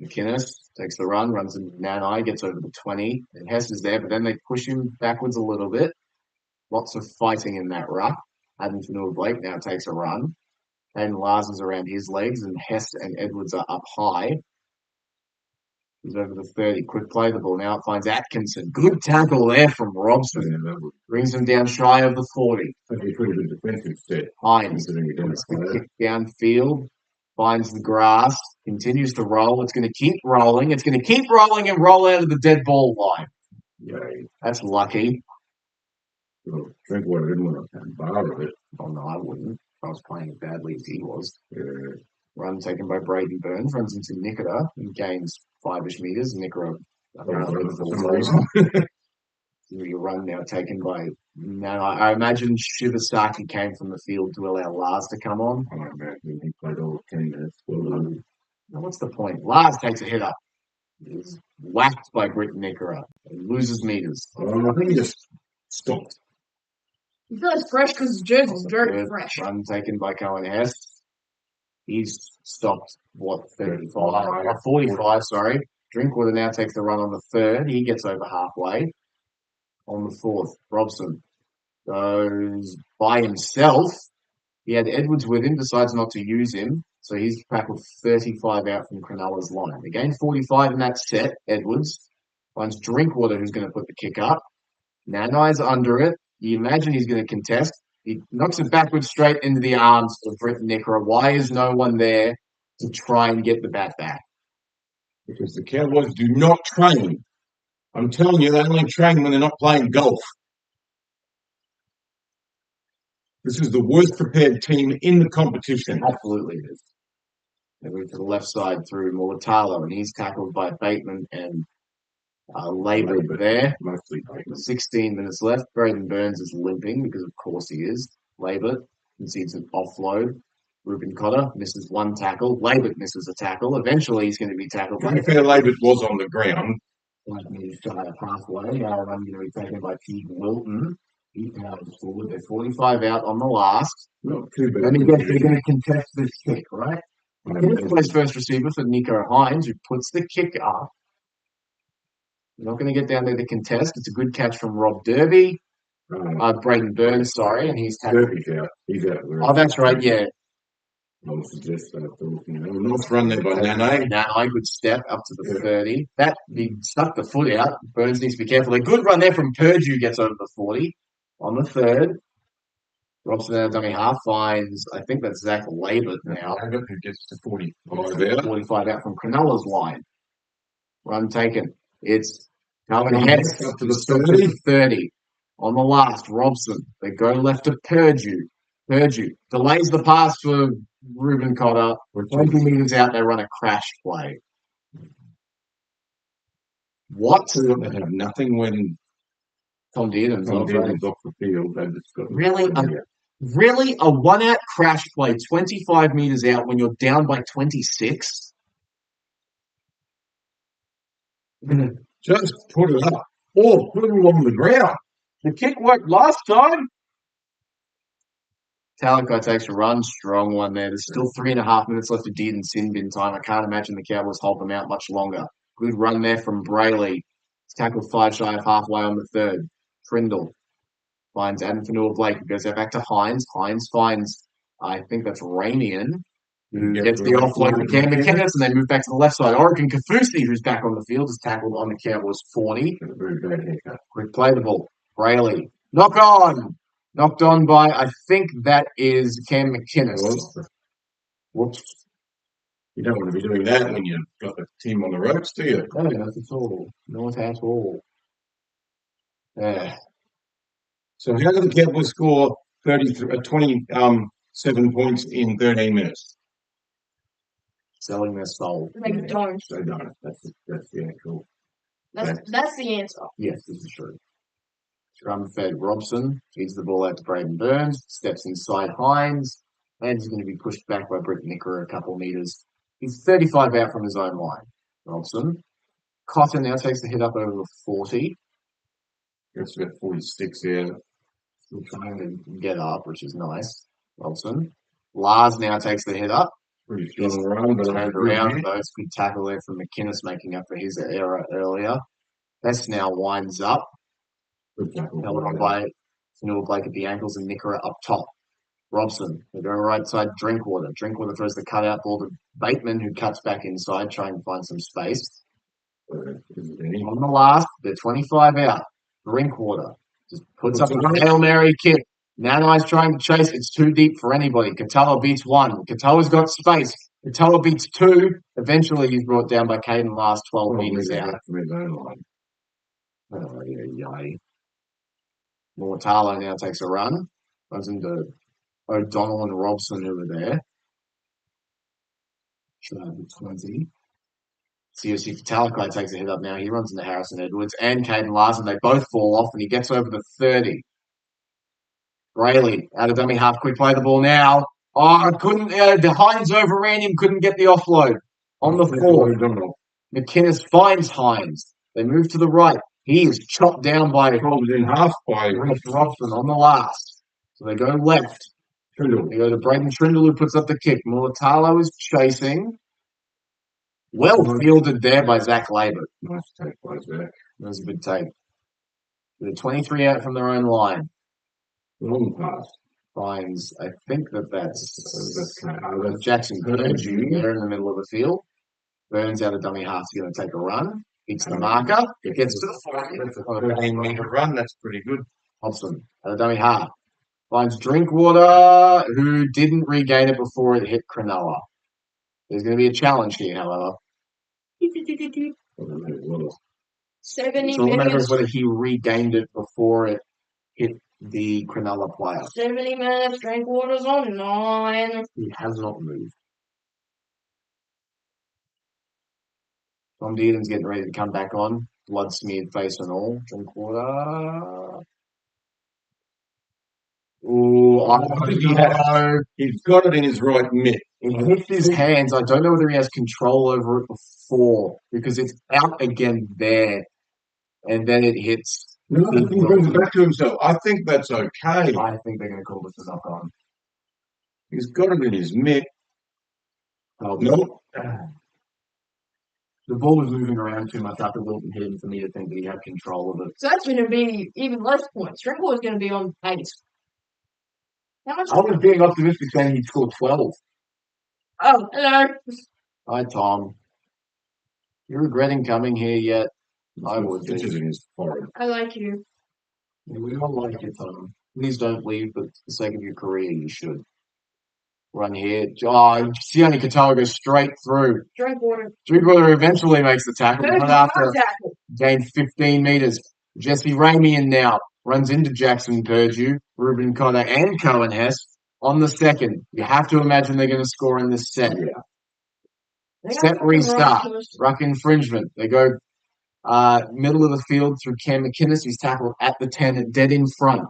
S1: McInnes takes the run, runs into Nanai, gets over the 20, and Hess is there, but then they push him backwards a little bit. Lots of fighting in that ruck. Adam Fanua Blake now takes a run, and Lars is around his legs, and Hess and Edwards are up high. He's over the 30. Quick play the ball. Now it finds Atkinson. Good tackle there from Robson.
S3: Yeah, that
S1: Brings him down shy of the 40.
S3: would be a pretty good defensive set.
S1: Hines
S3: Considering we don't
S1: gets the
S3: play.
S1: kick downfield. Finds the grass, continues to roll. It's going to keep rolling. It's going to keep rolling and roll out of the dead ball line.
S3: Yay.
S1: That's lucky.
S3: Well, Drinkwater didn't want to bar of it.
S1: Oh, no, I wouldn't. If I was playing as badly as he was.
S3: Yeah.
S1: Run taken by Braden Burns. Runs into Nikita and gains 5-ish meters. Nikita apparently
S3: For some reason.
S1: Your run now taken by... No, I imagine Shibasaki came from the field to allow Lars to come on.
S3: I imagine he played all 10 minutes. Well done.
S1: Now, what's the point? Lars takes a hit up. He's whacked by Brit Nikora. He loses meters.
S3: I think he just stopped.
S2: He feels fresh because his jersey's very fresh.
S1: Run taken by Cohen Hess. He's stopped, 35? 45, sorry. Drinkwater now takes the run on the 3rd. He gets over halfway. On the 4th, Robson goes by himself. He had Edwards with him, decides not to use him. So he's tackled 35 out from Cronulla's line. Again, 45 in that set, Edwards. Finds Drinkwater, who's going to put the kick up. Nanai's under it. You imagine he's going to contest. He knocks it backwards straight into the arms of Britt Nikora. Why is no one there to try and get the bat back?
S3: Because the Cowboys do not train. I'm telling you, they only train when they're not playing golf. This is the worst prepared team in the competition.
S1: Absolutely it is. They move to the left side through Mulatalo, and he's tackled by Bateman and Labour there.
S3: Mostly Bateman.
S1: 16 minutes left. Braden Burns is limping because, of course, he is. Labour concedes an offload. Ruben Cotter misses one tackle. Labour misses a tackle. Eventually, he's going to be tackled.
S3: To be fair, Labour was on the ground.
S1: Like me shy of halfway. Now I'm going to be taken by Pete Wilton. He's now forward. They're 45 out on the last.
S3: Not too bad.
S1: Let me guess, they're going to contest this kick, right? McKinnon plays first receiver for Nico Hines, who puts the kick up. You're not going to get down there to contest. It's a good catch from Rob Derby. Braden Burns, sorry, and he's tackled.
S3: Derby's out. He's out.
S1: Oh, that's right, yeah.
S3: I would suggest that. Nice run there by Nane.
S1: Nane, good step up to the 30. That, he stuck the foot out. Burns needs to be careful. A good run there from Purdue gets over the 40 on the third. Robson out dummy half finds, I think that's Zach Labert now.
S3: Labert who gets to 45 out.
S1: 45 out from Cronulla's line. Run taken. It's Calvin Hess
S3: up to the
S1: 30. On the last, Robson. They go left to Purdue. Purdue delays the pass for Ruben Cotter. We're 20 meters out. They run a crash play. What?
S3: They have nothing when
S1: Tom Dearden's
S3: off the field. They just got
S1: really a one-out crash play 25 meters out when you're down by 26?
S3: Just put it up. Or put it along the ground. The kick worked last time.
S1: Talakai takes a run. Strong one there. There's still 3.5 minutes left of Dearden sin bin time. I can't imagine the Cowboys hold them out much longer. Good run there from Brayley. He's tackled 5 shy of halfway on the third. Trindle finds Adam Fanua-Blake. He goes back to Hines. Hines finds, I think that's Ramian, who gets the offload to Cam McKinnon, and they move back to the left side. Oregon Kafusi, who's back on the field, is tackled on the Cowboys 40. Quick play the ball. Brayley. Knock on! Knocked on by, I think that is Cam McKinnon. Whoops.
S3: You don't want to be doing that when you've got the team on the ropes, do you?
S1: No, not at all. Not at all.
S3: So how did the Cowboys score 27 points in 13 minutes?
S1: Selling their soul.
S2: They don't.
S3: They don't. That's the actual.
S2: That's the answer.
S1: Yes, this is true. Scrum fed Robson. Feeds the ball out to Braden Burns. Steps inside Hines. And he's going to be pushed back by Britt Nicker a couple meters. He's 35 out from his own line. Robson. Cotton now takes the hit up over 40.
S3: That's about 46 there.
S1: Still trying to get up, which is nice. Robson. Lars now takes the hit up.
S3: Pretty strong run, but
S1: turned around though. It's a good tackle there from McInnes, making up for his error earlier. Best now winds up.
S3: Good tackle.
S1: Held on by Fanua-Blake at the ankles and Nicker up top. Robson. They go right side, Drinkwater. Drinkwater throws the cutout ball to Bateman, who cuts back inside, trying to find some space. On the last, they're 25 out. Drinkwater just puts up a Hail Mary kick. Nanai's trying to chase. It's too deep for anybody. Katoa beats 1. Katoa's got space. Katoa beats 2. Eventually, he's brought down by Caden last 12 meters out. Oh, yeah. Mortalo now takes a run. Runs into O'Donnell and Robson, who are there. Try 20. COC Talakai takes a hit up now. He runs into Harrison Edwards and Caden Larson. They both fall off, and he gets over the 30. Brayley, out of dummy half, quick play the ball now. Oh, the Hines overran him, couldn't get the offload. On the 4. McInnes finds Hines. They move to the right. He is chopped down by
S3: in half by
S1: Robson on the last. So they go left.
S3: Trindle.
S1: They go to Braden Trindle, who puts up the kick. Mulatalo is chasing. Well fielded there by Zach Labert.
S3: Nice take by Zach.
S1: That was a good take. They're 23 out from their own line.
S3: Long pass.
S1: Finds, I think that's Jackson Purdue there in the middle of the field. Burns out of dummy half. He's going to take a run. Hits the marker. Gets to the 40.
S3: That's a 13-meter run. That's pretty good.
S1: Hobson out of dummy half. Finds Drinkwater, who didn't regain it before it hit Cronulla. There's going to be a challenge here, however.
S2: 70
S1: It's all a matter of
S2: minutes.
S1: whether he regained it before it hit the Cronulla player.
S2: 70 minutes. Drinkwater's on 9.
S1: He has not moved. Tom Dearden's getting ready to come back on. Blood smeared face and all. Drinkwater.
S3: He's got it in his right mitt.
S1: It hits his hands. I don't know whether he has control over it before because it's out again there. and then it hits.
S3: No, he brings it back to himself. I think that's okay.
S1: I think they're going to call this a knock on.
S3: He's got it in his mitt.
S1: Oh,
S3: Nope.
S1: The ball was moving around too much after Wilton hit him for me to think that he had control of it.
S2: So that's going to be even less points. Drinkwater's going to be on 8. How much?
S1: I was being optimistic saying he'd score 12.
S2: Oh, hello.
S1: Hi, Tom. You regretting coming here yet? I would be.
S3: Stitches in his forehead.
S2: I like you.
S1: We don't like you, Tom. Please don't leave, but for the sake of your career, you should. Run here. Oh, Sione Katoa goes straight through.
S2: Drinkwater.
S1: Drinkwater eventually makes the tackle,
S2: Third
S1: but not after
S2: tackle.
S1: gained 15 meters. Jesse Ramian now runs into Jackson Purdue, Ruben Connor, and Cohen Hess on the second. You have to imagine they're going to score in this set. Set restart. Ruck infringement. They go middle of the field through Cam McInnes. He's tackled at the 10, dead in front.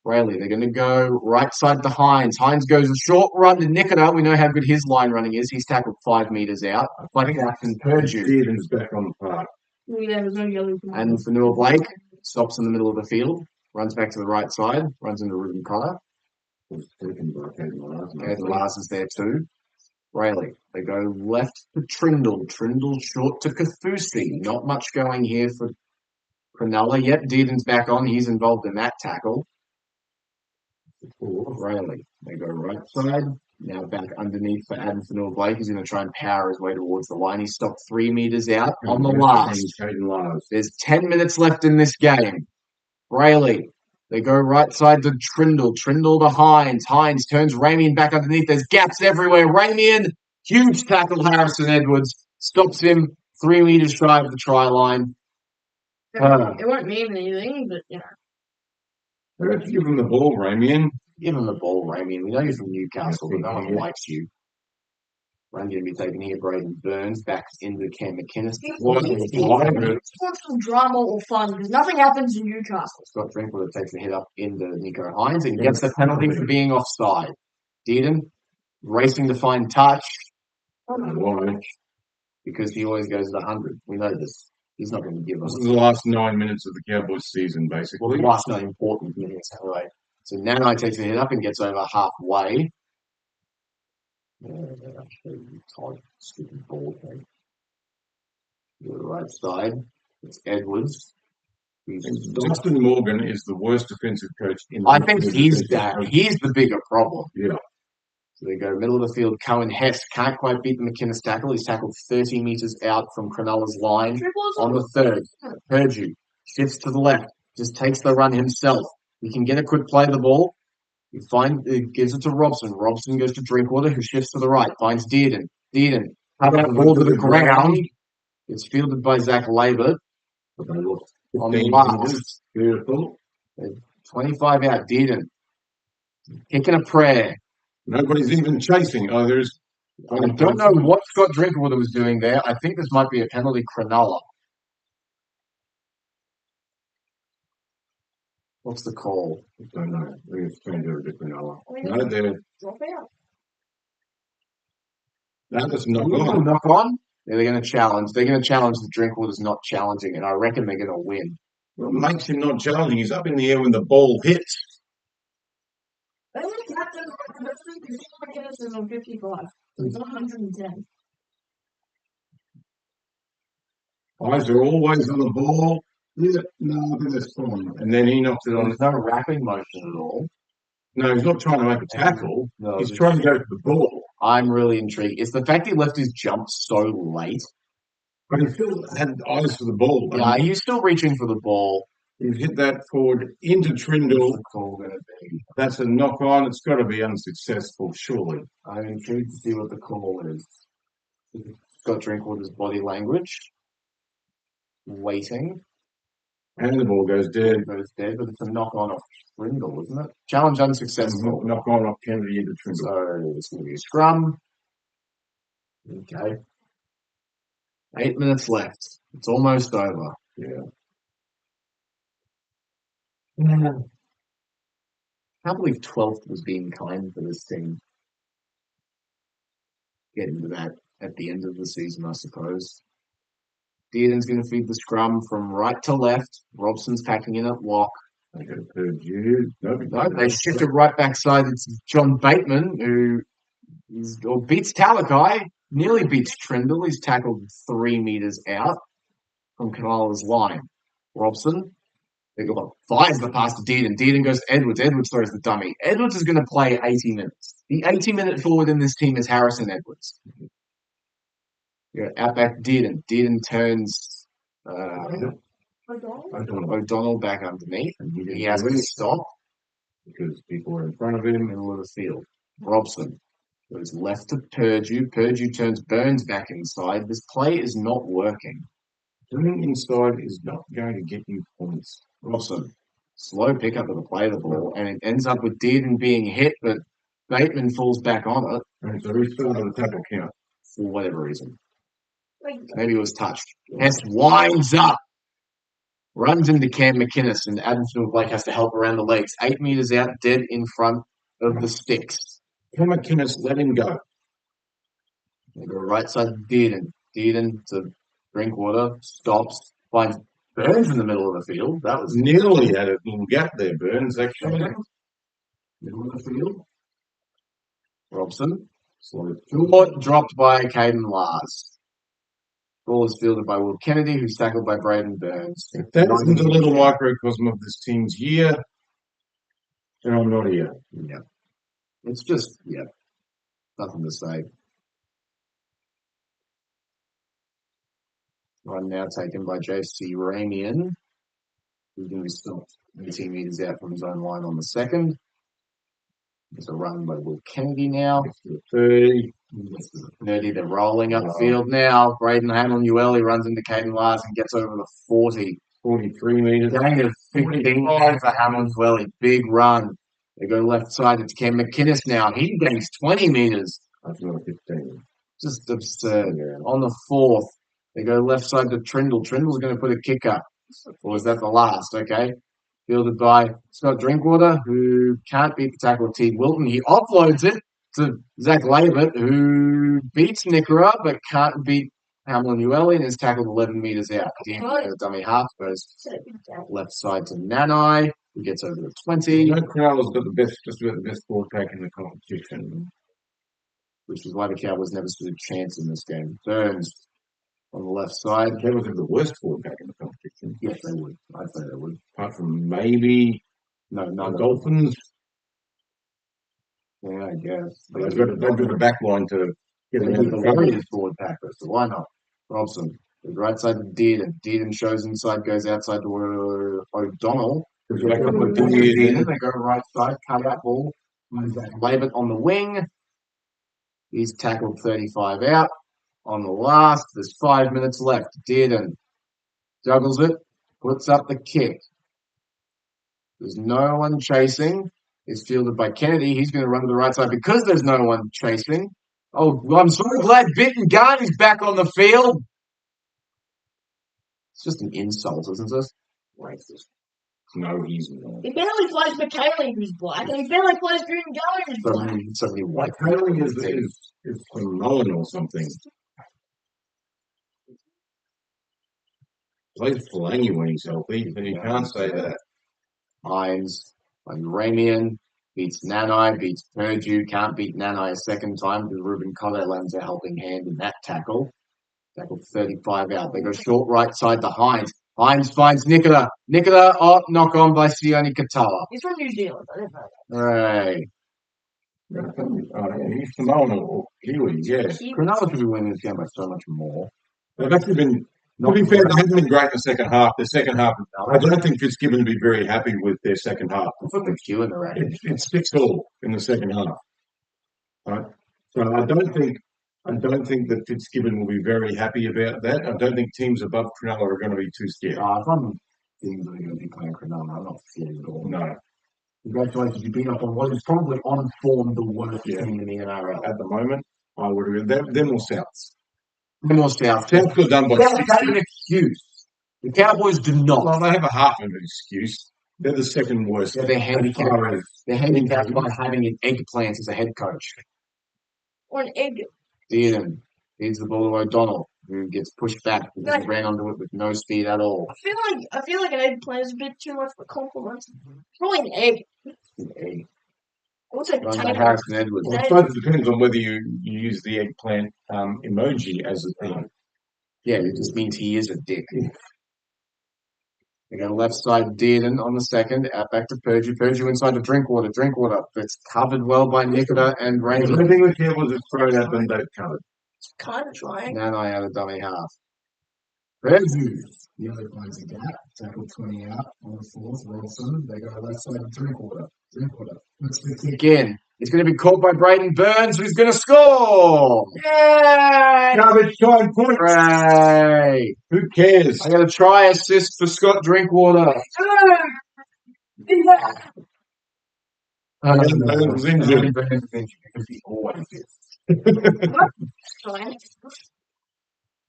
S1: Rayleigh, they're going to go right side to Hines. Hines goes a short run to Nikita. We know how good his line running is. He's tackled 5 meters out. Like Jackson Purdue.
S3: Stevens back on the park.
S1: And Fanua Blake stops in the middle of the field, runs back to the right side, runs into Ruben Connor. Lars is there too. Rayleigh, they go left to Trindle. Trindle short to Kathusi. Not much going here for Cronulla. Yep, Dearden's back on. He's involved in that tackle. Rayleigh, they go right side. Now back underneath for Adam Fanua Blake. He's going to try and power his way towards the line. He stopped 3 meters out on the last. There's 10 minutes left in this game. Rayleigh, they go right side to Trindle. Trindle to Hines. Hines turns Ramian back underneath. There's gaps everywhere. Ramian, huge tackle. Harrison Edwards stops him 3 meters shy of the try line.
S2: It won't mean anything, but you know.
S3: Let's give him the ball, Ramian.
S1: Give him the ball, Ramian. We know you're from Newcastle, but no one likes you. Run going to be taken here. Braden Burns back into Cam McInnes.
S2: Want some drama or fun because nothing happens in Newcastle.
S1: Scott Drinkwater takes the hit up into Nico Hines and gets the penalty for being offside. Dearden racing to find touch because he always goes to 100. We know this. He's not going to give us.
S3: This is the last 9 minutes of the Cowboys season, basically.
S1: Well, the last 9 important minutes, anyway. So Nanai takes the hit up and gets over halfway. Stupid ball thing. To the right side, it's Edwards.
S3: Justin Morgan is the worst defensive coach in the
S1: I think he's the bigger problem.
S3: Yeah.
S1: So they go middle of the field. Cohen Hess can't quite beat the McInnes tackle. He's tackled 30 meters out from Cronulla's line on the third. Purdue shifts to the left, just takes the run himself. He can get a quick play of the ball. He gives it to Robson. Robson goes to Drinkwater, who shifts to the right, finds Dearden. Dearden, how about ball to the ground? It's fielded by Zach Labor on the last.
S3: Beautiful.
S1: 25 out, Dearden. Kicking a prayer.
S3: Nobody's even chasing. I
S1: don't know what Scott Drinkwater was doing there. I think this might be a penalty Cronulla. What's the call?
S3: I don't know. I think it's turned over to Cronulla. No, they're...
S2: Drop out.
S3: That's knock on.
S1: Knock on? They're going to challenge. They're going to challenge the Drinkwater's not challenging, and I reckon they're going to win.
S3: What makes him not challenging? He's up in the air when the ball hits.
S2: McInnes is on 55. It's on 110.
S3: Eyes are always on the ball. Yeah, no, I think that's fine. And then he knocks it on.
S1: There's no wrapping motion at all.
S3: No, he's not trying to make a tackle.
S1: No,
S3: he's trying to go for the ball.
S1: I'm really intrigued. It's the fact he left his jump so late.
S3: But he still had eyes for the ball.
S1: Yeah, he's still reaching for the ball.
S3: He's hit that forward into Trindle.
S1: What's the call going to be?
S3: That's a knock on. It's got to be unsuccessful, surely.
S1: I'm intrigued to see what the call is. Scott Drinkwater's body language. Waiting.
S3: And the ball goes dead.
S1: Goes dead, but it's a knock on off Trindle, isn't it? Challenge unsuccessful.
S3: Knock on off Kennedy into Trindle.
S1: So it's going to be a scrum. Okay. 8 minutes left. It's almost over.
S3: Yeah.
S1: I can't believe 12th was being kind for this team. Get into that at the end of the season, I suppose. Dearden's going to feed the scrum from right to left. Robson's packing in at lock.
S3: They go to you.
S1: No, they shift it right backside. It's John Bateman who beats Talakai, nearly beats Trindle. He's tackled 3 meters out from Canola's line. Robson fires the pass to Dearden. Dearden goes to Edwards. Edwards throws the dummy. Edwards is going to play 80 minutes. The 80-minute forward in this team is Harrison Edwards. Outback Dearden. Dearden turns O'Donnell back underneath. He has to stop
S3: because people are in front of him.
S1: Middle of the field. Robson goes left to Purdue. Purdue turns Burns back inside. This play is not working.
S3: Turning inside is not going to get you points.
S1: Robson, slow pickup of the play of the ball, and it ends up with Dearden being hit, but Bateman falls back on it.
S3: And so he's still on the tackle count.
S1: For whatever reason. Maybe it was touched. Hess winds up. Runs into Cam McInnes, and Adam Blake has to help around the legs. 8 meters out, dead in front of the sticks.
S3: Cam McInnes let him go.
S1: They go right side to Dearden. Dearden to Drinkwater, stops, finds Burns in the middle of the field. That was
S3: nearly had a little gap there, Burns, actually.
S1: Middle of the field. Robson. Short, dropped by Caden Lars. Ball is fielded by Will Kennedy, who's tackled by Braden Burns.
S3: If that isn't a little microcosm of this team's year, then I'm not here.
S1: Yeah. It's just, nothing to say. Run now taken by JC Ramian, who's going to be stopped 18 meters out from his own line on the second. There's a run by Will Kennedy now. 30. 30, they're rolling upfield now. Braden Hamlin-Ueli runs into Caden Lars and gets over the 40. 43 meters. Gain of 15 for Hamlin-Ueli. Big run. They go left side. It's Cam McInnes now. He gains 20 meters.
S3: That's not 15.
S1: Just absurd. Yeah. On the 4th, they go left side to Trindle. Trindle's going to put a kick up. Or is that the last? Okay. Fielded by Scott Drinkwater, who can't beat the tackle of Teague Wilton. He offloads it to Zach Labert, who beats Nickera, but can't beat Hamlin-Ueli and is tackled 11 meters out. The dummy half goes left side to Nanai, who gets over the 20.
S3: Cronulla's got just about the best ball pack in the competition.
S1: Which is why the Cowboys never stood a chance in this game. Burns on the left side.
S3: They would have the worst ball pack in the competition.
S1: Yes, they would. I'd say they would.
S3: Apart from maybe
S1: no
S3: Dolphins.
S1: Yeah, I guess.
S3: They've got a back line to get
S1: them the largest forward packer, so why not? Robson, the right side to Dearden. Dearden shows inside, goes outside to O'Donnell. They go right side, cut out ball. Labert on the wing. He's tackled 35 out. On the last, there's 5 minutes left. Dearden juggles it, puts up the kick. There's no one chasing. It's fielded by Kennedy. He's going to run to the right side because there's no one chasing. Oh, I'm so glad Bitten Gunn is back on the field. It's just an insult, isn't it? Racist.
S3: No, he's not.
S2: He barely plays McKaylee, who's black, and he barely plays Green Gunn, who's black.
S1: So many white.
S3: McKaylee is phenomenal or something. Plays Fellaini when he's healthy, but you can't say that.
S1: Hines, Ramian, beats Nanai, beats Purdue, can't beat Nanai a second time because Ruben Cotter lends a helping hand in that tackle. Tackle 35 out. They go short right side to Hines. Hines finds Nicola. Knock on by Sione Katoa.
S2: He's from New Zealand. I didn't know that.
S1: Right.
S3: He's phenomenal. Kiwi, yeah.
S1: Cronulla could be winning this game by so much more.
S3: They've actually been, to be fair, they haven't been great in the second half. The second half, I don't think Fitzgibbon would be very happy with their second half.
S1: I put the Q in the rating.
S3: It's 6-all in the second half. Right? So I don't think that Fitzgibbon will be very happy about that. I don't think teams above Cronulla are going to be too scared.
S1: If I'm teams that are going to be playing Cronulla, I'm not scared at all.
S3: No.
S1: Congratulations, you've been up on what is probably on form the worst team in the NRL.
S3: At the moment, I would agree. They're more Souths.
S1: They're more South.
S3: Souths got done by 60.
S1: They have an excuse. The Cowboys do not.
S3: Well, they have a half of an excuse. They're the second worst.
S1: Yeah, they're handicapped. They're handicapped by having an eggplant as a head coach.
S2: Or an egg.
S1: Dearden feeds the ball to O'Donnell. who gets pushed back because he ran onto it with no speed at all.
S2: I feel like an eggplant is a bit too much for compliments. Probably an egg.
S1: Egg.
S2: I would say
S1: Run by
S2: potato.
S1: Harrison Edwards.
S3: Well, I suppose it depends on whether you use the eggplant emoji as a thing.
S1: Yeah, it just means he is a dick. They go left side, Dearden on the second, out back to Purdue. Purdue inside to Drinkwater. Drinkwater, that's covered well by Nikita and
S3: The
S1: Ranger.
S3: only thing with him was it's thrown out and they've covered.
S2: It's kind of trying.
S1: Nanai out of dummy half. Purdue. The other finds a gap. Tackle 20 out on the fourth. Wilson. They go left side to Drinkwater. Drinkwater. Let's kick in. It's going to be caught by Braden Burns, who's going to score.
S2: Yay!
S3: Garbage time points.
S1: Hooray!
S3: Who cares?
S1: I got a try assist for Scott Drinkwater.
S3: Burns was injured.
S1: Burns was injured because he always is.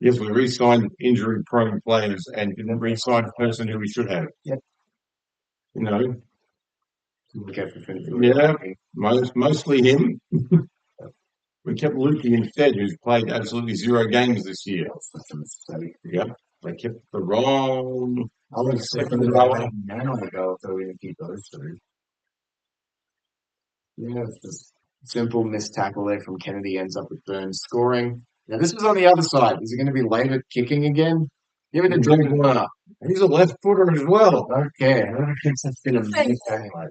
S3: Yes, we re-signed injury-prone players and didn't re-sign a person who we should have.
S1: Yep.
S3: You know,
S1: Yeah.
S3: mostly him. We kept Lukey instead, who's played absolutely 0 games this year. Yep. They kept the wrong.
S1: I was second to that now ago, so we didn't keep those two. Yeah, it's just simple missed tackle there from Kennedy ends up with Burns scoring. Now this was on the other side. Is it going to be later kicking again? Give it to Drinkwater.
S3: He's a left footer as well.
S1: Okay, whoever kicks that's been a miss anyway.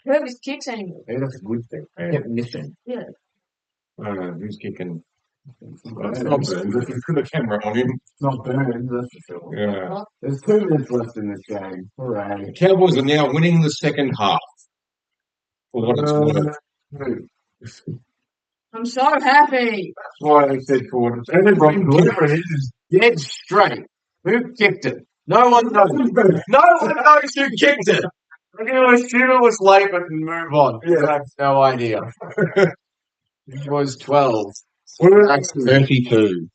S2: Whoever's kicks anymore.
S1: Maybe that's a good thing. Kept missing.
S2: Yeah.
S3: Who's kicking? It's not Burns. Looking for the camera on him.
S1: It's not Burns, that's for sure.
S3: Yeah.
S1: There's 2 minutes left in this game. Hooray.
S3: The Cowboys are now winning the second half. For what it's worth.
S2: I'm so happy.
S3: That's why I said for what it's worth.
S1: Whoever it is dead straight. Who kicked it? No one knows. No one knows who kicked it. We're going to assume it was late, but move on.
S3: Yeah.
S1: I have no idea. It was 12.
S3: That's
S1: 32.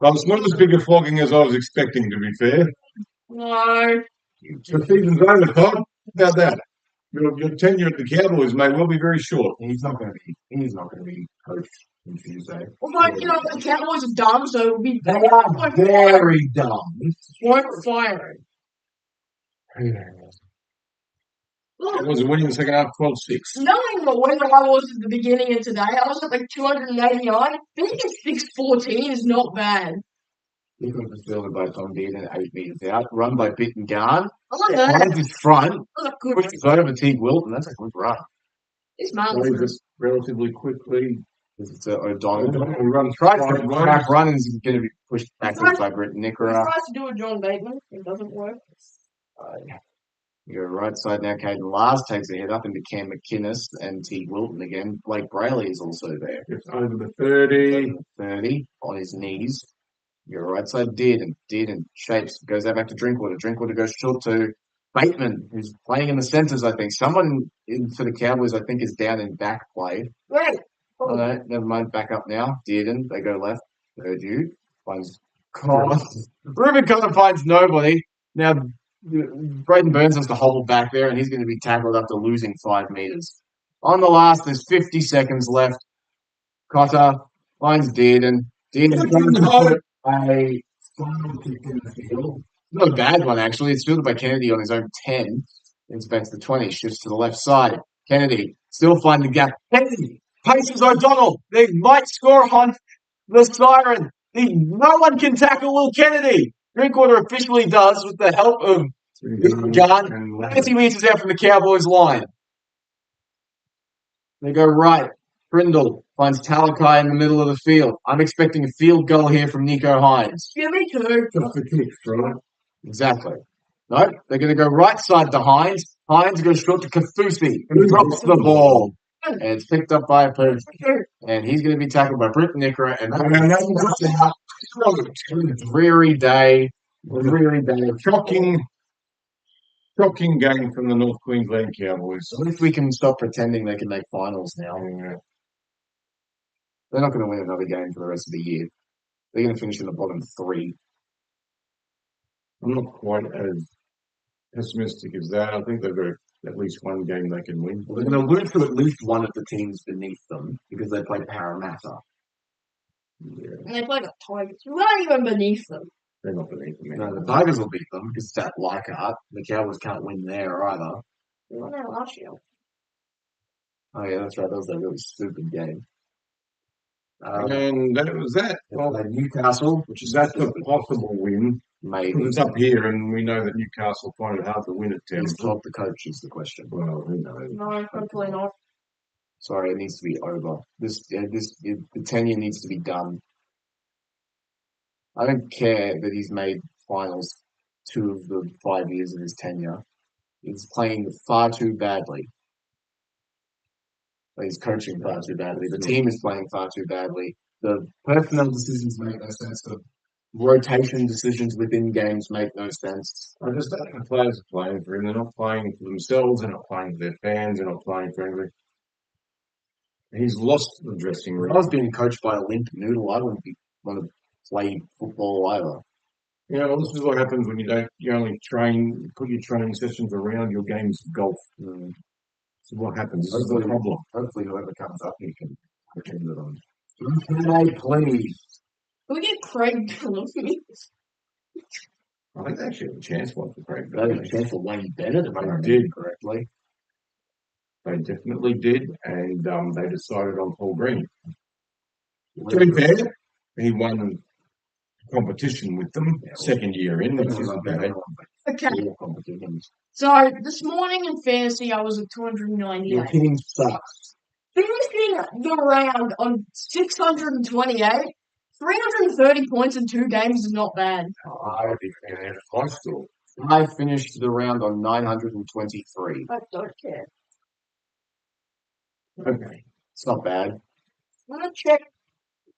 S3: Well, it's not as big a flogging as I was expecting, to be fair.
S2: No.
S3: The season's over, Todd. How about that? Your tenure at the Cowboys may well be very short.
S1: He's not going to be coached on Tuesday.
S2: Well, like, the Cowboys are dumb, so it'll be
S1: They are very dumb.
S2: won't fire him.
S3: Cowboys are winning the second half 12-6.
S2: Knowing the way that I was at the beginning of today, I was at like 289. Being at 614 is not bad.
S1: He got the field by Tom Dearden, 8 metres out. Run by Bittengarn.
S2: I like that.
S1: Finds his front.
S2: That's a good
S1: Pushes over Teague Wilton. That's a good run.
S2: It's man.
S3: Plays it relatively quickly.
S1: It's O'Donnell.
S3: He runs
S1: Tries
S3: right,
S1: to
S3: right.
S1: crack run and is going to be pushed backwards by Britt
S2: He
S1: Nickera.
S2: tries to do a John Bateman. It doesn't work.
S1: You go right side now. Caden Lars takes a hit up into Cam McInnes and Teague Wilton again. Blake Brayley is also there.
S3: It's over the 30.
S1: 30 on his knees. Your right side Dearden shapes, goes out back to Drinkwater. Drinkwater goes short to Bateman, who's playing in the centres, I think. Someone for the Cowboys, I think, is down in back play.
S2: Right.
S1: Oh, no, never mind. Back up now. Dearden, they go left. Purdue finds Collins. Ruben Collins finds nobody. Now, Braden Burns has to hold back there, and he's going to be tackled after losing 5 metres. On the last, there's 50 seconds left. Cotter finds Dearden. Dearden tries to put a final kick in the field. Not a bad one, actually. It's fielded by Kennedy on his own 10. It's back to the 20. Shifts to the left side. Kennedy still finding the gap. Kennedy paces O'Donnell. They might score on the siren. No one can tackle Will Kennedy. Drinkwater officially does with the help of Gunn. 30 metres out from the Cowboys line. They go right. Brindle finds Talakai in the middle of the field. I'm expecting a field goal here from Nico Hines.
S2: Yeah, me too.
S3: Just the kicks, right?
S1: Exactly. No, they're going to go right side to Hines. Hines goes short to Kafusi and drops the ball. And it's picked up by a person. And he's going to be tackled by Britt Nickera. And dreary day. Dreary day.
S3: Shocking game from the North Queensland Cowboys.
S1: At least we can stop pretending they can make finals now. They're not going to win another game for the rest of the year. They're going to finish in the bottom 3.
S3: I'm not quite as pessimistic as that. I think they've got at least one game they can win.
S1: Well, they're going to lose to at least one of the teams beneath them because they play Parramatta.
S2: And they play the Tigers. We're not even beneath them.
S3: They're not beneath them.
S1: No, the Tigers will beat them because it's at Leichhardt. The Cowboys can't win there either.
S2: We won there last year.
S1: Oh yeah, that's right. That was a really stupid game.
S3: And that was that.
S1: Well, Newcastle, which is
S3: That's a possible win.
S1: maybe.
S3: Because it's up here, and we know that Newcastle find it hard to win at
S1: Is
S3: Townsville.
S1: Todd the coach is the question.
S3: Well, who knows?
S2: No, hopefully not.
S1: Sorry, it needs to be over. The tenure needs to be done. I don't care that he's made finals 2 of the 5 years of his tenure. He's playing far too badly. He's coaching far too badly. The team is playing far too badly. The personnel decisions make no sense. The rotation decisions within games make no sense.
S3: I just don't think the players are playing for him. They're not playing for themselves. They're not playing for their fans. They're not playing for anybody. He's lost the dressing
S1: If
S3: room.
S1: I was being coached by a limp noodle, I wouldn't want to play football either.
S3: You know, this is what happens when you only put your training sessions around your games of golf.
S1: Mm.
S3: This is what happens. This is the problem.
S1: Hopefully, whoever comes up, he can pretend it on. Can please?
S2: Can we get Craig Bellamy?
S3: I think they actually have a chance for Craig.
S1: They had a chance for Wayne Bennett, if I remember
S3: did.
S1: correctly.
S3: They definitely did, and they decided on Paul Green. To be fair, he won competition with them second year in, which isn't bad.
S2: Okay.
S1: All competitions.
S2: So, this morning in fantasy, I was at
S1: Your
S2: 298.
S1: team sucks.
S2: Finishing the round on 628, 330 points in 2 games is not bad.
S3: I think they're going to high school.
S1: I finished the round on 923.
S2: I don't care.
S3: Okay.
S1: It's not bad.
S2: I'm gonna check.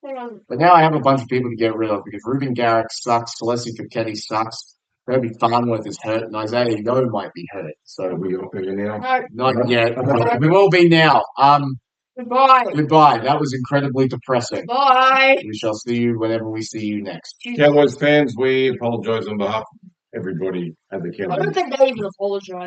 S2: Hang on.
S1: But now I have a bunch of people to get rid of because Ruben Garrick sucks, Celeste Koketi sucks, Kirby Farnworth is hurt, and Isaiah Yo might be hurt.
S3: Are
S1: So
S3: we off here now?
S2: No,
S1: not yet. We will be now.
S2: goodbye.
S1: Goodbye. That was incredibly depressing.
S2: Bye.
S1: We shall see you whenever we see you next.
S3: Cowboys fans, we apologise on behalf of everybody at the
S2: I
S3: Cowboys.
S2: don't think they even apologize.